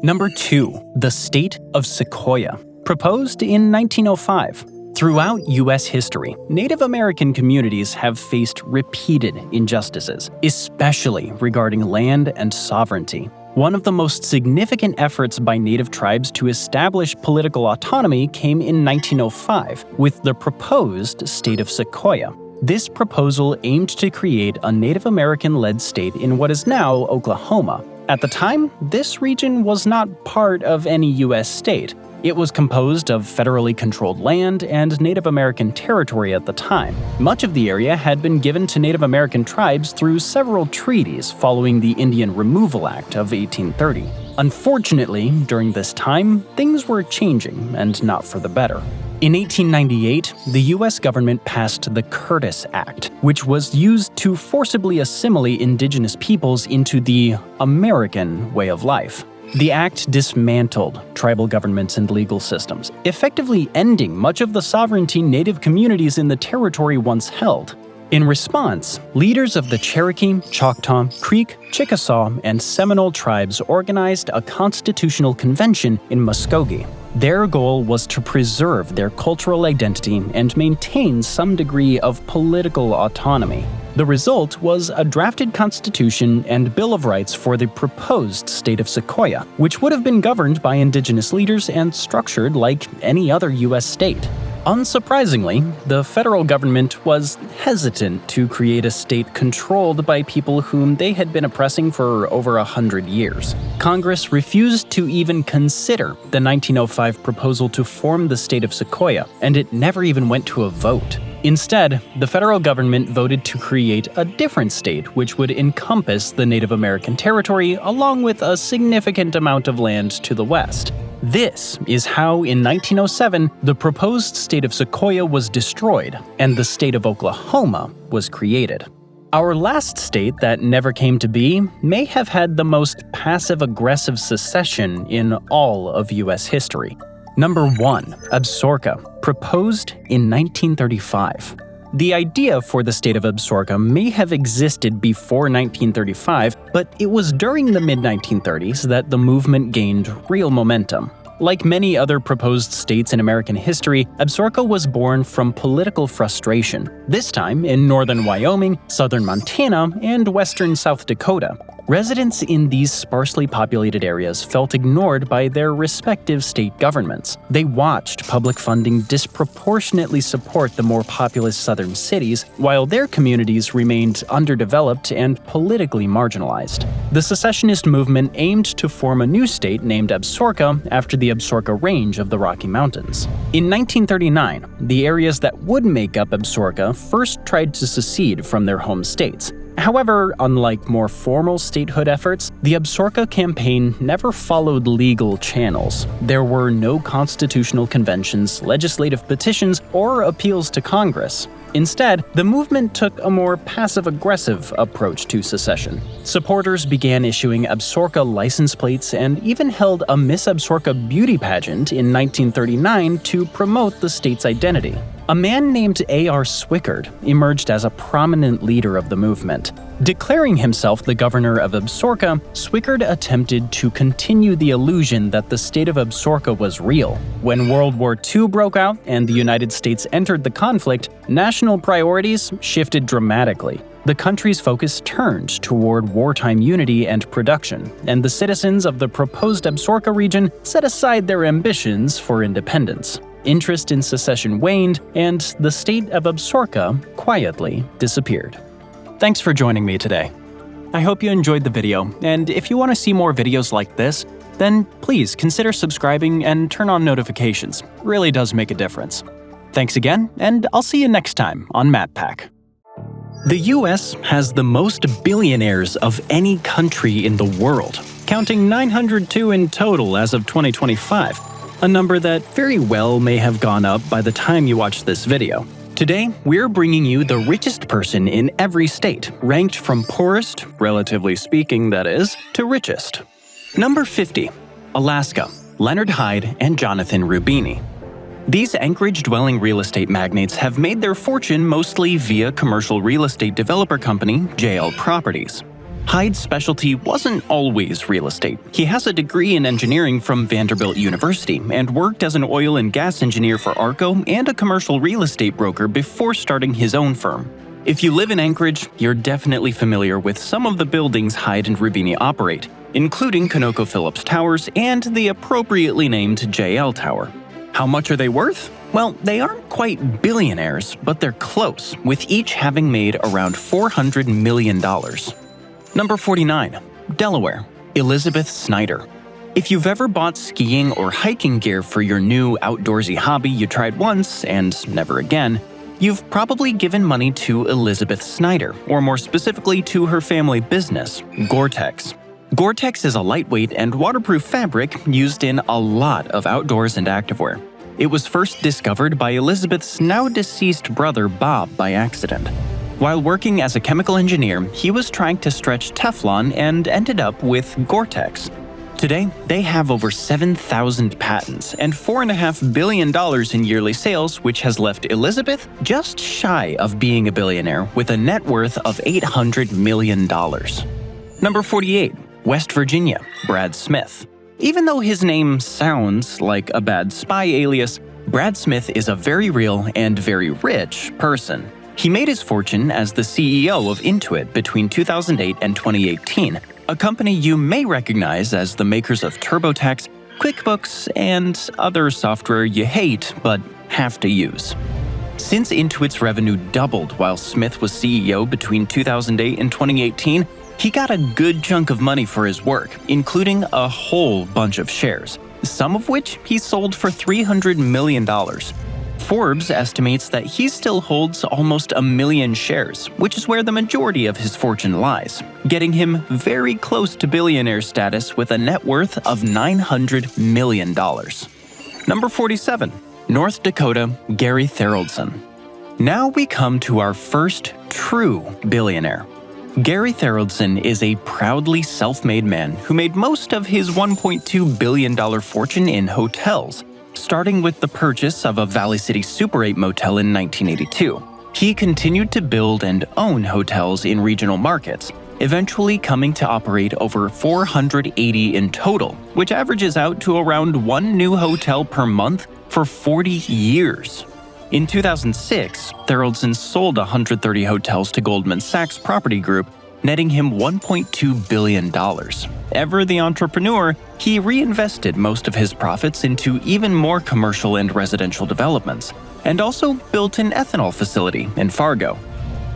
Number 2. The State of Sequoia. Proposed in 1905. Throughout U.S. history, Native American communities have faced repeated injustices, especially regarding land and sovereignty. One of the most significant efforts by Native tribes to establish political autonomy came in 1905 with the proposed State of Sequoia. This proposal aimed to create a Native American-led state in what is now Oklahoma. At the time, this region was not part of any U.S. state. It was composed of federally controlled land and Native American territory at the time. Much of the area had been given to Native American tribes through several treaties following the Indian Removal Act of 1830. Unfortunately, during this time, things were changing, and not for the better. In 1898, the U.S. government passed the Curtis Act, which was used to forcibly assimilate indigenous peoples into the American way of life. The act dismantled tribal governments and legal systems, effectively ending much of the sovereignty Native communities in the territory once held. In response, leaders of the Cherokee, Choctaw, Creek, Chickasaw, and Seminole tribes organized a constitutional convention in Muskogee. Their goal was to preserve their cultural identity and maintain some degree of political autonomy. The result was a drafted constitution and Bill of Rights for the proposed state of Sequoia, which would have been governed by indigenous leaders and structured like any other U.S. state. Unsurprisingly, the federal government was hesitant to create a state controlled by people whom they had been oppressing for over 100 years. Congress refused to even consider the 1905 proposal to form the state of Sequoia, and it never even went to a vote. Instead, the federal government voted to create a different state which would encompass the Native American territory along with a significant amount of land to the west. This is how, in 1907, the proposed state of Sequoia was destroyed and the state of Oklahoma was created. Our last state that never came to be may have had the most passive-aggressive secession in all of U.S. history. Number 1. Absaroka, proposed in 1935. The idea for the state of Absaroka may have existed before 1935, but it was during the mid-1930s that the movement gained real momentum. Like many other proposed states in American history, Absaroka was born from political frustration, this time in northern Wyoming, southern Montana, and western South Dakota. Residents in these sparsely populated areas felt ignored by their respective state governments. They watched public funding disproportionately support the more populous southern cities, while their communities remained underdeveloped and politically marginalized. The secessionist movement aimed to form a new state named Absaroka after the Absaroka Range of the Rocky Mountains. In 1939, the areas that would make up Absaroka first tried to secede from their home states. However, unlike more formal statehood efforts, the Absaroka campaign never followed legal channels. There were no constitutional conventions, legislative petitions, or appeals to Congress. Instead, the movement took a more passive-aggressive approach to secession. Supporters began issuing Absaroka license plates and even held a Miss Absaroka beauty pageant in 1939 to promote the state's identity. A man named A.R. Swickard emerged as a prominent leader of the movement. Declaring himself the governor of Absaroka, Swickard attempted to continue the illusion that the state of Absaroka was real. When World War II broke out and the United States entered the conflict, national priorities shifted dramatically. The country's focus turned toward wartime unity and production, and the citizens of the proposed Absaroka region set aside their ambitions for independence. Interest in secession waned, and the state of Absaroka quietly disappeared. Thanks for joining me today. I hope you enjoyed the video, and if you want to see more videos like this, then please consider subscribing and turn on notifications. It really does make a difference. Thanks again, and I'll see you next time on MatPack. The US has the most billionaires of any country in the world, counting 902 in total as of 2025. A number that very well may have gone up by the time you watch this video. Today, we're bringing you the richest person in every state, ranked from poorest, relatively speaking that is, to richest. Number 50. Alaska, Leonard Hyde and Jonathan Rubini. These Anchorage-dwelling real estate magnates have made their fortune mostly via commercial real estate developer company JL Properties. Hyde's specialty wasn't always real estate. He has a degree in engineering from Vanderbilt University and worked as an oil and gas engineer for Arco and a commercial real estate broker before starting his own firm. If you live in Anchorage, you're definitely familiar with some of the buildings Hyde and Rubini operate, including ConocoPhillips Towers and the appropriately named JL Tower. How much are they worth? Well, they aren't quite billionaires, but they're close, with each having made around $400 million. Number 49. Delaware, Elizabeth Snyder. If you've ever bought skiing or hiking gear for your new outdoorsy hobby you tried once and never again, you've probably given money to Elizabeth Snyder, or more specifically to her family business, Gore-Tex. Gore-Tex is a lightweight and waterproof fabric used in a lot of outdoors and activewear. It was first discovered by Elizabeth's now-deceased brother Bob by accident. While working as a chemical engineer, he was trying to stretch Teflon and ended up with Gore-Tex. Today, they have over 7,000 patents and $4.5 billion in yearly sales, which has left Elizabeth just shy of being a billionaire with a net worth of $800 million. Number 48. West Virginia, Brad Smith. Even though his name sounds like a bad spy alias, Brad Smith is a very real and very rich person. He made his fortune as the CEO of Intuit between 2008 and 2018, a company you may recognize as the makers of TurboTax, QuickBooks, and other software you hate but have to use. Since Intuit's revenue doubled while Smith was CEO between 2008 and 2018, he got a good chunk of money for his work, including a whole bunch of shares, some of which he sold for $300 million. Forbes estimates that he still holds almost 1 million shares, which is where the majority of his fortune lies, getting him very close to billionaire status with a net worth of $900 million. Number 47. North Dakota, Gary Tharaldson. Now we come to our first true billionaire. Gary Tharaldson is a proudly self-made man who made most of his $1.2 billion fortune in hotels, starting with the purchase of a Valley City Super 8 motel in 1982. He continued to build and own hotels in regional markets, eventually coming to operate over 480 in total, which averages out to around one new hotel per month for 40 years. In 2006, Tharaldson sold 130 hotels to Goldman Sachs Property Group, netting him $1.2 billion. Ever the entrepreneur, he reinvested most of his profits into even more commercial and residential developments, and also built an ethanol facility in Fargo.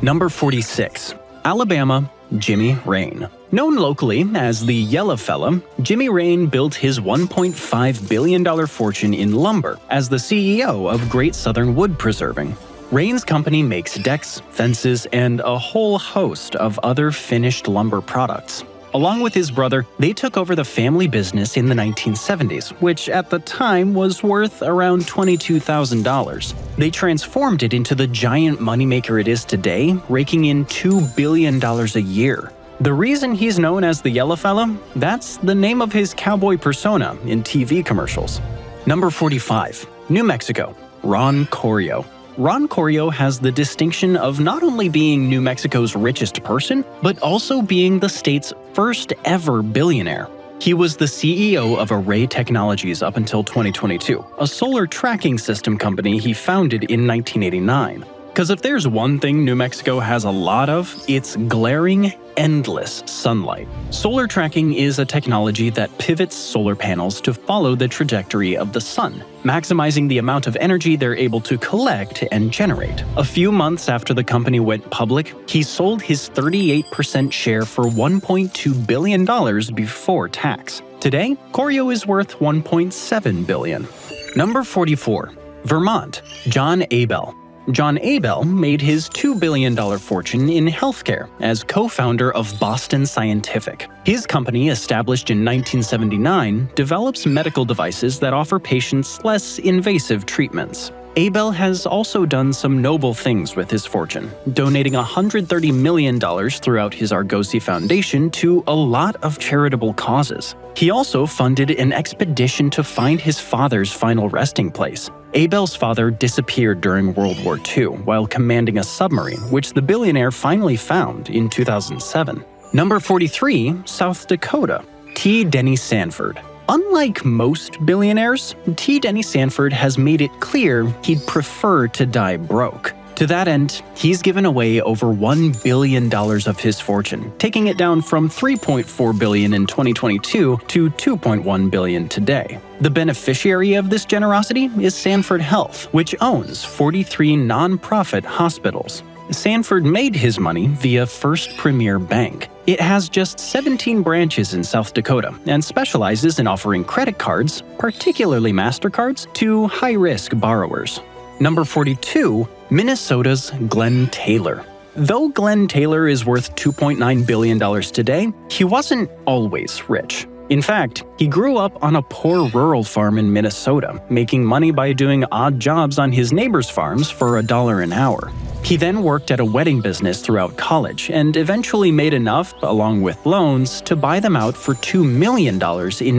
Number 46. Alabama, Jimmy Rain. Known locally as the Yellow Fella, Jimmy Rain built his $1.5 billion fortune in lumber as the CEO of Great Southern Wood Preserving. Rain's company makes decks, fences, and a whole host of other finished lumber products. Along with his brother, they took over the family business in the 1970s, which at the time was worth around $22,000. They transformed it into the giant moneymaker it is today, raking in $2 billion a year. The reason he's known as the Yellow Fella? That's the name of his cowboy persona in TV commercials. Number 45. New Mexico, Ron Corio. Ron Corio has the distinction of not only being New Mexico's richest person, but also being the state's first ever billionaire. He was the CEO of Array Technologies up until 2022, a solar tracking system company he founded in 1989. Because if there's one thing New Mexico has a lot of, it's glaring, endless sunlight. Solar tracking is a technology that pivots solar panels to follow the trajectory of the sun, maximizing the amount of energy they're able to collect and generate. A few months after the company went public, he sold his 38% share for $1.2 billion before tax. Today, Corio is worth $1.7 billion. Number 44. Vermont, John Abel. John Abel made his $2 billion fortune in healthcare as co-founder of Boston Scientific. His company, established in 1979, develops medical devices that offer patients less invasive treatments. Abel has also done some noble things with his fortune, donating $130 million throughout his Argosy Foundation to a lot of charitable causes. He also funded an expedition to find his father's final resting place. Abel's father disappeared during World War II while commanding a submarine, which the billionaire finally found in 2007. Number 43, South Dakota, T. Denny Sanford. Unlike most billionaires, T. Denny Sanford has made it clear he'd prefer to die broke. To that end, he's given away over $1 billion of his fortune, taking it down from $3.4 billion in 2022 to $2.1 billion today. The beneficiary of this generosity is Sanford Health, which owns 43 nonprofit hospitals. Sanford made his money via First Premier Bank. It has just 17 branches in South Dakota and specializes in offering credit cards, particularly MasterCards, to high-risk borrowers. Number 42, Minnesota's Glenn Taylor. Though Glenn Taylor is worth $2.9 billion today, he wasn't always rich. In fact, he grew up on a poor rural farm in Minnesota, making money by doing odd jobs on his neighbors' farms for $1 an hour. He then worked at a wedding business throughout college and eventually made enough, along with loans, to buy them out for $2 million in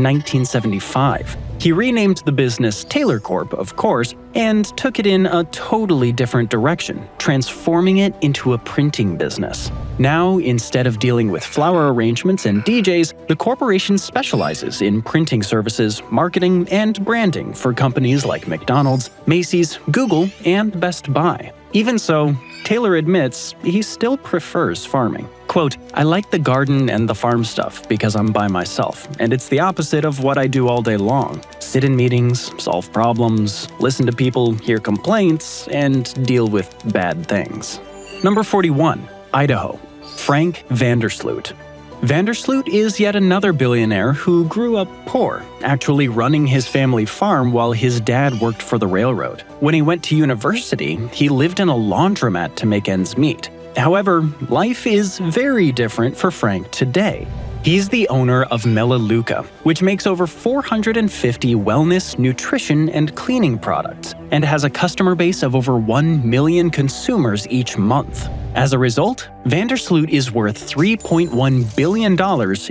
1975. He renamed the business Taylor Corp, of course, and took it in a totally different direction, transforming it into a printing business. Now, instead of dealing with flower arrangements and DJs, the corporation specializes in printing services, marketing, and branding for companies like McDonald's, Macy's, Google, and Best Buy. Even so, Taylor admits he still prefers farming. Quote, "I like the garden and the farm stuff because I'm by myself, and it's the opposite of what I do all day long. Sit in meetings, solve problems, listen to people, hear complaints, and deal with bad things." Number 41. Idaho. Frank Vandersloot. Vandersloot is yet another billionaire who grew up poor, actually running his family farm while his dad worked for the railroad. When he went to university, he lived in a laundromat to make ends meet. However, life is very different for Frank today. He's the owner of Melaleuca, which makes over 450 wellness, nutrition, and cleaning products, and has a customer base of over 1 million consumers each month. As a result, Vandersloot is worth $3.1 billion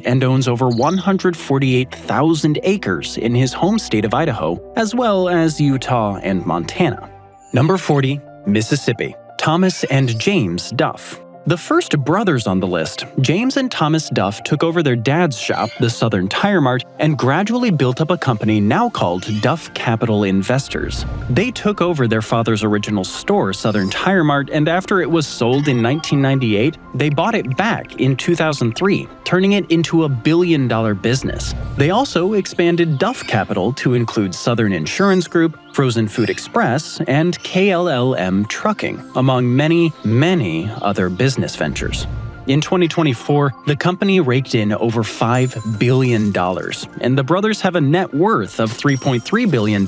and owns over 148,000 acres in his home state of Idaho, as well as Utah and Montana. Number 40. Mississippi. Thomas and James Duff. The first brothers on the list, James and Thomas Duff, took over their dad's shop, the Southern Tire Mart, and gradually built up a company now called Duff Capital Investors. They took over their father's original store, Southern Tire Mart, and after it was sold in 1998, they bought it back in 2003, turning it into a billion-dollar business. They also expanded Duff Capital to include Southern Insurance Group, Frozen Food Express, and KLLM Trucking, among many, many other business ventures. In 2024, the company raked in over $5 billion, and the brothers have a net worth of $3.3 billion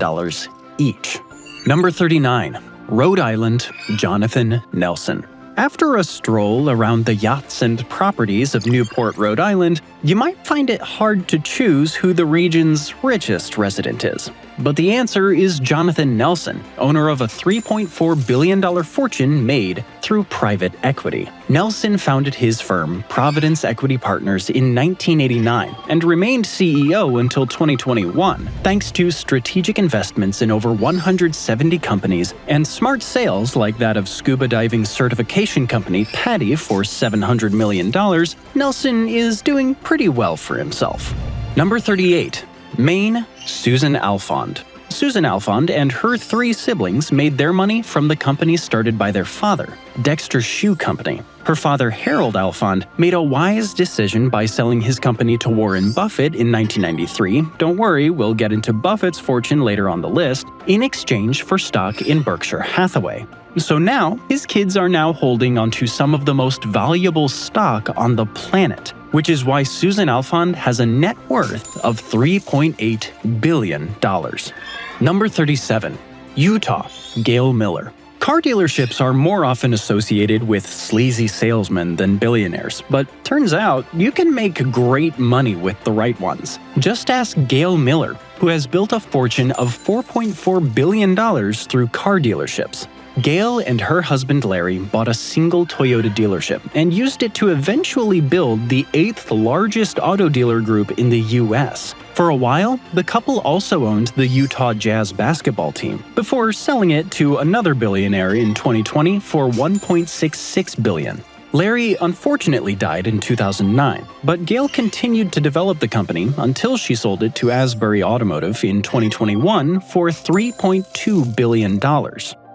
each. Number 39. Rhode Island, Jonathan Nelson. After a stroll around the yachts and properties of Newport, Rhode Island, you might find it hard to choose who the region's richest resident is. But the answer is Jonathan Nelson, owner of a $3.4 billion fortune made through private equity. Nelson founded his firm, Providence Equity Partners, in 1989 and remained CEO until 2021, thanks to strategic investments in over 170 companies and smart sales like that of scuba diving certification company PADI for $700 million. Nelson is doing pretty well for himself. Number 38. Maine, Susan Alfond. Susan Alfond and her 3 siblings made their money from the company started by their father, Dexter Shoe Company. Her father, Harold Alfond, made a wise decision by selling his company to Warren Buffett in 1993. Don't worry, we'll get into Buffett's fortune later on the list, in exchange for stock in Berkshire Hathaway. So now, his kids are now holding onto some of the most valuable stock on the planet, which is why Susan Alfond has a net worth of $3.8 billion. Number 37. Utah, Gail Miller. Car dealerships are more often associated with sleazy salesmen than billionaires, but turns out you can make great money with the right ones. Just ask Gail Miller, who has built a fortune of $4.4 billion through car dealerships. Gail and her husband Larry bought a single Toyota dealership and used it to eventually build the 8th largest auto dealer group in the US. For a while, the couple also owned the Utah Jazz basketball team, before selling it to another billionaire in 2020 for $1.66 billion. Larry unfortunately died in 2009, but Gail continued to develop the company until she sold it to Asbury Automotive in 2021 for $3.2 billion.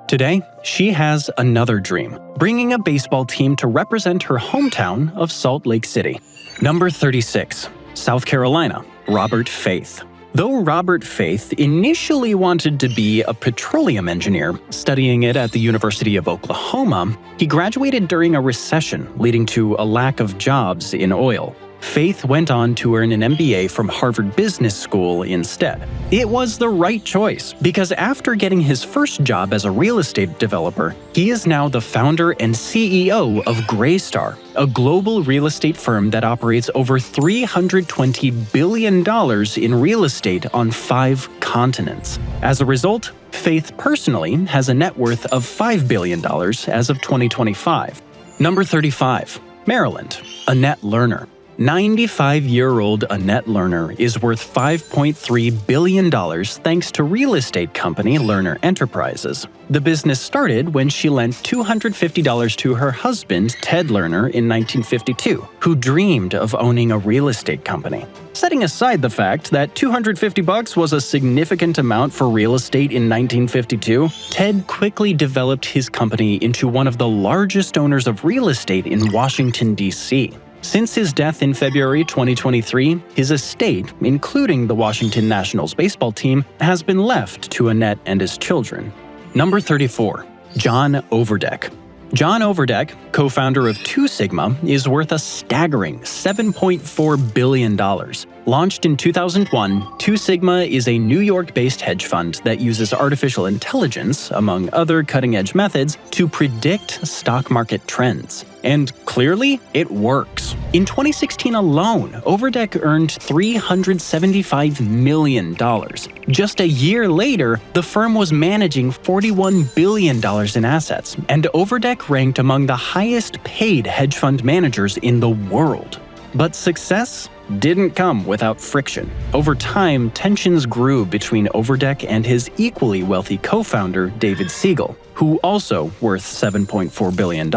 Today, she has another dream, bringing a baseball team to represent her hometown of Salt Lake City. Number 36. South Carolina, Robert Faith. Though Robert Faith initially wanted to be a petroleum engineer, studying it at the University of Oklahoma, he graduated during a recession, leading to a lack of jobs in oil. Faith went on to earn an MBA from Harvard Business School instead. It was the right choice, because after getting his first job as a real estate developer, he is now the founder and CEO of Greystar, a global real estate firm that operates over $320 billion in real estate on 5 continents. As a result, Faith personally has a net worth of $5 billion as of 2025. Number 35. Maryland, Annette Lerner. 95-year-old Annette Lerner is worth $5.3 billion thanks to real estate company Lerner Enterprises. The business started when she lent $250 to her husband, Ted Lerner, in 1952, who dreamed of owning a real estate company. Setting aside the fact that $250 was a significant amount for real estate in 1952, Ted quickly developed his company into one of the largest owners of real estate in Washington, D.C. Since his death in February 2023, his estate, including the Washington Nationals baseball team, has been left to Annette and his children. Number 34. John Overdeck. John Overdeck, co-founder of 2 Sigma, is worth a staggering $7.4 billion. Launched in 2001, 2 Sigma is a New York-based hedge fund that uses artificial intelligence, among other cutting-edge methods, to predict stock market trends. And clearly, it works. In 2016 alone, Overdeck earned $375 million. Just a year later, the firm was managing $41 billion in assets, and Overdeck ranked among the highest-paid hedge fund managers in the world. But success didn't come without friction. Over time, tensions grew between Overdeck and his equally wealthy co-founder, David Siegel, who also worth $7.4 billion.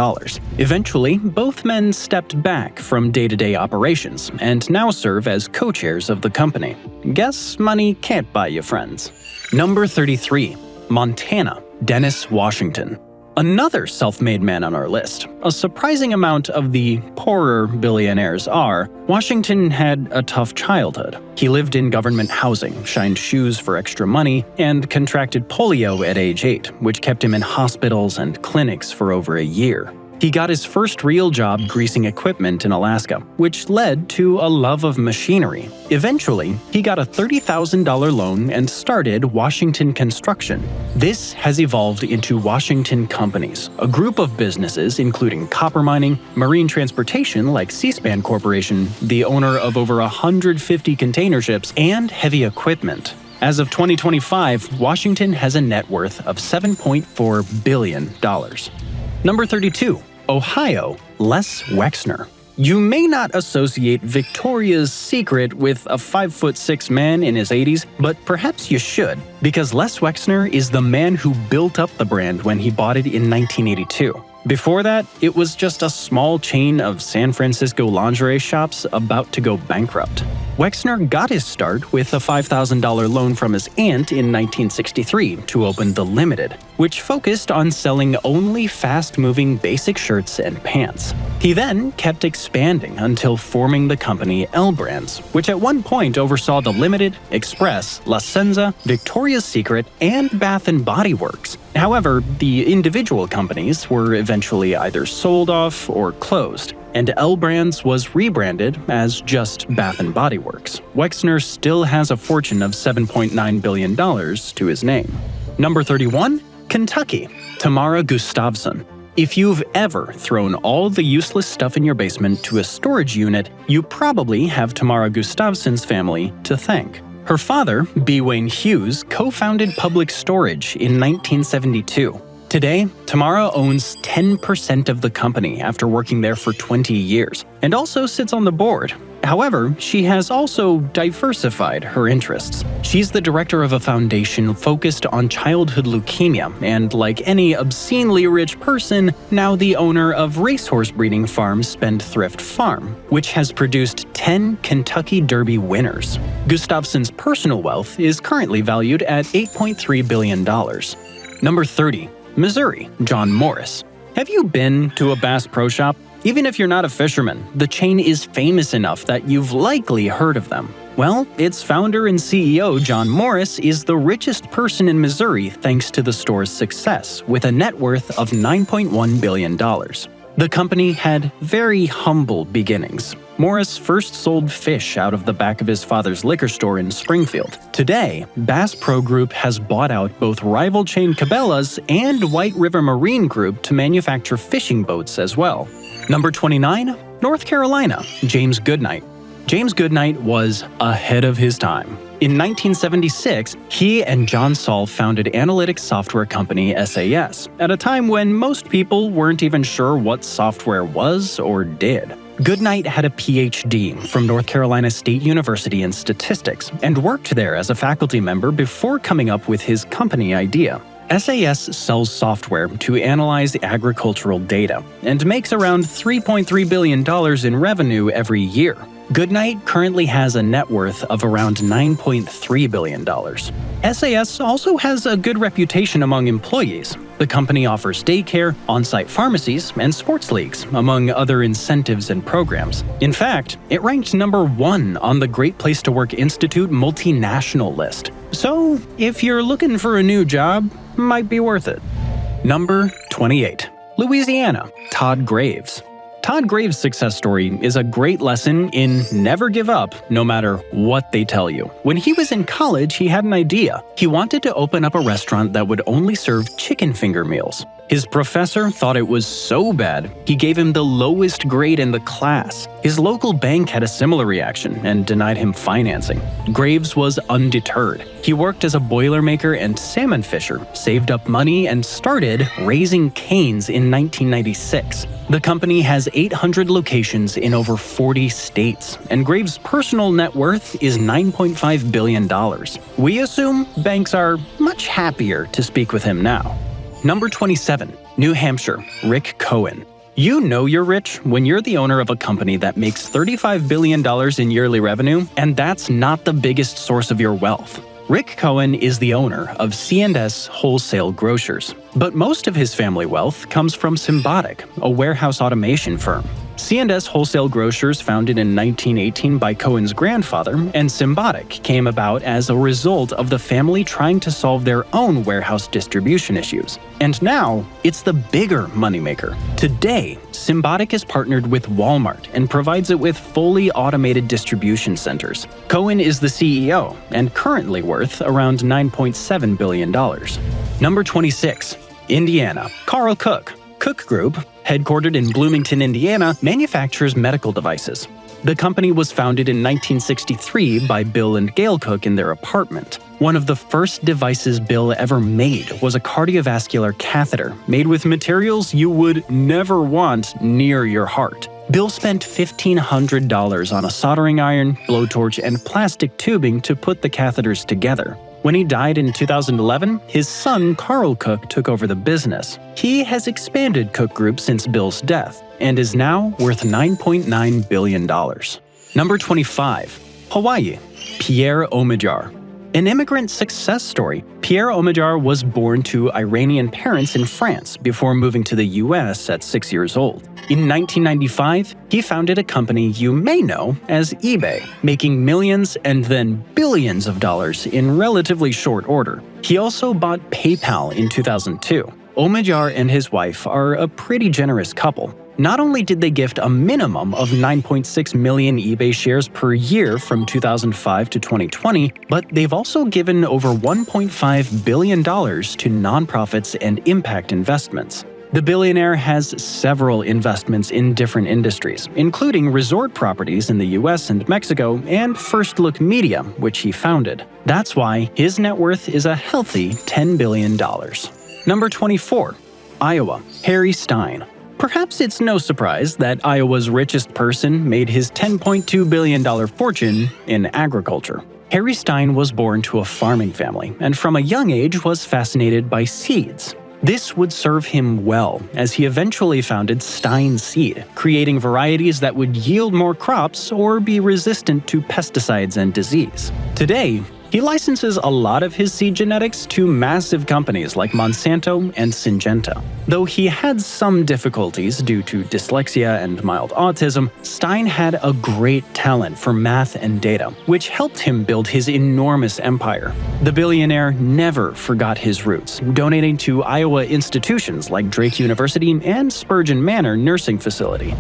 Eventually, both men stepped back from day-to-day operations and now serve as co-chairs of the company. Guess money can't buy you friends. Number 33. Montana. Dennis Washington. Another self-made man on our list. A surprising amount of the poorer billionaires are. Washington had a tough childhood. He lived in government housing, shined shoes for extra money, and contracted polio at age 8, which kept him in hospitals and clinics for over a year. He got his first real job greasing equipment in Alaska, which led to a love of machinery. Eventually, he got a $30,000 loan and started Washington Construction. This has evolved into Washington Companies, a group of businesses including copper mining, marine transportation like C-SPAN Corporation, the owner of over 150 container ships, and heavy equipment. As of 2025, Washington has a net worth of $7.4 billion. Number 32. Ohio. Les Wexner. You may not associate Victoria's Secret with a 5'6" man in his 80s, but perhaps you should, because Les Wexner is the man who built up the brand when he bought it in 1982. Before that, it was just a small chain of San Francisco lingerie shops about to go bankrupt. Wexner got his start with a $5,000 loan from his aunt in 1963 to open The Limited, which focused on selling only fast-moving basic shirts and pants. He then kept expanding until forming the company L Brands, which at one point oversaw The Limited, Express, La Senza, Victoria's Secret, and Bath & Body Works. However, the individual companies were eventually either sold off or closed, and L Brands was rebranded as just Bath & Body Works. Wexner still has a fortune of $7.9 billion to his name. Number 31. Kentucky. Tamara Gustafson. If you've ever thrown all the useless stuff in your basement to a storage unit, you probably have Tamara Gustafson's family to thank. Her father, B. Wayne Hughes, co-founded Public Storage in 1972. Today, Tamara owns 10% of the company after working there for 20 years, and also sits on the board. However, she has also diversified her interests. She's the director of a foundation focused on childhood leukemia, and like any obscenely rich person, now the owner of racehorse breeding farm Spendthrift Farm, which has produced 10 Kentucky Derby winners. Gustafson's personal wealth is currently valued at $8.3 billion. Number 30. Missouri. John Morris. Have you been to a Bass Pro Shop? Even if you're not a fisherman, the chain is famous enough that you've likely heard of them. Well, its founder and CEO, John Morris, is the richest person in Missouri thanks to the store's success, with a net worth of $9.1 billion. The company had very humble beginnings. Morris first sold fish out of the back of his father's liquor store in Springfield. Today, Bass Pro Group has bought out both rival chain Cabela's and White River Marine Group to manufacture fishing boats as well. Number 29. North Carolina. James Goodnight. James Goodnight was ahead of his time. In 1976, he and John Saul founded analytics software company SAS, at a time when most people weren't even sure what software was or did. Goodnight had a PhD from North Carolina State University in statistics and worked there as a faculty member before coming up with his company idea. SAS sells software to analyze agricultural data and makes around $3.3 billion in revenue every year. Goodnight currently has a net worth of around $9.3 billion. SAS also has a good reputation among employees. The company offers daycare, on-site pharmacies, and sports leagues, among other incentives and programs. In fact, it ranked number 1 on the Great Place to Work Institute multinational list. So, if you're looking for a new job, might be worth it. Number 28. Louisiana, Todd Graves. Todd Graves' success story is a great lesson in never give up, no matter what they tell you. When he was in college, he had an idea. He wanted to open up a restaurant that would only serve chicken finger meals. His professor thought it was so bad, he gave him the lowest grade in the class. His local bank had a similar reaction and denied him financing. Graves was undeterred. He worked as a boilermaker and salmon fisher, saved up money, and started Raising Cane's in 1996. The company has 800 locations in over 40 states, and Graves' personal net worth is $9.5 billion. We assume banks are much happier to speak with him now. Number 27. New Hampshire, Rick Cohen. You know you're rich when you're the owner of a company that makes $35 billion in yearly revenue, and that's not the biggest source of your wealth. Rick Cohen is the owner of C&S Wholesale Grocers, but most of his family wealth comes from Symbotic, a warehouse automation firm. C&S Wholesale Grocers, founded in 1918 by Cohen's grandfather, and Symbotic came about as a result of the family trying to solve their own warehouse distribution issues. And now, it's the bigger moneymaker. Today, Symbotic is partnered with Walmart and provides it with fully automated distribution centers. Cohen is the CEO and currently worth around $9.7 billion. Number 26. Indiana, Carl Cook. Cook Group, headquartered in Bloomington, Indiana, manufactures medical devices. The company was founded in 1963 by Bill and Gail Cook in their apartment. One of the first devices Bill ever made was a cardiovascular catheter made with materials you would never want near your heart. Bill spent $1,500 on a soldering iron, blowtorch, and plastic tubing to put the catheters together. When he died in 2011, his son Carl Cook took over the business. He has expanded Cook Group since Bill's death and is now worth $9.9 billion. Number 25. Hawaii, Pierre Omidyar. An immigrant success story, Pierre Omidyar was born to Iranian parents in France before moving to the US at 6 years old. In 1995, he founded a company you may know as eBay, making millions and then billions of dollars in relatively short order. He also bought PayPal in 2002. Omidyar and his wife are a pretty generous couple. Not only did they gift a minimum of 9.6 million eBay shares per year from 2005 to 2020, but they've also given over $1.5 billion to nonprofits and impact investments. The billionaire has several investments in different industries, including resort properties in the US and Mexico and First Look Media, which he founded. That's why his net worth is a healthy $10 billion. Number 24. Iowa, Harry Stein. Perhaps it's no surprise that Iowa's richest person made his $10.2 billion fortune in agriculture. Harry Stein was born to a farming family and from a young age was fascinated by seeds. This would serve him well, as he eventually founded Stein Seed, creating varieties that would yield more crops or be resistant to pesticides and disease. Today, he licenses a lot of his seed genetics to massive companies like Monsanto and Syngenta. Though he had some difficulties due to dyslexia and mild autism, Stein had a great talent for math and data, which helped him build his enormous empire. The billionaire never forgot his roots, donating to Iowa institutions like Drake University and Spurgeon Manor Nursing Facility.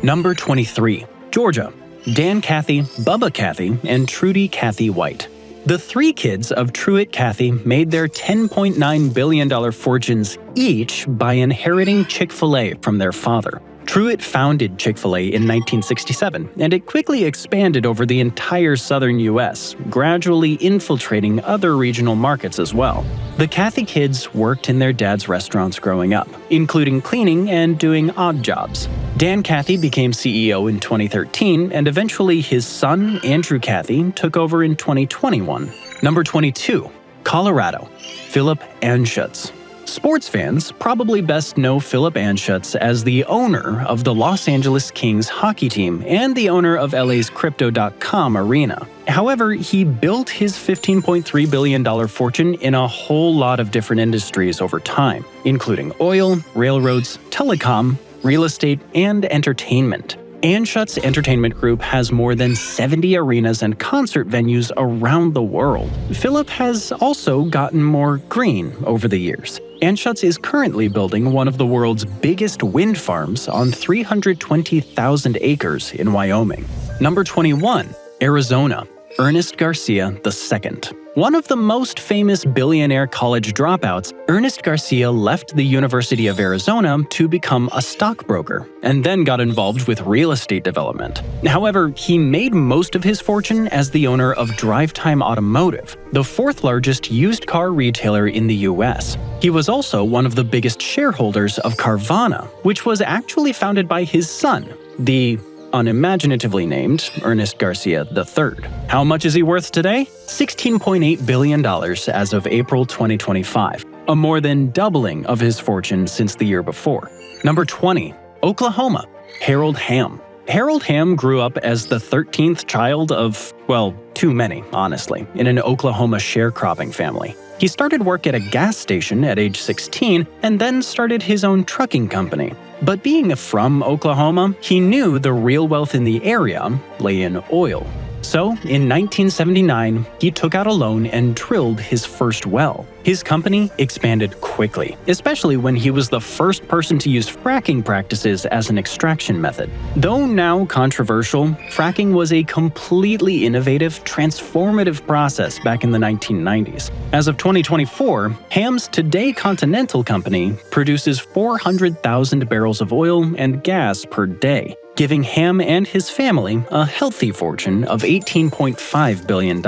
Number 23. Georgia, Dan Cathy, Bubba Cathy, and Trudy Cathy White. The three kids of Truett Cathy made their $10.9 billion fortunes each by inheriting Chick-fil-A from their father. Truett founded Chick-fil-A in 1967, and it quickly expanded over the entire southern U.S., gradually infiltrating other regional markets as well. The Cathy kids worked in their dad's restaurants growing up, including cleaning and doing odd jobs. Dan Cathy became CEO in 2013, and eventually his son, Andrew Cathy, took over in 2021. Number 22. Colorado. Philip Anschutz. Sports fans probably best know Philip Anschutz as the owner of the Los Angeles Kings hockey team and the owner of LA's Crypto.com arena. However, he built his $15.3 billion fortune in a whole lot of different industries over time, including oil, railroads, telecom, real estate, and entertainment. Anschutz Entertainment Group has more than 70 arenas and concert venues around the world. Philip has also gotten more green over the years. Anschutz is currently building one of the world's biggest wind farms on 320,000 acres in Wyoming. Number 21. Arizona. Ernest Garcia II. One of the most famous billionaire college dropouts, Ernest Garcia left the University of Arizona to become a stockbroker, and then got involved with real estate development. However, he made most of his fortune as the owner of Drive Time Automotive, the fourth largest used car retailer in the US. He was also one of the biggest shareholders of Carvana, which was actually founded by his son, the unimaginatively named Ernest Garcia III. How much is he worth today? $16.8 billion as of April 2025, a more than doubling of his fortune since the year before. Number 20. Oklahoma. Harold Hamm. Harold Hamm grew up as the 13th child of, well, too many, honestly, in an Oklahoma sharecropping family. He started work at a gas station at age 16 and then started his own trucking company. But being from Oklahoma, he knew the real wealth in the area lay in oil. So, in 1979, he took out a loan and drilled his first well. His company expanded quickly, especially when he was the first person to use fracking practices as an extraction method. Though now controversial, fracking was a completely innovative, transformative process back in the 1990s. As of 2024, Hamm's Today Continental Company produces 400,000 barrels of oil and gas per day, giving Hamm and his family a healthy fortune of $18.5 billion.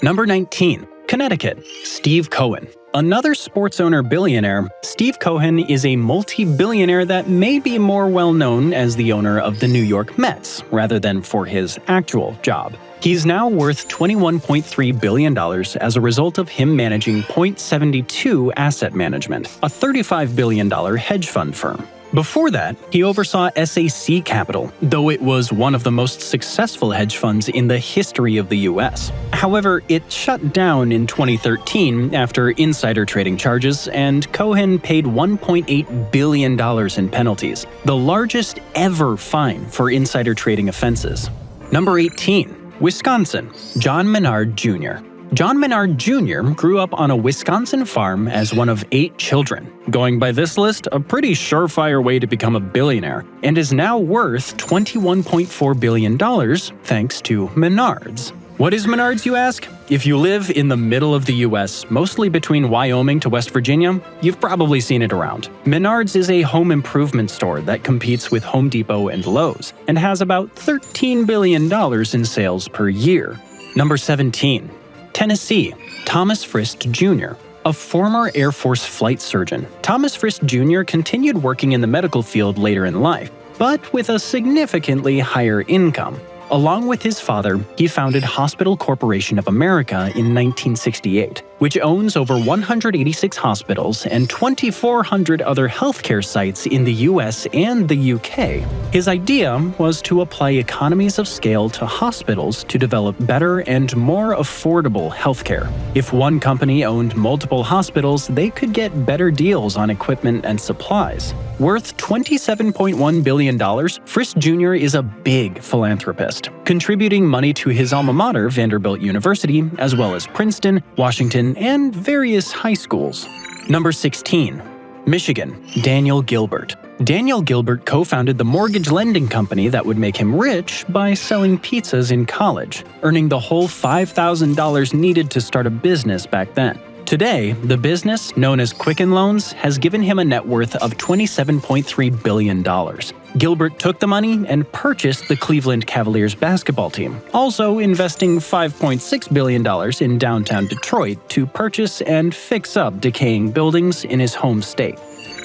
Number 19. Connecticut. Steve Cohen. Another sports owner billionaire, Steve Cohen is a multi-billionaire that may be more well-known as the owner of the New York Mets, rather than for his actual job. He's now worth $21.3 billion as a result of him managing Point72 Asset Management, a $35 billion hedge fund firm. Before that, he oversaw SAC Capital, though it was one of the most successful hedge funds in the history of the US. However, it shut down in 2013 after insider trading charges, and Cohen paid $1.8 billion in penalties, the largest ever fine for insider trading offenses. Number 18. Wisconsin. John Menard Jr. John Menard Jr. grew up on a Wisconsin farm as one of 8 children, going by this list a pretty surefire way to become a billionaire, and is now worth $21.4 billion thanks to Menards. What is Menards, you ask? If you live in the middle of the US, mostly between Wyoming to West Virginia, you've probably seen it around. Menards is a home improvement store that competes with Home Depot and Lowe's, and has about $13 billion in sales per year. Number 17. Tennessee. Thomas Frist Jr. A former Air Force flight surgeon, Thomas Frist Jr. continued working in the medical field later in life, but with a significantly higher income. Along with his father, he founded Hospital Corporation of America in 1968, which owns over 186 hospitals and 2,400 other healthcare sites in the US and the UK. His idea was to apply economies of scale to hospitals to develop better and more affordable healthcare. If one company owned multiple hospitals, they could get better deals on equipment and supplies. Worth $27.1 billion, Frist Jr. is a big philanthropist, contributing money to his alma mater, Vanderbilt University, as well as Princeton, Washington, and various high schools. Number 16. Michigan. Daniel Gilbert. Daniel Gilbert co-founded the mortgage lending company that would make him rich by selling pizzas in college, earning the whole $5,000 needed to start a business back then. Today, the business, known as Quicken Loans, has given him a net worth of $27.3 billion. Gilbert took the money and purchased the Cleveland Cavaliers basketball team, also investing $5.6 billion in downtown Detroit to purchase and fix up decaying buildings in his home state.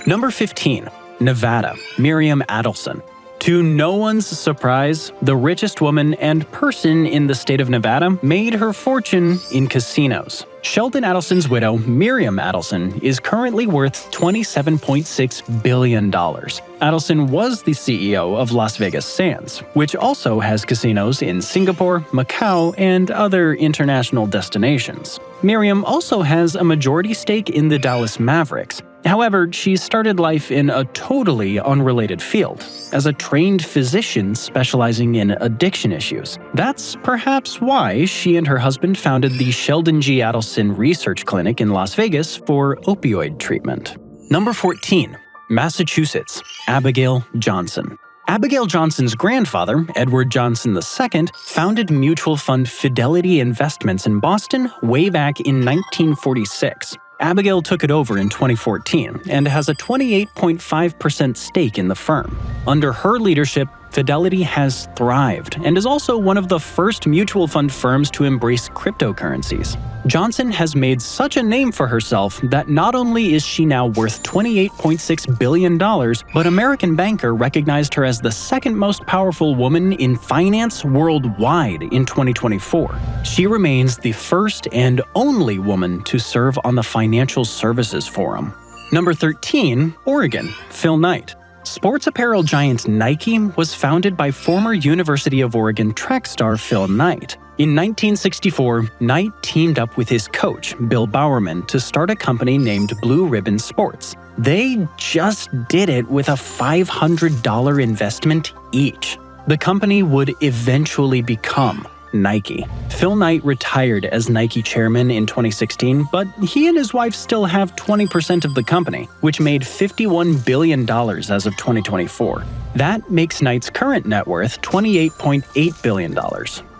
Number 15. Nevada. Miriam Adelson. To no one's surprise, the richest woman and person in the state of Nevada made her fortune in casinos. Sheldon Adelson's widow, Miriam Adelson, is currently worth $27.6 billion. Adelson was the CEO of Las Vegas Sands, which also has casinos in Singapore, Macau, and other international destinations. Miriam also has a majority stake in the Dallas Mavericks. However, she started life in a totally unrelated field, as a trained physician specializing in addiction issues. That's perhaps why she and her husband founded the Sheldon G. Adelson Research Clinic in Las Vegas for opioid treatment. Number 14. Massachusetts. Abigail Johnson. Abigail Johnson's grandfather, Edward Johnson II, founded mutual fund Fidelity Investments in Boston way back in 1946. Abigail took it over in 2014 and has a 28.5% stake in the firm. Under her leadership, Fidelity has thrived and is also one of the first mutual fund firms to embrace cryptocurrencies. Johnson has made such a name for herself that not only is she now worth $28.6 billion, but American Banker recognized her as the second most powerful woman in finance worldwide in 2024. She remains the first and only woman to serve on the Financial Services Forum. Number 13, Oregon, Phil Knight. Sports apparel giant Nike was founded by former University of Oregon track star Phil Knight. In 1964, Knight teamed up with his coach, Bill Bowerman, to start a company named Blue Ribbon Sports. They just did it with a $500 investment each. The company would eventually become Nike. Phil Knight retired as Nike chairman in 2016, but he and his wife still have 20% of the company, which made $51 billion as of 2024. That makes Knight's current net worth $28.8 billion.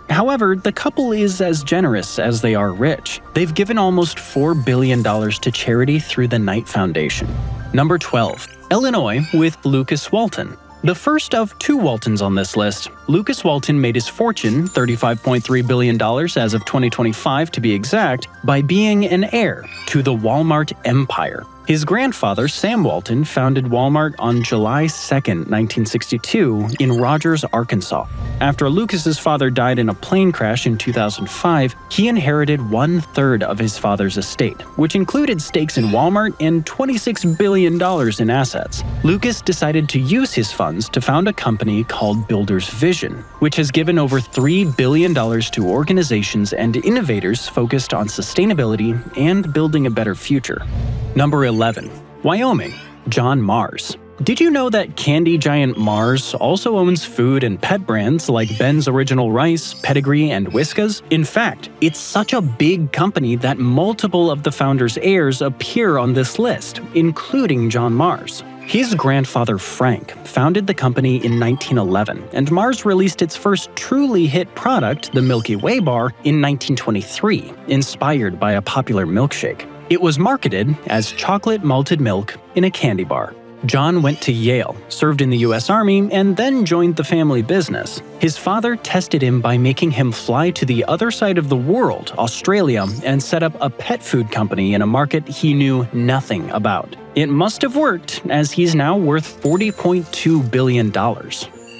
However, the couple is as generous as they are rich. They've given almost $4 billion to charity through the Knight Foundation. Number 12. Illinois with Lucas Walton. The first of two Waltons on this list, Lucas Walton made his fortune, $35.3 billion as of 2025 to be exact, by being an heir to the Walmart empire. His grandfather, Sam Walton, founded Walmart on July 2, 1962, in Rogers, Arkansas. After Lucas's father died in a plane crash in 2005, he inherited 1/3 of his father's estate, which included stakes in Walmart and $26 billion in assets. Lucas decided to use his funds to found a company called Builder's Vision, which has given over $3 billion to organizations and innovators focused on sustainability and building a better future. Number 11. Wyoming. John Mars. Did you know that candy giant Mars also owns food and pet brands like Ben's Original Rice, Pedigree, and Whiskas? In fact, it's such a big company that multiple of the founder's heirs appear on this list, including John Mars. His grandfather Frank founded the company in 1911, and Mars released its first truly hit product, the Milky Way bar, in 1923, inspired by a popular milkshake. It was marketed as chocolate malted milk in a candy bar. John went to Yale, served in the U.S. Army, and then joined the family business. His father tested him by making him fly to the other side of the world, Australia, and set up a pet food company in a market he knew nothing about. It must have worked, as he's now worth $40.2 billion.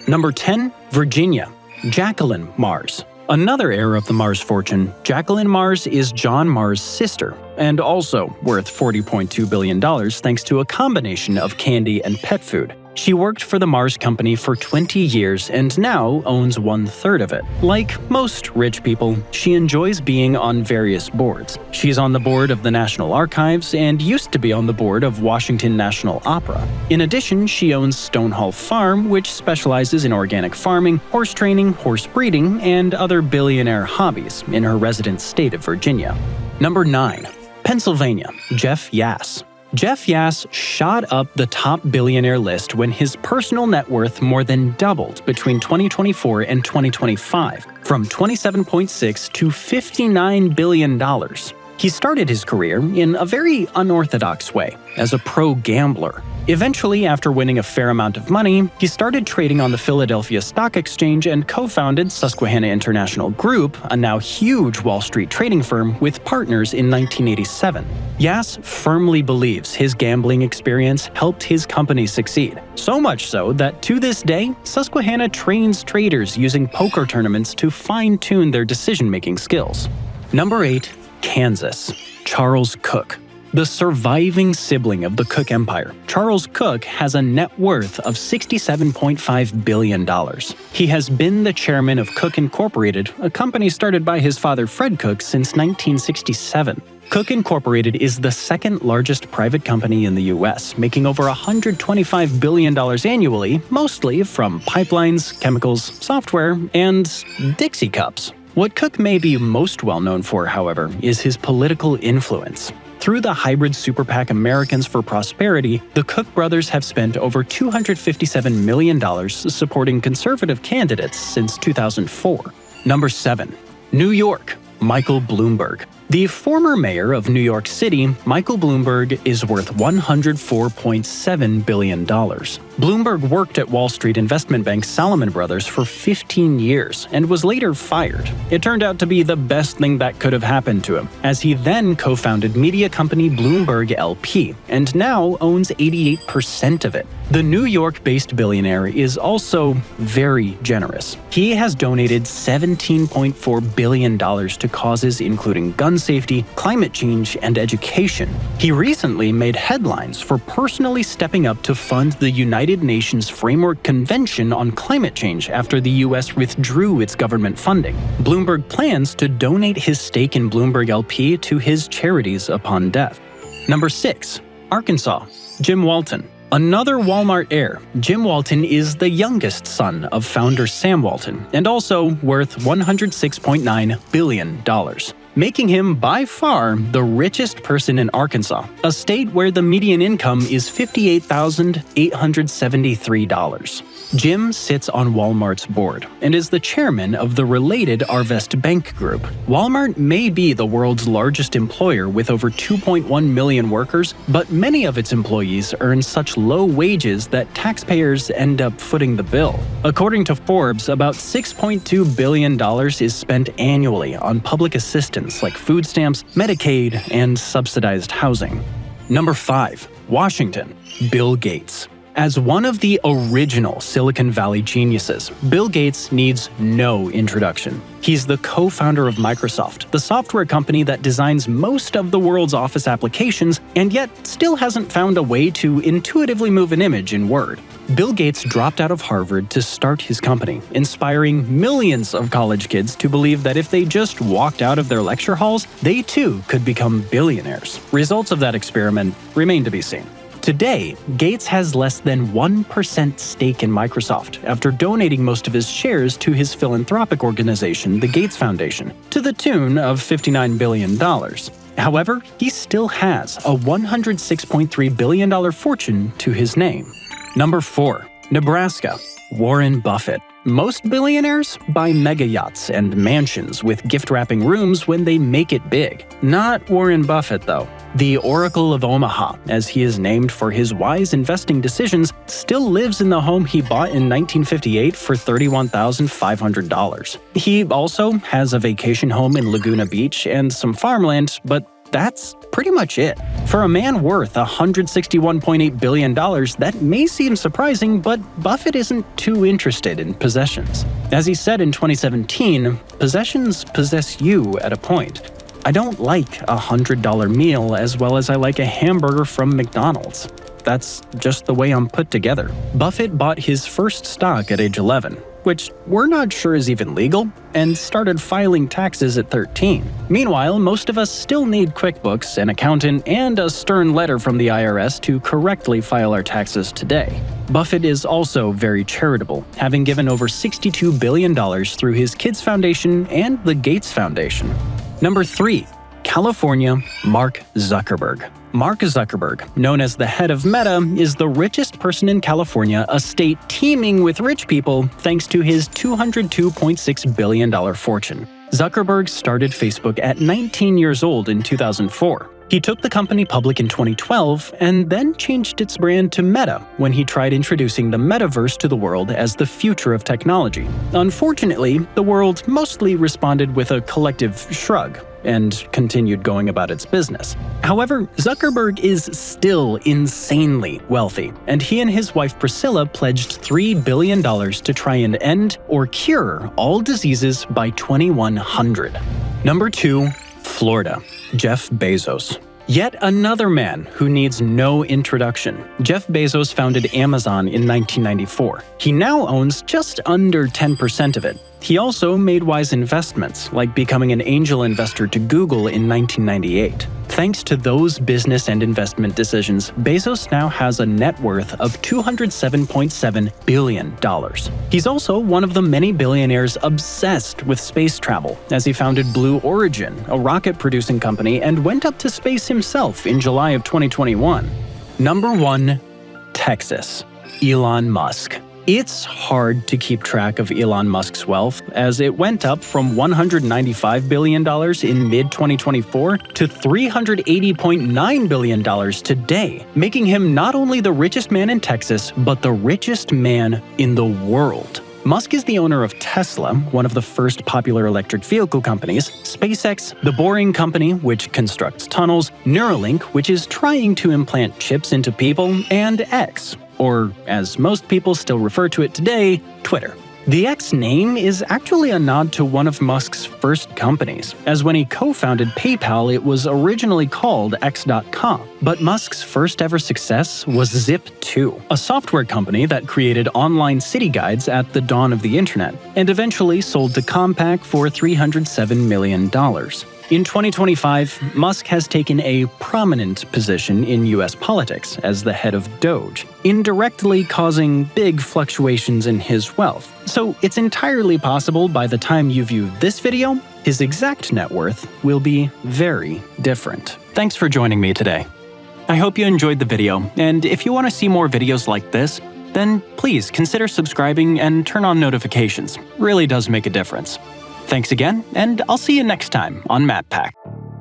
Number 10. Virginia. Jacqueline Mars. Another heir of the Mars fortune, Jacqueline Mars is John Mars' sister, and also worth $40.2 billion thanks to a combination of candy and pet food. She worked for the Mars Company for 20 years and now owns 1/3 of it. Like most rich people, she enjoys being on various boards. She's on the board of the National Archives and used to be on the board of Washington National Opera. In addition, she owns Stonehall Farm, which specializes in organic farming, horse training, horse breeding, and other billionaire hobbies in her resident state of Virginia. Number 9. Pennsylvania. Jeff Yass. Jeff Yass shot up the top billionaire list when his personal net worth more than doubled between 2024 and 2025, from $27.6 to $59 billion. He started his career in a very unorthodox way, as a pro gambler. Eventually, after winning a fair amount of money, he started trading on the Philadelphia Stock Exchange and co-founded Susquehanna International Group, a now huge Wall Street trading firm with partners in 1987. Yass firmly believes his gambling experience helped his company succeed. So much so that to this day, Susquehanna trains traders using poker tournaments to fine-tune their decision-making skills. Number 8. Kansas. Charles Cook. The surviving sibling of the Cook Empire, Charles Cook has a net worth of $67.5 billion. He has been the chairman of Cook Incorporated, a company started by his father Fred Cook since 1967. Cook Incorporated is the second largest private company in the U.S., making over $125 billion annually, mostly from pipelines, chemicals, software, and Dixie cups. What Cook may be most well known for, however, is his political influence. Through the hybrid super PAC Americans for Prosperity, the Cook brothers have spent over $257 million supporting conservative candidates since 2004. Number 7. New York. Michael Bloomberg. The former mayor of New York City, Michael Bloomberg, is worth $104.7 billion. Bloomberg worked at Wall Street investment bank Salomon Brothers for 15 years and was later fired. It turned out to be the best thing that could have happened to him, as he then co-founded media company Bloomberg LP and now owns 88% of it. The New York-based billionaire is also very generous. He has donated $17.4 billion to causes including gun safety, climate change, and education. He recently made headlines for personally stepping up to fund the United Nations Framework Convention on Climate Change after the U.S. withdrew its government funding. Bloomberg plans to donate his stake in Bloomberg LP to his charities upon death. Number 6. Arkansas. Jim Walton. Another Walmart heir, Jim Walton is the youngest son of founder Sam Walton and also worth $106.9 billion, making him by far the richest person in Arkansas, a state where the median income is $58,873. Jim sits on Walmart's board and is the chairman of the related Arvest Bank Group. Walmart may be the world's largest employer with over 2.1 million workers, but many of its employees earn such low wages that taxpayers end up footing the bill. According to Forbes, about $6.2 billion is spent annually on public assistance like food stamps, Medicaid, and subsidized housing. Number 5. Washington. Bill Gates. As one of the original Silicon Valley geniuses, Bill Gates needs no introduction. He's the co-founder of Microsoft, the software company that designs most of the world's office applications, and yet still hasn't found a way to intuitively move an image in Word. Bill Gates dropped out of Harvard to start his company, inspiring millions of college kids to believe that if they just walked out of their lecture halls, they too could become billionaires. Results of that experiment remain to be seen. Today, Gates has less than 1% stake in Microsoft after donating most of his shares to his philanthropic organization, the Gates Foundation, to the tune of $59 billion. However, he still has a $106.3 billion fortune to his name. Number 4. Nebraska. Warren Buffett. Most billionaires buy mega yachts and mansions with gift-wrapping rooms when they make it big. Not Warren Buffett, though. The Oracle of Omaha, as he is named for his wise investing decisions, still lives in the home he bought in 1958 for $31,500. He also has a vacation home in Laguna Beach and some farmland, but that's pretty much it. For a man worth $161.8 billion, that may seem surprising, but Buffett isn't too interested in possessions. As he said in 2017, possessions possess you at a point. I don't like a $100 meal as well as I like a hamburger from McDonald's. That's just the way I'm put together. Buffett bought his first stock at age 11, which we're not sure is even legal, and started filing taxes at 13. Meanwhile, most of us still need QuickBooks, an accountant, and a stern letter from the IRS to correctly file our taxes today. Buffett is also very charitable, having given over $62 billion through his Kids Foundation and the Gates Foundation. Number 3. California. Mark Zuckerberg. Mark Zuckerberg, known as the head of Meta, is the richest person in California, a state teeming with rich people thanks to his $202.6 billion fortune. Zuckerberg started Facebook at 19 years old in 2004. He took the company public in 2012 and then changed its brand to Meta when he tried introducing the metaverse to the world as the future of technology. Unfortunately, the world mostly responded with a collective shrug and continued going about its business. However, Zuckerberg is still insanely wealthy, and he and his wife Priscilla pledged $3 billion to try and end or cure all diseases by 2100. Number 2. Florida. Jeff Bezos. Yet another man who needs no introduction. Jeff Bezos founded Amazon in 1994. He now owns just under 10% of it. He also made wise investments, like becoming an angel investor to Google in 1998. Thanks to those business and investment decisions, Bezos now has a net worth of $207.7 billion. He's also one of the many billionaires obsessed with space travel, as he founded Blue Origin, a rocket-producing company, and went up to space himself in July of 2021. Number 1. Texas. Elon Musk. It's hard to keep track of Elon Musk's wealth, as it went up from $195 billion in mid-2024 to $380.9 billion today, making him not only the richest man in Texas, but the richest man in the world. Musk is the owner of Tesla, one of the first popular electric vehicle companies, SpaceX, The Boring Company, which constructs tunnels, Neuralink, which is trying to implant chips into people, and X, or as most people still refer to it today, Twitter. The X name is actually a nod to one of Musk's first companies, as when he co-founded PayPal it was originally called X.com. But Musk's first ever success was Zip2, a software company that created online city guides at the dawn of the internet, and eventually sold to Compaq for $307 million. In 2025, Musk has taken a prominent position in US politics as the head of Doge, indirectly causing big fluctuations in his wealth. So it's entirely possible by the time you view this video, his exact net worth will be very different. Thanks for joining me today. I hope you enjoyed the video, and if you want to see more videos like this, then please consider subscribing and turn on notifications. Really does make a difference. Thanks again, and I'll see you next time on MatPack.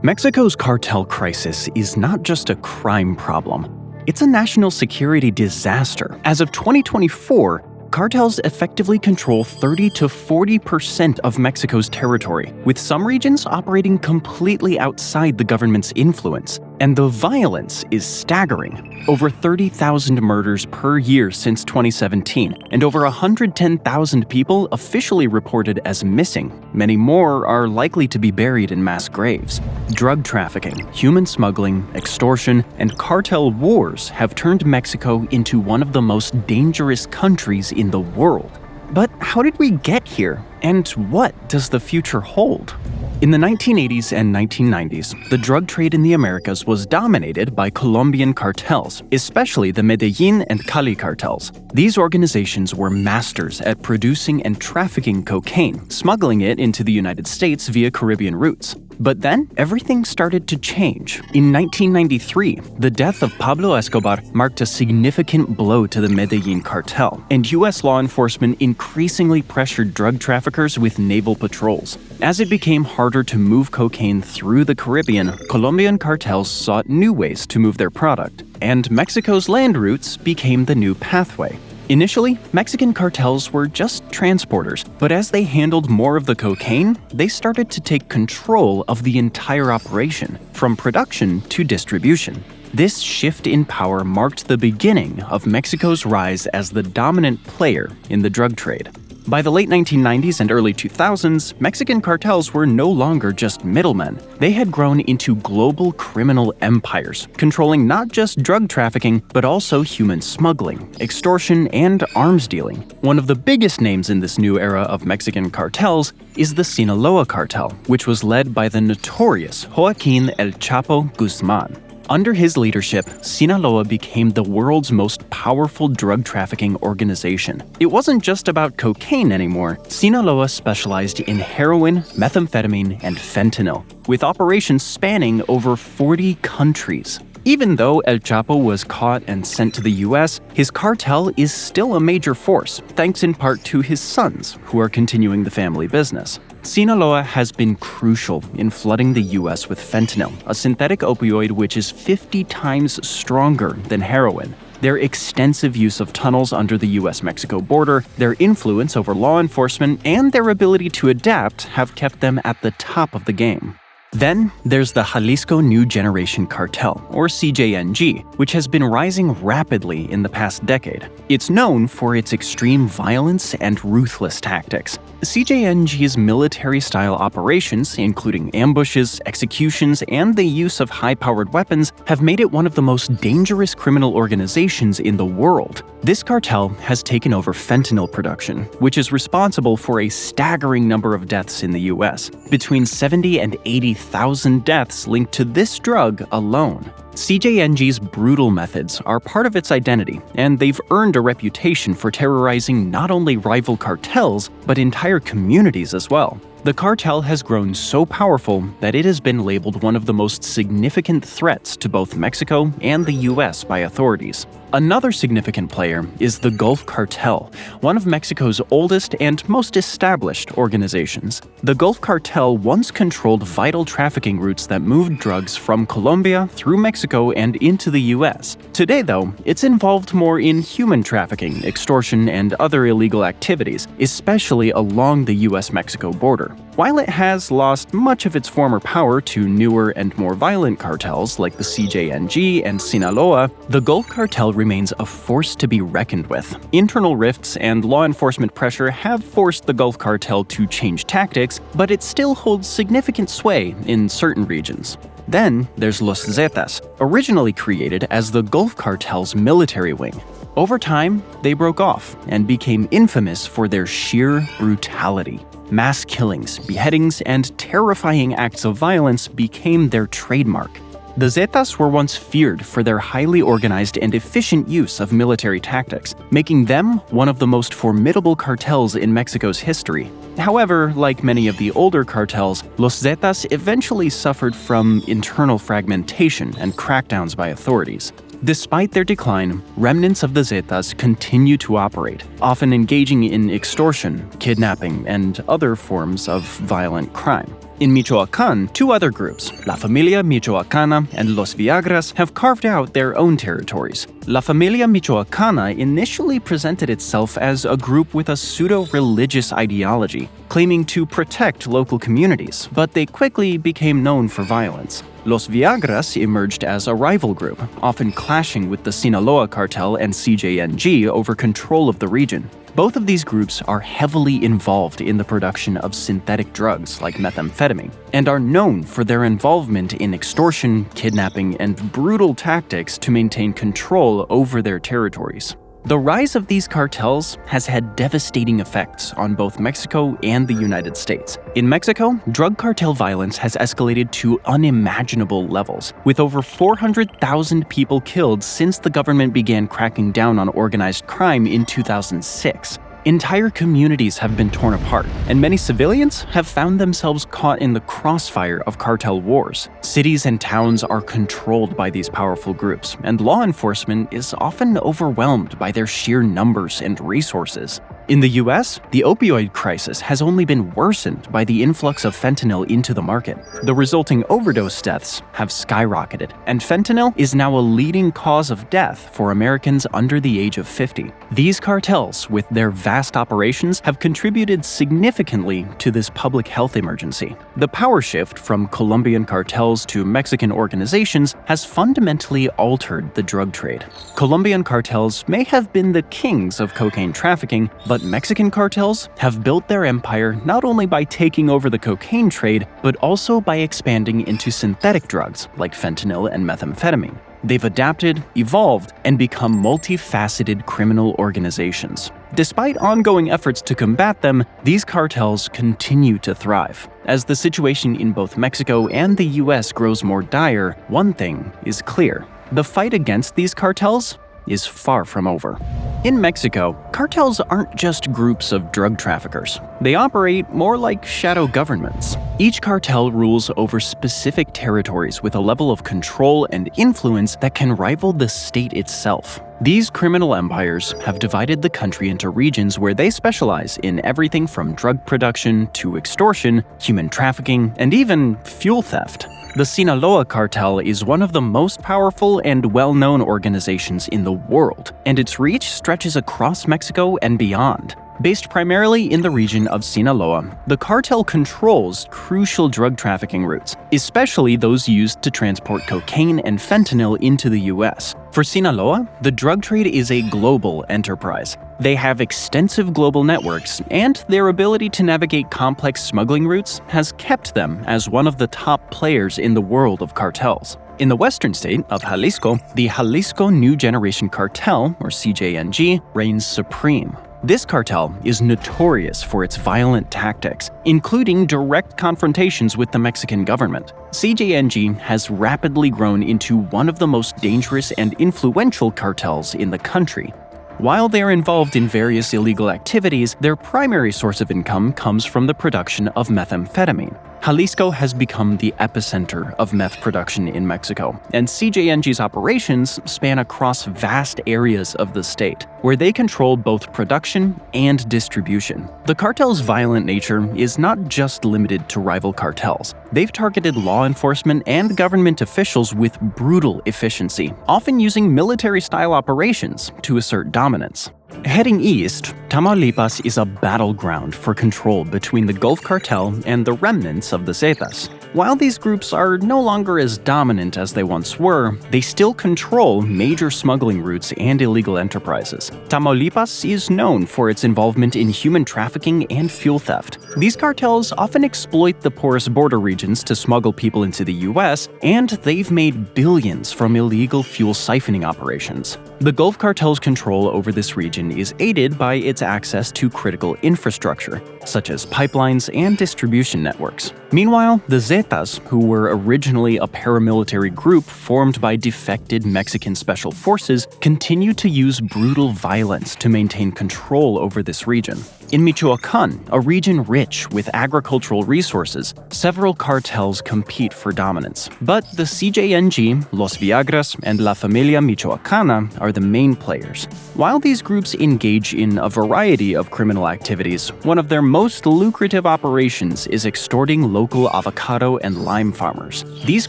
Mexico's cartel crisis is not just a crime problem. It's a national security disaster. As of 2024, cartels effectively control 30 to 40% of Mexico's territory, with some regions operating completely outside the government's influence. And the violence is staggering. Over 30,000 murders per year since 2017, and over 110,000 people officially reported as missing. Many more are likely to be buried in mass graves. Drug trafficking, human smuggling, extortion, and cartel wars have turned Mexico into one of the most dangerous countries in the world. But how did we get here? And what does the future hold? In the 1980s and 1990s, the drug trade in the Americas was dominated by Colombian cartels, especially the Medellin and Cali cartels. These organizations were masters at producing and trafficking cocaine, smuggling it into the United States via Caribbean routes. But then, everything started to change. In 1993, the death of Pablo Escobar marked a significant blow to the Medellin cartel, and U.S. law enforcement increasingly pressured drug traffickers with naval patrols. As it became harder to move cocaine through the Caribbean, Colombian cartels sought new ways to move their product, and Mexico's land routes became the new pathway. Initially, Mexican cartels were just transporters, but as they handled more of the cocaine, they started to take control of the entire operation, from production to distribution. This shift in power marked the beginning of Mexico's rise as the dominant player in the drug trade. By the late 1990s and early 2000s, Mexican cartels were no longer just middlemen. They had grown into global criminal empires, controlling not just drug trafficking, but also human smuggling, extortion, and arms dealing. One of the biggest names in this new era of Mexican cartels is the Sinaloa cartel, which was led by the notorious Joaquin El Chapo Guzman. Under his leadership, Sinaloa became the world's most powerful drug trafficking organization. It wasn't just about cocaine anymore. Sinaloa specialized in heroin, methamphetamine, and fentanyl, with operations spanning over 40 countries. Even though El Chapo was caught and sent to the US, his cartel is still a major force, thanks in part to his sons, who are continuing the family business. Sinaloa has been crucial in flooding the U.S. with fentanyl, a synthetic opioid which is 50 times stronger than heroin. Their extensive use of tunnels under the U.S.-Mexico border, their influence over law enforcement, and their ability to adapt have kept them at the top of the game. Then, there's the Jalisco New Generation Cartel, or CJNG, which has been rising rapidly in the past decade. It's known for its extreme violence and ruthless tactics. CJNG's military-style operations, including ambushes, executions, and the use of high-powered weapons, have made it one of the most dangerous criminal organizations in the world. This cartel has taken over fentanyl production, which is responsible for a staggering number of deaths in the U.S., between 70 and 80,000 deaths linked to this drug alone. CJNG's brutal methods are part of its identity, and they've earned a reputation for terrorizing not only rival cartels, but entire communities as well. The cartel has grown so powerful that it has been labeled one of the most significant threats to both Mexico and the U.S. by authorities. Another significant player is the Gulf Cartel, one of Mexico's oldest and most established organizations. The Gulf Cartel once controlled vital trafficking routes that moved drugs from Colombia through Mexico and into the U.S. Today, though, it's involved more in human trafficking, extortion, and other illegal activities, especially along the U.S.-Mexico border. While it has lost much of its former power to newer and more violent cartels like the CJNG and Sinaloa, the Gulf Cartel remains a force to be reckoned with. Internal rifts and law enforcement pressure have forced the Gulf Cartel to change tactics, but it still holds significant sway in certain regions. Then there's Los Zetas, originally created as the Gulf Cartel's military wing. Over time, they broke off and became infamous for their sheer brutality. Mass killings, beheadings, and terrifying acts of violence became their trademark. The Zetas were once feared for their highly organized and efficient use of military tactics, making them one of the most formidable cartels in Mexico's history. However, like many of the older cartels, Los Zetas eventually suffered from internal fragmentation and crackdowns by authorities. Despite their decline, remnants of the Zetas continue to operate, often engaging in extortion, kidnapping, and other forms of violent crime. In Michoacán, two other groups, La Familia Michoacana and Los Viagras, have carved out their own territories. La Familia Michoacana initially presented itself as a group with a pseudo-religious ideology, claiming to protect local communities, but they quickly became known for violence. Los Viagras emerged as a rival group, often clashing with the Sinaloa cartel and CJNG over control of the region. Both of these groups are heavily involved in the production of synthetic drugs like methamphetamine, and are known for their involvement in extortion, kidnapping, and brutal tactics to maintain control over their territories. The rise of these cartels has had devastating effects on both Mexico and the United States. In Mexico, drug cartel violence has escalated to unimaginable levels, with over 400,000 people killed since the government began cracking down on organized crime in 2006. Entire communities have been torn apart, and many civilians have found themselves caught in the crossfire of cartel wars. Cities and towns are controlled by these powerful groups, and law enforcement is often overwhelmed by their sheer numbers and resources. In the US, the opioid crisis has only been worsened by the influx of fentanyl into the market. The resulting overdose deaths have skyrocketed, and fentanyl is now a leading cause of death for Americans under the age of 50. These cartels, with their vast operations, have contributed significantly to this public health emergency. The power shift from Colombian cartels to Mexican organizations has fundamentally altered the drug trade. Colombian cartels may have been the kings of cocaine trafficking, but Mexican cartels have built their empire not only by taking over the cocaine trade, but also by expanding into synthetic drugs like fentanyl and methamphetamine. They've adapted, evolved, and become multifaceted criminal organizations. Despite ongoing efforts to combat them, these cartels continue to thrive. As the situation in both Mexico and the US grows more dire, one thing is clear: the fight against these cartels is far from over. In Mexico, cartels aren't just groups of drug traffickers. They operate more like shadow governments. Each cartel rules over specific territories with a level of control and influence that can rival the state itself. These criminal empires have divided the country into regions where they specialize in everything from drug production to extortion, human trafficking, and even fuel theft. The Sinaloa cartel is one of the most powerful and well-known organizations in the world, and its reach stretches across Mexico and beyond. Based primarily in the region of Sinaloa, the cartel controls crucial drug trafficking routes, especially those used to transport cocaine and fentanyl into the US. For Sinaloa, the drug trade is a global enterprise. They have extensive global networks, and their ability to navigate complex smuggling routes has kept them as one of the top players in the world of cartels. In the western state of Jalisco, the Jalisco New Generation Cartel, or CJNG, reigns supreme. This cartel is notorious for its violent tactics, including direct confrontations with the Mexican government. CJNG has rapidly grown into one of the most dangerous and influential cartels in the country. While they are involved in various illegal activities, their primary source of income comes from the production of methamphetamine. Jalisco has become the epicenter of meth production in Mexico, and CJNG's operations span across vast areas of the state, where they control both production and distribution. The cartel's violent nature is not just limited to rival cartels. They've targeted law enforcement and government officials with brutal efficiency, often using military-style operations to assert dominance. Heading east, Tamaulipas is a battleground for control between the Gulf Cartel and the remnants of the Zetas. While these groups are no longer as dominant as they once were, they still control major smuggling routes and illegal enterprises. Tamaulipas is known for its involvement in human trafficking and fuel theft. These cartels often exploit the porous border regions to smuggle people into the US, and they've made billions from illegal fuel siphoning operations. The Gulf Cartel's control over this region is aided by its access to critical infrastructure, such as pipelines and distribution networks. Meanwhile, the Zetas, who were originally a paramilitary group formed by defected Mexican special forces, continue to use brutal violence to maintain control over this region. In Michoacán, a region rich with agricultural resources, several cartels compete for dominance. But the CJNG, Los Viagras, and La Familia Michoacana are the main players. While these groups engage in a variety of criminal activities, one of their most lucrative operations is extorting local avocado and lime farmers. These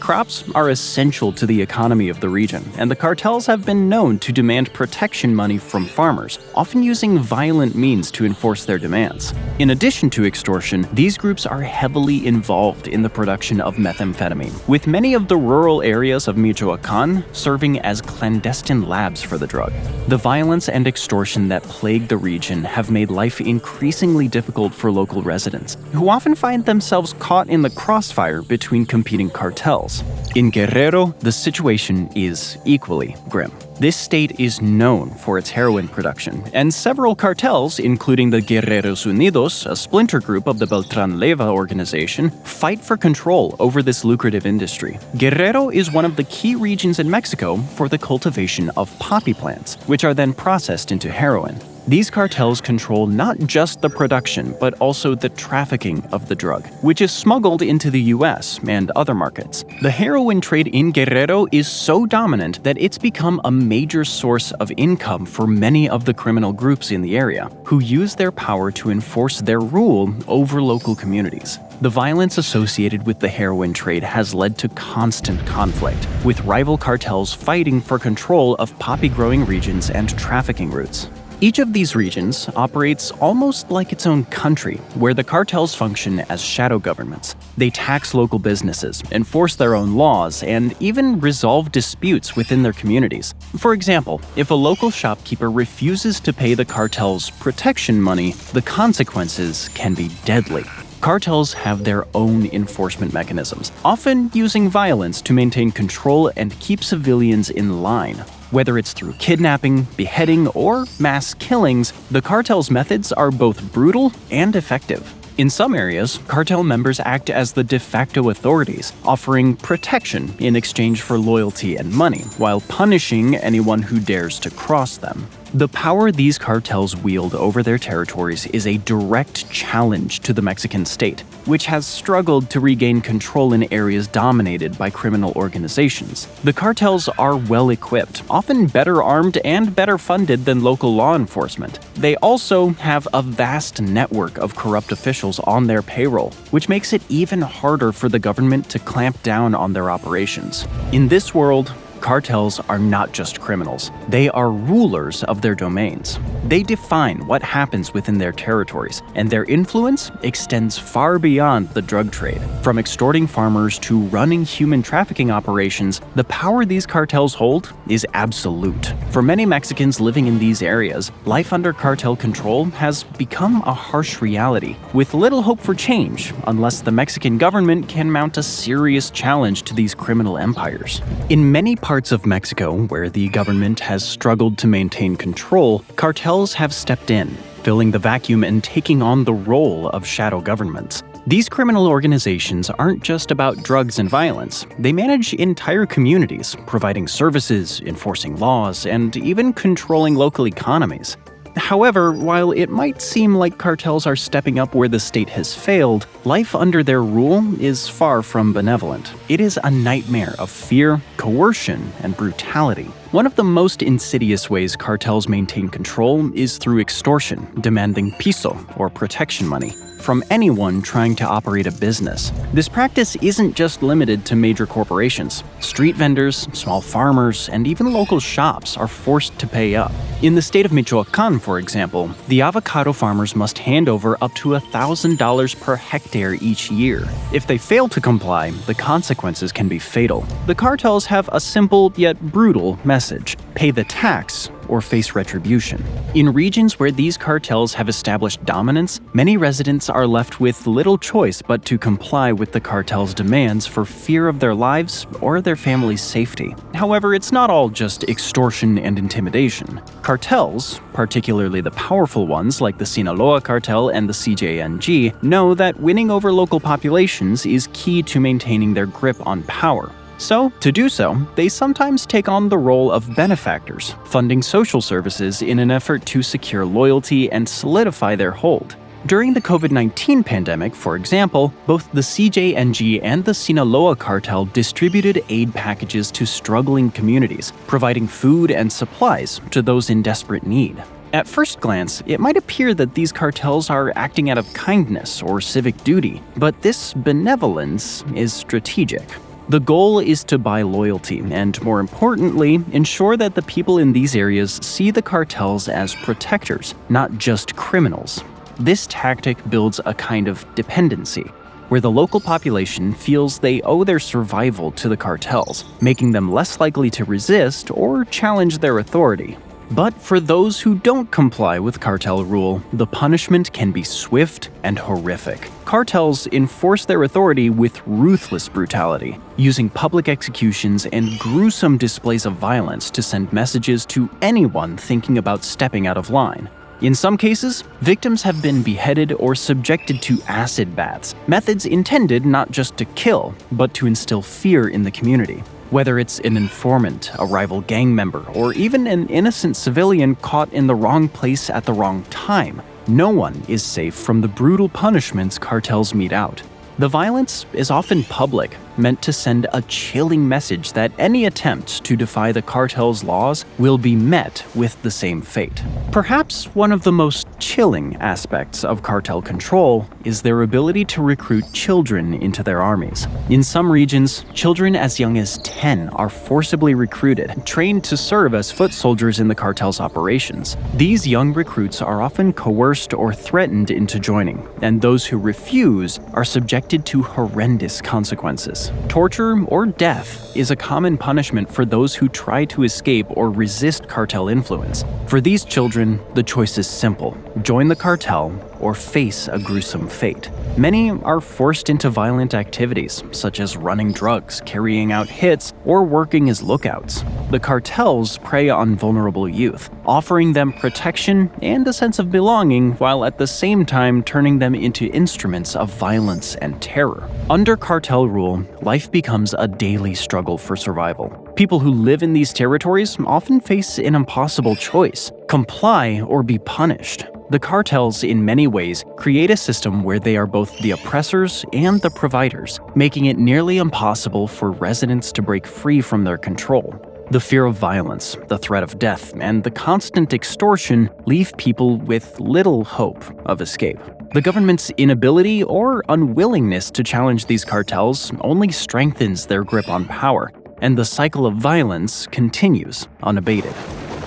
crops are essential to the economy of the region, and the cartels have been known to demand protection money from farmers, often using violent means to enforce their demands. In addition to extortion, these groups are heavily involved in the production of methamphetamine, with many of the rural areas of Michoacán serving as clandestine labs for the drug. The violence and extortion that plague the region have made life increasingly difficult for local residents, who often find themselves caught in the crossfire between competing cartels. In Guerrero, the situation is equally grim. This state is known for its heroin production, and several cartels, including the Guerreros Unidos, a splinter group of the Beltrán Leyva organization, fight for control over this lucrative industry. Guerrero is one of the key regions in Mexico for the cultivation of poppy plants, which are then processed into heroin. These cartels control not just the production, but also the trafficking of the drug, which is smuggled into the US and other markets. The heroin trade in Guerrero is so dominant that it's become a major source of income for many of the criminal groups in the area, who use their power to enforce their rule over local communities. The violence associated with the heroin trade has led to constant conflict, with rival cartels fighting for control of poppy-growing regions and trafficking routes. Each of these regions operates almost like its own country, where the cartels function as shadow governments. They tax local businesses, enforce their own laws, and even resolve disputes within their communities. For example, if a local shopkeeper refuses to pay the cartel's protection money, the consequences can be deadly. Cartels have their own enforcement mechanisms, often using violence to maintain control and keep civilians in line. Whether it's through kidnapping, beheading, or mass killings, the cartel's methods are both brutal and effective. In some areas, cartel members act as the de facto authorities, offering protection in exchange for loyalty and money, while punishing anyone who dares to cross them. The power these cartels wield over their territories is a direct challenge to the Mexican state, which has struggled to regain control in areas dominated by criminal organizations. The cartels are well equipped, often better armed and better funded than local law enforcement. They also have a vast network of corrupt officials on their payroll, which makes it even harder for the government to clamp down on their operations. In this world, cartels are not just criminals. They are rulers of their domains. They define what happens within their territories, and their influence extends far beyond the drug trade. From extorting farmers to running human trafficking operations, the power these cartels hold is absolute. For many Mexicans living in these areas, life under cartel control has become a harsh reality, with little hope for change unless the Mexican government can mount a serious challenge to these criminal empires. In many parts of Mexico where the government has struggled to maintain control, cartels have stepped in, filling the vacuum and taking on the role of shadow governments. These criminal organizations aren't just about drugs and violence. They manage entire communities, providing services, enforcing laws, and even controlling local economies. However, while it might seem like cartels are stepping up where the state has failed, life under their rule is far from benevolent. It is a nightmare of fear, coercion, and brutality. One of the most insidious ways cartels maintain control is through extortion, demanding piso, or protection money, from anyone trying to operate a business. This practice isn't just limited to major corporations. Street vendors, small farmers, and even local shops are forced to pay up. In the state of Michoacán, for example, the avocado farmers must hand over up to $1,000 per hectare each year. If they fail to comply, the consequences can be fatal. The cartels have a simple yet brutal message: pay the tax or face retribution. In regions where these cartels have established dominance, many residents are left with little choice but to comply with the cartel's demands for fear of their lives or their family's safety. However, it's not all just extortion and intimidation. Cartels, particularly the powerful ones like the Sinaloa cartel and the CJNG, know that winning over local populations is key to maintaining their grip on power. So, to do so, they sometimes take on the role of benefactors, funding social services in an effort to secure loyalty and solidify their hold. During the COVID-19 pandemic, for example, both the CJNG and the Sinaloa cartel distributed aid packages to struggling communities, providing food and supplies to those in desperate need. At first glance, it might appear that these cartels are acting out of kindness or civic duty, but this benevolence is strategic. The goal is to buy loyalty and, more importantly, ensure that the people in these areas see the cartels as protectors, not just criminals. This tactic builds a kind of dependency, where the local population feels they owe their survival to the cartels, making them less likely to resist or challenge their authority. But for those who don't comply with cartel rule, the punishment can be swift and horrific. Cartels enforce their authority with ruthless brutality, using public executions and gruesome displays of violence to send messages to anyone thinking about stepping out of line. In some cases, victims have been beheaded or subjected to acid baths, methods intended not just to kill, but to instill fear in the community. Whether it's an informant, a rival gang member, or even an innocent civilian caught in the wrong place at the wrong time, no one is safe from the brutal punishments cartels mete out. The violence is often public, meant to send a chilling message that any attempt to defy the cartel's laws will be met with the same fate. Perhaps one of the most chilling aspects of cartel control is their ability to recruit children into their armies. In some regions, children as young as 10 are forcibly recruited, trained to serve as foot soldiers in the cartel's operations. These young recruits are often coerced or threatened into joining, and those who refuse are subjected to horrendous consequences. Torture or death is a common punishment for those who try to escape or resist cartel influence. For these children, the choice is simple: join the cartel or face a gruesome fate. Many are forced into violent activities, such as running drugs, carrying out hits, or working as lookouts. The cartels prey on vulnerable youth, offering them protection and a sense of belonging while at the same time turning them into instruments of violence and terror. Under cartel rule, life becomes a daily struggle for survival. People who live in these territories often face an impossible choice: comply or be punished. The cartels, in many ways, create a system where they are both the oppressors and the providers, making it nearly impossible for residents to break free from their control. The fear of violence, the threat of death, and the constant extortion leave people with little hope of escape. The government's inability or unwillingness to challenge these cartels only strengthens their grip on power, and the cycle of violence continues unabated.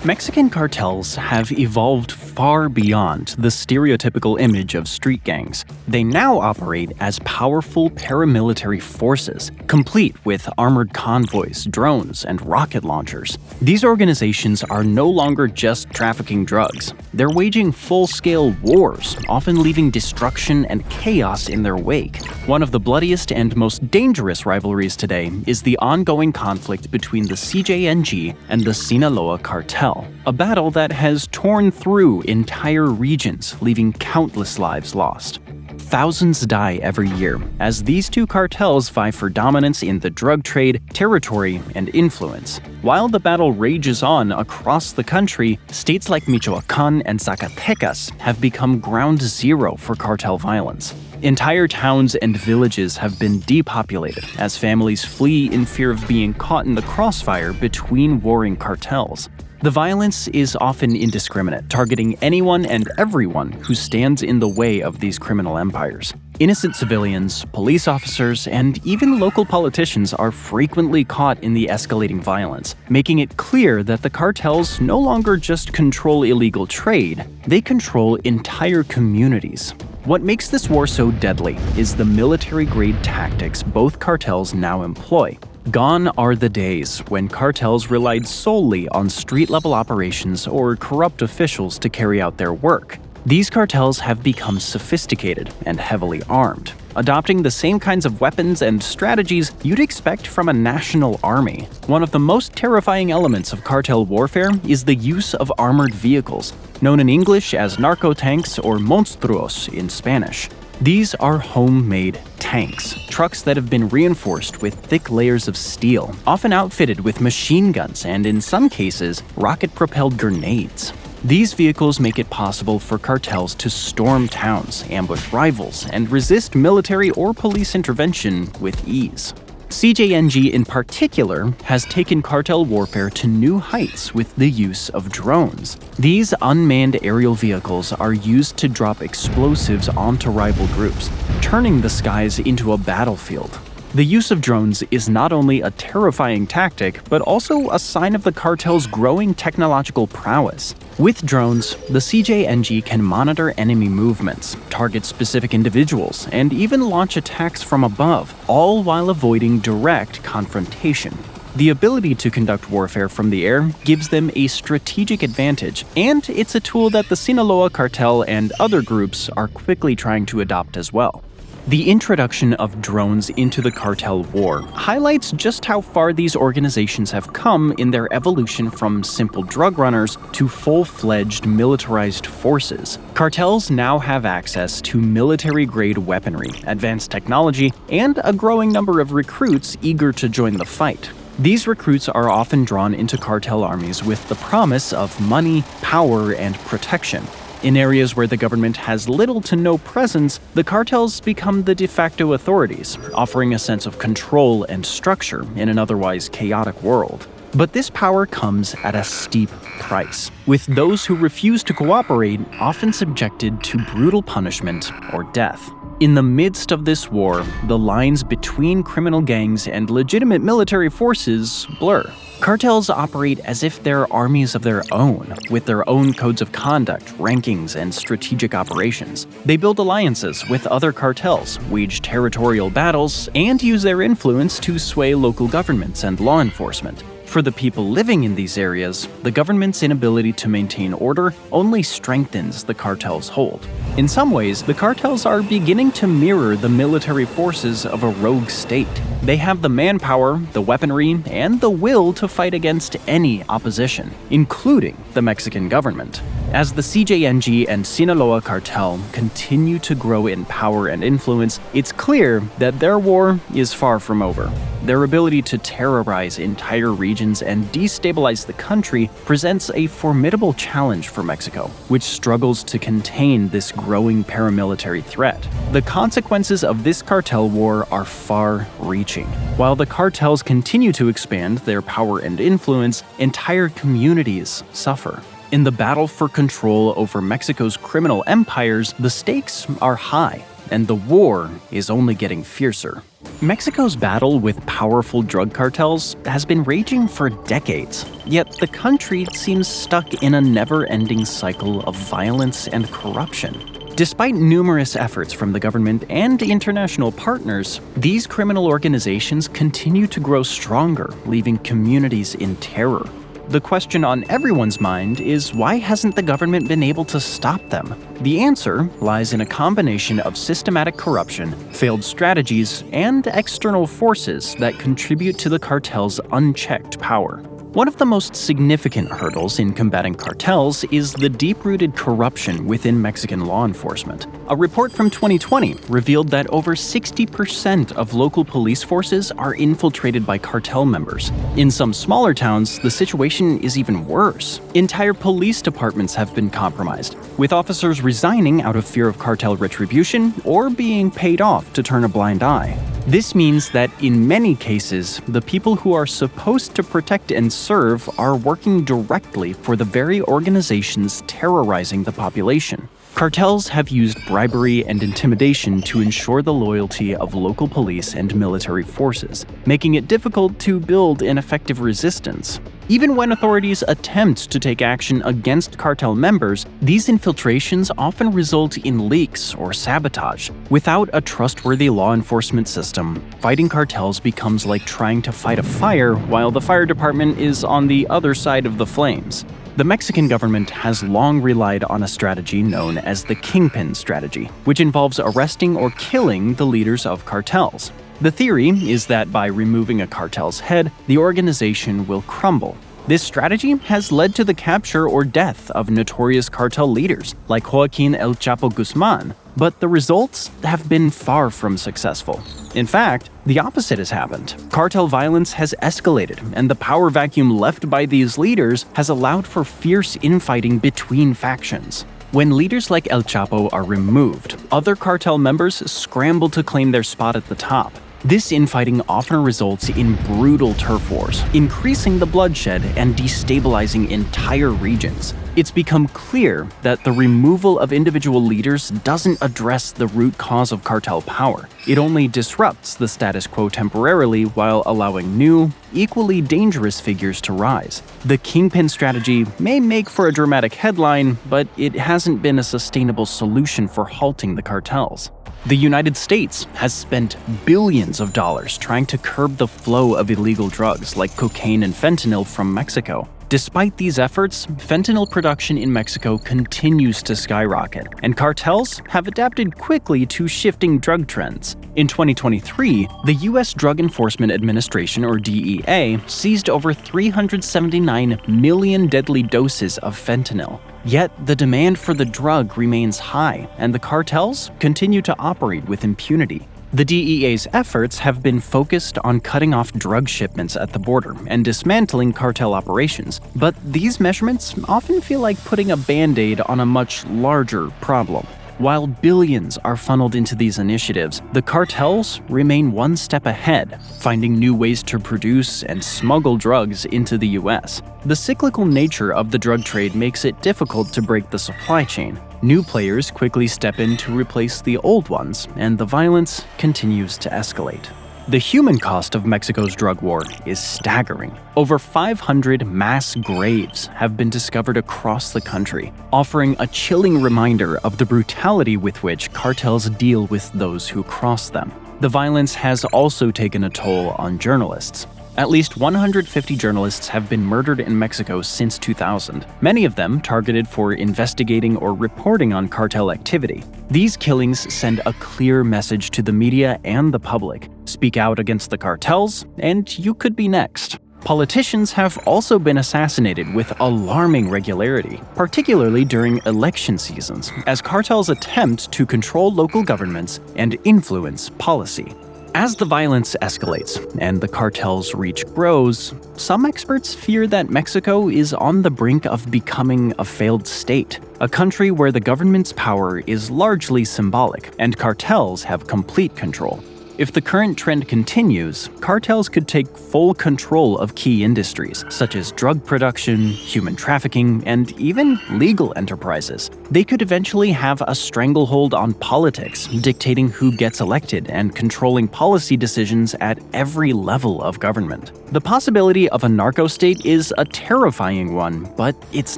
Mexican cartels have evolved far beyond the stereotypical image of street gangs. They now operate as powerful paramilitary forces, complete with armored convoys, drones, and rocket launchers. These organizations are no longer just trafficking drugs. They're waging full-scale wars, often leaving destruction and chaos in their wake. One of the bloodiest and most dangerous rivalries today is the ongoing conflict between the CJNG and the Sinaloa cartel. A battle that has torn through entire regions, leaving countless lives lost. Thousands die every year as these two cartels vie for dominance in the drug trade, territory, and influence. While the battle rages on across the country, states like Michoacán and Zacatecas have become ground zero for cartel violence. Entire towns and villages have been depopulated as families flee in fear of being caught in the crossfire between warring cartels. The violence is often indiscriminate, targeting anyone and everyone who stands in the way of these criminal empires. Innocent civilians, police officers, and even local politicians are frequently caught in the escalating violence, making it clear that the cartels no longer just control illegal trade, they control entire communities. What makes this war so deadly is the military-grade tactics both cartels now employ. Gone are the days when cartels relied solely on street-level operations or corrupt officials to carry out their work. These cartels have become sophisticated and heavily armed, adopting the same kinds of weapons and strategies you'd expect from a national army. One of the most terrifying elements of cartel warfare is the use of armored vehicles, known in English as narco-tanks or monstruos in Spanish. These are homemade tanks, trucks that have been reinforced with thick layers of steel, often outfitted with machine guns and, in some cases, rocket-propelled grenades. These vehicles make it possible for cartels to storm towns, ambush rivals, and resist military or police intervention with ease. CJNG in particular has taken cartel warfare to new heights with the use of drones. These unmanned aerial vehicles are used to drop explosives onto rival groups, turning the skies into a battlefield. The use of drones is not only a terrifying tactic, but also a sign of the cartel's growing technological prowess. With drones, the CJNG can monitor enemy movements, target specific individuals, and even launch attacks from above, all while avoiding direct confrontation. The ability to conduct warfare from the air gives them a strategic advantage, and it's a tool that the Sinaloa cartel and other groups are quickly trying to adopt as well. The introduction of drones into the cartel war highlights just how far these organizations have come in their evolution from simple drug runners to full-fledged militarized forces. Cartels now have access to military-grade weaponry, advanced technology, and a growing number of recruits eager to join the fight. These recruits are often drawn into cartel armies with the promise of money, power, and protection. In areas where the government has little to no presence, the cartels become the de facto authorities, offering a sense of control and structure in an otherwise chaotic world. But this power comes at a steep price, with those who refuse to cooperate often subjected to brutal punishment or death. In the midst of this war, the lines between criminal gangs and legitimate military forces blur. Cartels operate as if they're armies of their own, with their own codes of conduct, rankings, and strategic operations. They build alliances with other cartels, wage territorial battles, and use their influence to sway local governments and law enforcement. For the people living in these areas, the government's inability to maintain order only strengthens the cartel's hold. In some ways, the cartels are beginning to mirror the military forces of a rogue state. They have the manpower, the weaponry, and the will to fight against any opposition, including the Mexican government. As the CJNG and Sinaloa cartel continue to grow in power and influence, it's clear that their war is far from over. Their ability to terrorize entire regions and destabilize the country presents a formidable challenge for Mexico, which struggles to contain this growing paramilitary threat. The consequences of this cartel war are far-reaching. While the cartels continue to expand their power and influence, entire communities suffer. In the battle for control over Mexico's criminal empires, the stakes are high, and the war is only getting fiercer. Mexico's battle with powerful drug cartels has been raging for decades, yet the country seems stuck in a never-ending cycle of violence and corruption. Despite numerous efforts from the government and international partners, these criminal organizations continue to grow stronger, leaving communities in terror. The question on everyone's mind is, why hasn't the government been able to stop them? The answer lies in a combination of systematic corruption, failed strategies, and external forces that contribute to the cartel's unchecked power. One of the most significant hurdles in combating cartels is the deep-rooted corruption within Mexican law enforcement. A report from 2020 revealed that over 60% of local police forces are infiltrated by cartel members. In some smaller towns, the situation is even worse. Entire police departments have been compromised, with officers resigning out of fear of cartel retribution or being paid off to turn a blind eye. This means that in many cases, the people who are supposed to protect and serve are working directly for the very organizations terrorizing the population. Cartels have used bribery and intimidation to ensure the loyalty of local police and military forces, making it difficult to build an effective resistance. Even when authorities attempt to take action against cartel members, these infiltrations often result in leaks or sabotage. Without a trustworthy law enforcement system, fighting cartels becomes like trying to fight a fire while the fire department is on the other side of the flames. The Mexican government has long relied on a strategy known as the kingpin strategy, which involves arresting or killing the leaders of cartels. The theory is that by removing a cartel's head, the organization will crumble. This strategy has led to the capture or death of notorious cartel leaders like Joaquin El Chapo Guzman, but the results have been far from successful. In fact, the opposite has happened. Cartel violence has escalated, and the power vacuum left by these leaders has allowed for fierce infighting between factions. When leaders like El Chapo are removed, other cartel members scramble to claim their spot at the top. This infighting often results in brutal turf wars, increasing the bloodshed and destabilizing entire regions. It's become clear that the removal of individual leaders doesn't address the root cause of cartel power. It only disrupts the status quo temporarily while allowing new, equally dangerous figures to rise. The kingpin strategy may make for a dramatic headline, but it hasn't been a sustainable solution for halting the cartels. The United States has spent billions of dollars trying to curb the flow of illegal drugs like cocaine and fentanyl from Mexico. Despite these efforts, fentanyl production in Mexico continues to skyrocket, and cartels have adapted quickly to shifting drug trends. In 2023, the U.S. Drug Enforcement Administration, or DEA, seized over 379 million deadly doses of fentanyl. Yet, the demand for the drug remains high, and the cartels continue to operate with impunity. The DEA's efforts have been focused on cutting off drug shipments at the border and dismantling cartel operations, but these measurements often feel like putting a band-aid on a much larger problem. While billions are funneled into these initiatives, the cartels remain one step ahead, finding new ways to produce and smuggle drugs into the U.S. The cyclical nature of the drug trade makes it difficult to break the supply chain. New players quickly step in to replace the old ones, and the violence continues to escalate. The human cost of Mexico's drug war is staggering. Over 500 mass graves have been discovered across the country, offering a chilling reminder of the brutality with which cartels deal with those who cross them. The violence has also taken a toll on journalists. At least 150 journalists have been murdered in Mexico since 2000, many of them targeted for investigating or reporting on cartel activity. These killings send a clear message to the media and the public. Speak out against the cartels, and you could be next. Politicians have also been assassinated with alarming regularity, particularly during election seasons, as cartels attempt to control local governments and influence policy. As the violence escalates and the cartel's reach grows, some experts fear that Mexico is on the brink of becoming a failed state, a country where the government's power is largely symbolic and cartels have complete control. If the current trend continues, cartels could take full control of key industries, such as drug production, human trafficking, and even legal enterprises. They could eventually have a stranglehold on politics, dictating who gets elected and controlling policy decisions at every level of government. The possibility of a narco-state is a terrifying one, but it's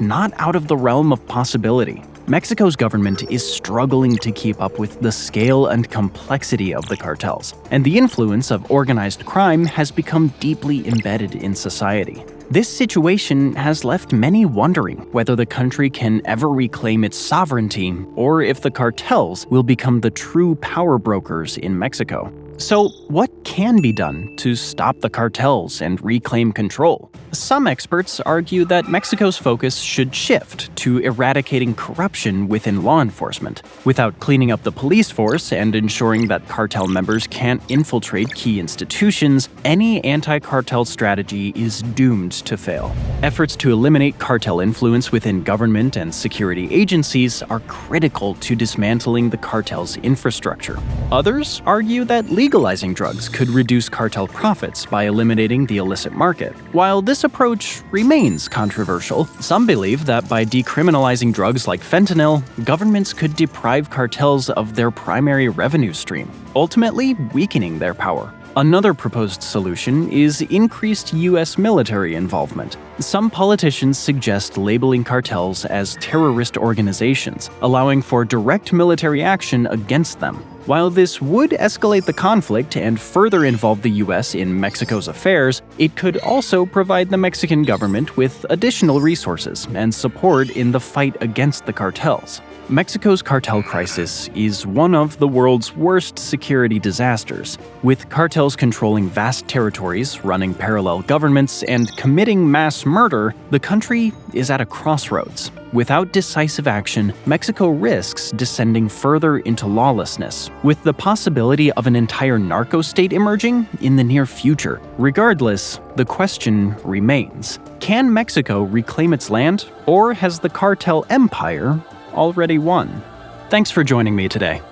not out of the realm of possibility. Mexico's government is struggling to keep up with the scale and complexity of the cartels, and the influence of organized crime has become deeply embedded in society. This situation has left many wondering whether the country can ever reclaim its sovereignty or if the cartels will become the true power brokers in Mexico. So, what can be done to stop the cartels and reclaim control? Some experts argue that Mexico's focus should shift to eradicating corruption within law enforcement. Without cleaning up the police force and ensuring that cartel members can't infiltrate key institutions, any anti-cartel strategy is doomed to fail. Efforts to eliminate cartel influence within government and security agencies are critical to dismantling the cartel's infrastructure. Others argue that legalizing drugs could reduce cartel profits by eliminating the illicit market. While this approach remains controversial, some believe that by decriminalizing drugs like fentanyl, governments could deprive cartels of their primary revenue stream, ultimately weakening their power. Another proposed solution is increased U.S. military involvement. Some politicians suggest labeling cartels as terrorist organizations, allowing for direct military action against them. While this would escalate the conflict and further involve the U.S. in Mexico's affairs, it could also provide the Mexican government with additional resources and support in the fight against the cartels. Mexico's cartel crisis is one of the world's worst security disasters. With cartels controlling vast territories, running parallel governments, and committing mass murder, the country is at a crossroads. Without decisive action, Mexico risks descending further into lawlessness, with the possibility of an entire narco-state emerging in the near future. Regardless, the question remains: can Mexico reclaim its land, or has the cartel empire already won? Thanks for joining me today.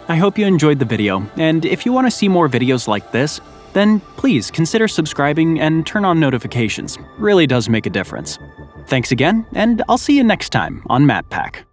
I hope you enjoyed the video, and if you want to see more videos like this, then please consider subscribing and turn on notifications. Really does make a difference. Thanks again, and I'll see you next time on MatPack.